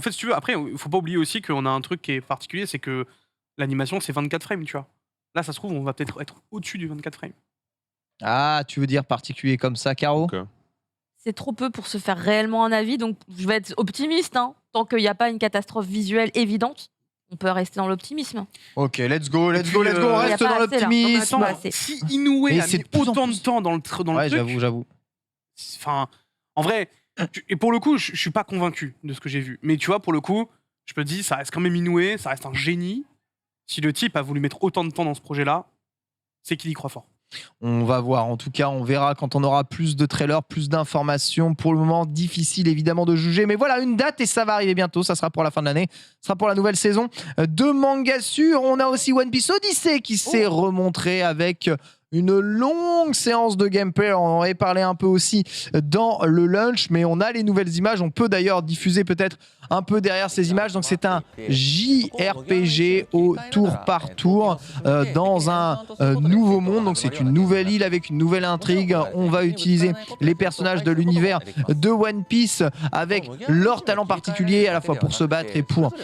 fait, si tu veux, après, il faut pas oublier aussi qu'on a un truc qui est particulier, c'est que l'animation, c'est 24 frames, tu vois. Là, ça se trouve, on va peut-être être au-dessus du 24 frames. Ah, tu veux dire particulier comme ça, Caro? Ok. C'est trop peu pour se faire réellement un avis, donc je vais être optimiste. Hein. Tant qu'il n'y a pas une catastrophe visuelle évidente, on peut rester dans l'optimisme. Ok, let's go. On y a reste pas dans assez, là. l'optimisme. Non, mais attends, Si Inoue Mais a c'est mis de plus en autant de plus. temps dans le truc, J'avoue. enfin, en vrai, et pour le coup, je suis pas convaincu de ce que j'ai vu. Mais tu vois, pour le coup, je me dis, ça reste quand même Inoue, ça reste un génie. Si le type a voulu mettre autant de temps dans ce projet-là, c'est qu'il y croit fort. On va voir. En tout cas, on verra quand on aura plus de trailers, plus d'informations. Pour le moment, difficile évidemment de juger. Mais voilà, une date et ça va arriver bientôt. Ça sera pour la fin de l'année. Ce sera pour la nouvelle saison de Mangasur. On a aussi One Piece Odyssey qui s'est remontré avec une longue séance de gameplay. On en avait parlé un peu aussi dans le lunch, mais on a les nouvelles images. On peut d'ailleurs diffuser peut-être un peu derrière ces images. Donc c'est un JRPG au tour par tour dans un nouveau monde. Donc c'est une nouvelle île avec une nouvelle intrigue. On va utiliser les personnages de l'univers de One Piece avec leurs talents particuliers à la fois pour se battre et pour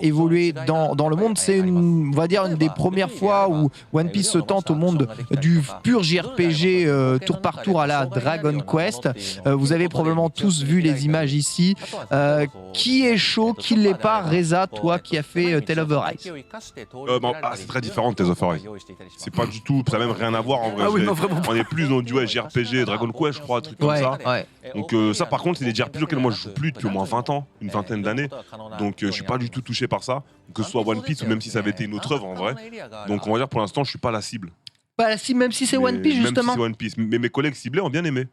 évoluer dans le monde. C'est on va dire une des premières fois où One Piece se tente au monde du pur JRPG tour par tour à la Dragon Quest. Vous avez probablement tous vu les images ici. Qui est chaud, qui l'est pas? Reza, toi qui as fait Tale of Arise. C'est très différent de Tales of Arise. C'est pas du tout, ça n'a même rien à voir en vrai. Ah oui, non, vraiment pas. On est plus dans du JRPG, Dragon Quest, je crois, un truc comme ça. Ouais. Donc ça par contre c'est des JRPG auxquels moi je joue plus depuis au moins 20 ans, une vingtaine d'années. Donc je suis pas du tout touché par ça, que ce soit One Piece ou même si ça avait été une autre œuvre en vrai. Donc on va dire pour l'instant je suis pas la cible. Bah, si, même si c'est Mais- One Piece justement. Même si c'est One Piece. Mais mes collègues ciblés ont bien aimé.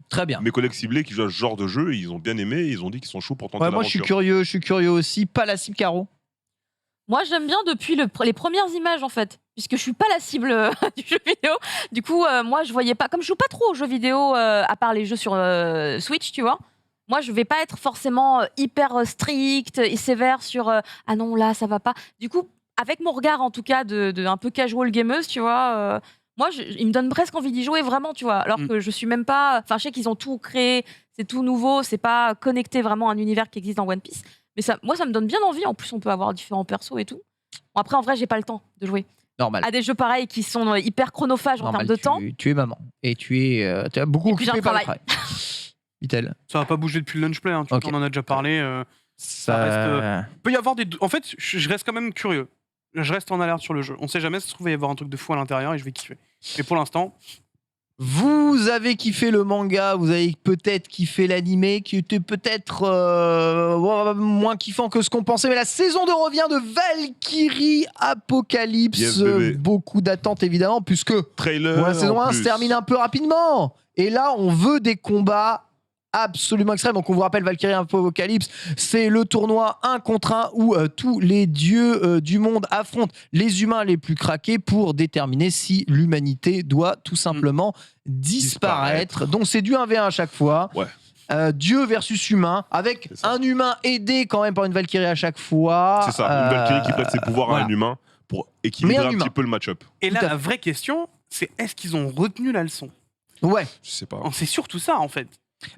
Très bien. Mes collègues ciblés qui jouent à ce genre de jeu, ils ont bien aimé, ils ont dit qu'ils sont chauds pour tenter Ouais, moi je suis l'aventure. curieux aussi. Pas la cible Caro. Moi, j'aime bien depuis les premières images, en fait, puisque je suis pas la cible du jeu vidéo. Du coup, moi, je voyais pas... Comme je joue pas trop aux jeux vidéo, à part les jeux sur Switch, tu vois, moi, je vais pas être forcément hyper strict et sévère sur ah non, là, ça va pas. Du coup, avec mon regard, en tout cas, de un peu casual gameuse, tu vois, moi, il me donne presque envie d'y jouer, vraiment, tu vois. Alors que je suis même pas... Enfin, je sais qu'ils ont tout créé, c'est tout nouveau, c'est pas connecté vraiment à un univers qui existe dans One Piece. Mais moi, ça me donne bien envie. En plus, on peut avoir différents persos et tout. Bon, après, en vrai, j'ai pas le temps de jouer Normal. à des jeux pareils qui sont hyper chronophages en termes de temps. Tu es maman. Et tu as beaucoup Et puis, j'ai occupé un par le travail. travail. Vitel. Ça va pas bouger depuis le lunch play, hein. Ok. On en a déjà parlé. Ça... Peut y avoir des. En fait, je reste quand même curieux. Je reste en alerte sur le jeu. On sait jamais, ça se trouve, il va y avoir un truc de fou à l'intérieur et je vais kiffer. Mais pour l'instant, Vous avez kiffé le manga, vous avez peut-être kiffé l'animé, qui était peut-être moins kiffant que ce qu'on pensait, mais la saison 2 revient de Valkyrie Apocalypse. Yes, bébé. Beaucoup d'attentes évidemment, puisque Trailer. la saison en 1 plus. se termine un peu rapidement. Et là, on veut des combats absolument extrêmes. Donc on vous rappelle, Valkyrie Apocalypse, c'est le tournoi 1 contre 1 où tous les dieux du monde affrontent les humains les plus craqués pour déterminer si l'humanité doit tout simplement disparaître. Donc c'est du 1v1 à chaque fois. Ouais. Dieu versus humain, avec C'est ça. un humain aidé quand même par une Valkyrie à chaque fois. C'est ça, une Valkyrie qui prête ses pouvoirs voilà. à un humain pour équilibrer Mais un un humain. petit peu le match-up. et là, Tout à la vraie question, c'est est-ce qu'ils ont retenu la leçon? Ouais. Je sais pas. C'est surtout ça, en fait.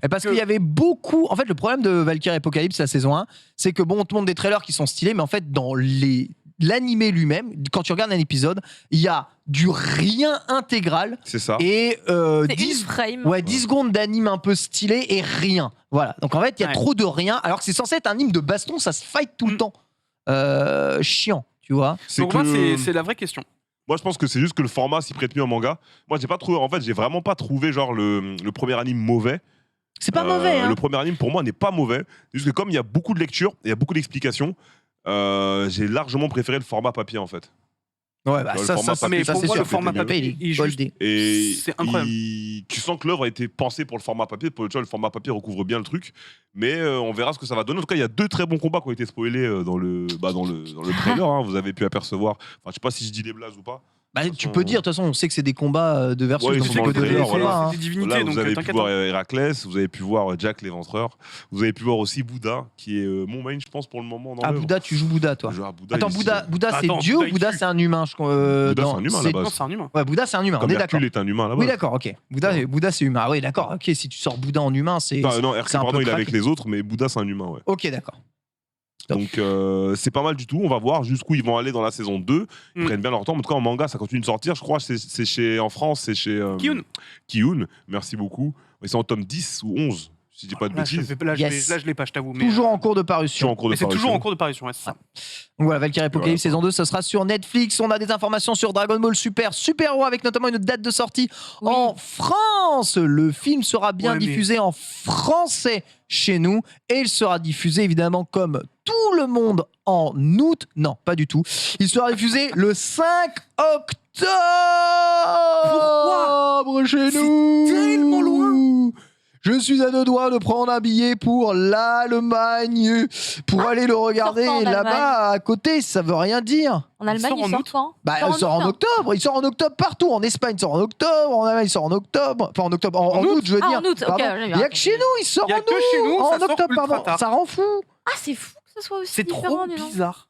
Et parce Que- qu'il y avait beaucoup. En fait, le problème de Valkyrie Apocalypse, la saison 1, c'est que bon, on te montre des trailers qui sont stylés, mais en fait, dans l'animé lui-même, quand tu regardes un épisode, il y a du rien intégral C'est ça. et C'est 10, une frame. ouais, 10 secondes d'anime un peu stylé et rien. Voilà. Donc en fait, il y a Ouais. trop de rien, alors que c'est censé être un anime de baston, ça se fight tout le temps. Chiant, tu vois. C'est Donc, que moi, le- c'est la vraie question. Moi, je pense que c'est juste que le format s'y prête mieux en manga. Moi, j'ai pas trouvé. En fait, j'ai vraiment pas trouvé genre le premier anime mauvais. C'est pas mauvais, hein. Le premier anime pour moi n'est pas mauvais. C'est juste que comme il y a beaucoup de lectures, il y a beaucoup d'explications. J'ai largement préféré le format papier en fait. Ouais, bah le ça, format ça, papier, Mais ça, pour c'est moi, sûr. le format c'était mieux. papier, il est juste- goldé. Et C'est incroyable. tu sens que l'œuvre a été pensée pour le format papier. Pour le format papier recouvre bien le truc. Mais on verra ce que ça va donner. En tout cas, il y a 2 très bons combats qui ont été spoilés dans le trailer. Hein. Vous avez pu apercevoir. Enfin, je sais pas si je dis des blazes ou pas. Bah, De toute tu façon, peux dire, de toute façon, on sait que c'est des combats de versus, Ouais, donc ils on sont dans peut le donner trailer, les voilà. combats, hein. C'est des divinités, Là, donc vous avez pu t'inquiète. voir hein. Héraclès, vous avez pu voir Jack l'éventreur, vous avez pu voir aussi Bouddha, qui est mon main, je pense, pour le moment. Dans Ah, l'œuvre. Bouddha, tu joues Bouddha, toi. Je joue à Bouddha, Attends, il est Bouddha, c'est Attends, Dieu Bouddha, ou Bouddha, il tue. c'est un humain Bouddha, c'est un humain, à la base. Non, c'est un humain. Ouais, Bouddha, c'est un humain, Comme on est d'accord. Hercule est un humain là-bas. Oui, d'accord, ok. Bouddha, c'est humain. Ah oui, d'accord, ok. Si tu sors Bouddha en humain, c'est. Enfin, non, c'est Hercule, un pardon, peu il est avec craqué. les autres, mais Bouddha, c'est un humain, ouais. Ok, d'accord. Top. Donc, c'est pas mal du tout. On va voir jusqu'où ils vont aller dans la saison 2. Ils prennent bien leur temps. En tout cas, en manga, ça continue de sortir. Je crois que c'est chez. En France, c'est chez. Kiyun. Merci beaucoup. Ils sont en tome 10 ou 11, si je dis pas de Là, je bêtises. l'ai pas, je t'avoue. Mais, Toujours en cours de Toujours parution. en cours de Mais c'est toujours parution. en cours de parution, ouais, c'est ça. Donc voilà, Valkyrie Apocalypse Voilà. saison 2, ce sera sur Netflix. On a des informations sur Dragon Ball Super Héros avec notamment une date de sortie en France. Le film sera bien Ouais, mais- diffusé en français chez nous et il sera diffusé évidemment comme tout le monde en août. Non, pas du tout. Il sera diffusé le 5 octobre. Pourquoi chez nous? tellement loin. Je suis à 2 doigts de prendre un billet pour l'Allemagne pour aller le regarder sort quand en là-bas à côté. Ça veut rien dire. En Allemagne, sort il en sort août. quand Bah, Il il sort en août, hein. octobre. Il sort en octobre partout. En Espagne, il sort en octobre. En Allemagne, il sort en octobre. Enfin, en octobre. En En août, je veux Ah, dire. en août, ok, Pardon. j'ai Il bien n'y a que chez nous, il sort Il y a en que chez nous, en ça sort octobre, ultra pardon. tard. Ça rend fou. Ah, c'est fou que ce soit aussi C'est trop différent, dis donc. bizarre.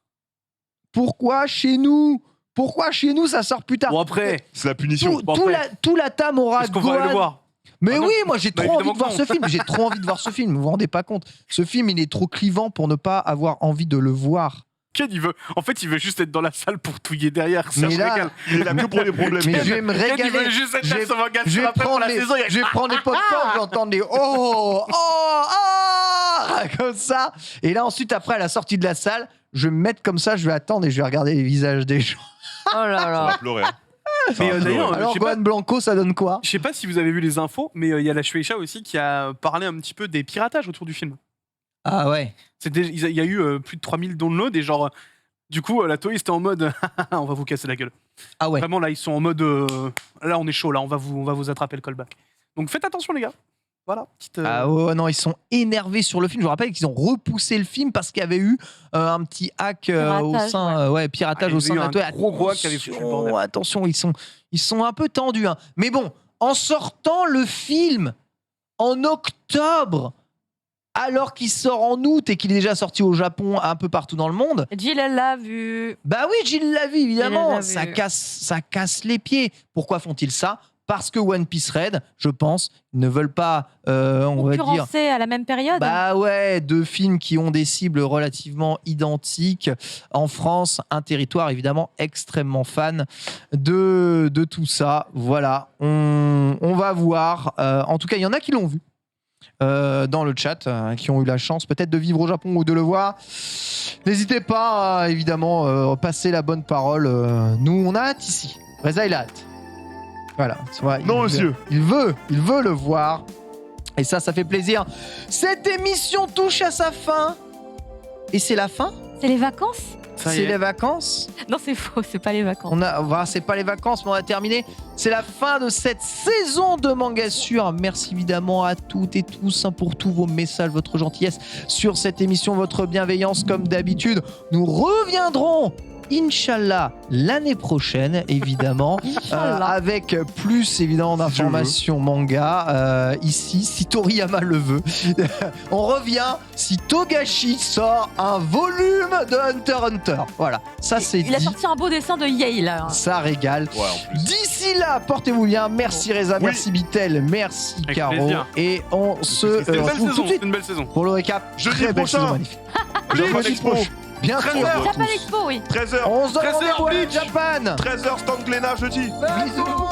Pourquoi chez nous? Pourquoi chez nous, ça sort plus tard? Bon, après, C'est la punition. Tout, bon, tout après. tout la tam aura est-ce qu'on va aller le Gohan. voir? Mais Ah non. oui, moi j'ai Bah, trop envie évidemment de voir que ce non. film. J'ai trop envie de voir ce film. Vous vous rendez pas compte? Ce film, il est trop clivant pour ne pas avoir envie de le voir. Ken, en fait, il veut juste être dans la salle pour touiller derrière. Ça Mais me là- régale. Il est là que pour les problèmes. Mais je vais me Ken, il régaler. veut juste être Je là vais- sur un gars Je vais après pour prendre la les, saison. je vais prendre les popcorns, je vais entendre des comme ça. Et là ensuite après à la sortie de la salle, je vais me mettre comme ça, je vais attendre et je vais regarder les visages des gens. Oh là Ça là. va pleurer. Hein. Ça Mais, va pleurer. d'ailleurs, Alors je sais pas- Gohan Blanco, ça donne quoi? Je sais pas si vous avez vu les infos, mais il y a la Shueisha aussi qui a parlé un petit peu des piratages autour du film. Ah ouais. Il y a eu plus de 3000 downloads et genre, du coup, la Toei était en mode on va vous casser la gueule. Ah ouais. Vraiment, là, ils sont en mode là, on est chaud, là, on va vous attraper le callback. Donc faites attention, les gars. Voilà, petite. Ah ouais, non, ils sont énervés sur le film. Je vous rappelle qu'ils ont repoussé le film parce qu'il y avait eu un petit hack au Piratage, sein, piratage Ah, au il y sein de avait la eu un gros hack qui avait foutu le bordel. Attention, ils sont un peu tendus. Hein. Mais bon, en sortant le film en octobre, alors qu'il sort en août et qu'il est déjà sorti au Japon, un peu partout dans le monde. Jill, elle l'a vu. Bah oui, Gilles l'a vu, évidemment. Gilles l'a vu. Ça casse les pieds. Pourquoi font-ils ça? Parce que One Piece Red, je pense, ne veulent pas, on va dire... Concurrencé à la même période. Bah ouais, deux films qui ont des cibles relativement identiques. En France, un territoire évidemment extrêmement fan de tout ça. Voilà, on va voir. En tout cas, il y en a qui l'ont vu. Dans le chat, qui ont eu la chance peut-être de vivre au Japon ou de le voir. N'hésitez pas à évidemment passer la bonne parole. Nous, on a hâte ici. Reza, il a hâte. Voilà, tu vois, Non, monsieur. Il veut le voir. Et ça fait plaisir. Cette émission touche à sa fin. Et c'est la fin? C'est les vacances? Ça y C'est est. les vacances? Non, c'est faux, c'est pas les vacances. C'est pas les vacances, mais on a terminé. C'est la fin de cette saison de Mangassure. Merci évidemment à toutes et tous pour tous vos messages, votre gentillesse sur cette émission, votre bienveillance comme d'habitude. Nous reviendrons, Inch'Allah, l'année prochaine, évidemment, Inch'Allah. avec plus évidemment d'informations manga. Ici, si Toriyama le veut, on revient si Togashi sort un volume de Hunter x Hunter. Voilà, ça c'est Il a dit. sorti un beau dessin de Yale. Là. Ça régale. Ouais, en plus. D'ici là, portez-vous bien. Merci Reza, Oui. merci Bitel, merci Avec Caro. plaisir. Et on se C'était une belle retrouve tout saison. de suite Une belle saison. pour le récap. Jeudi Très belle prochain. saison magnifique. Japan Jeudi Expo. prochain. Bien sûr. 13h. Japan Expo, oui. 13h. On se donne 13h, rendez-vous à Bleach. Japan. 13h, stand Glénat jeudi. Bisous.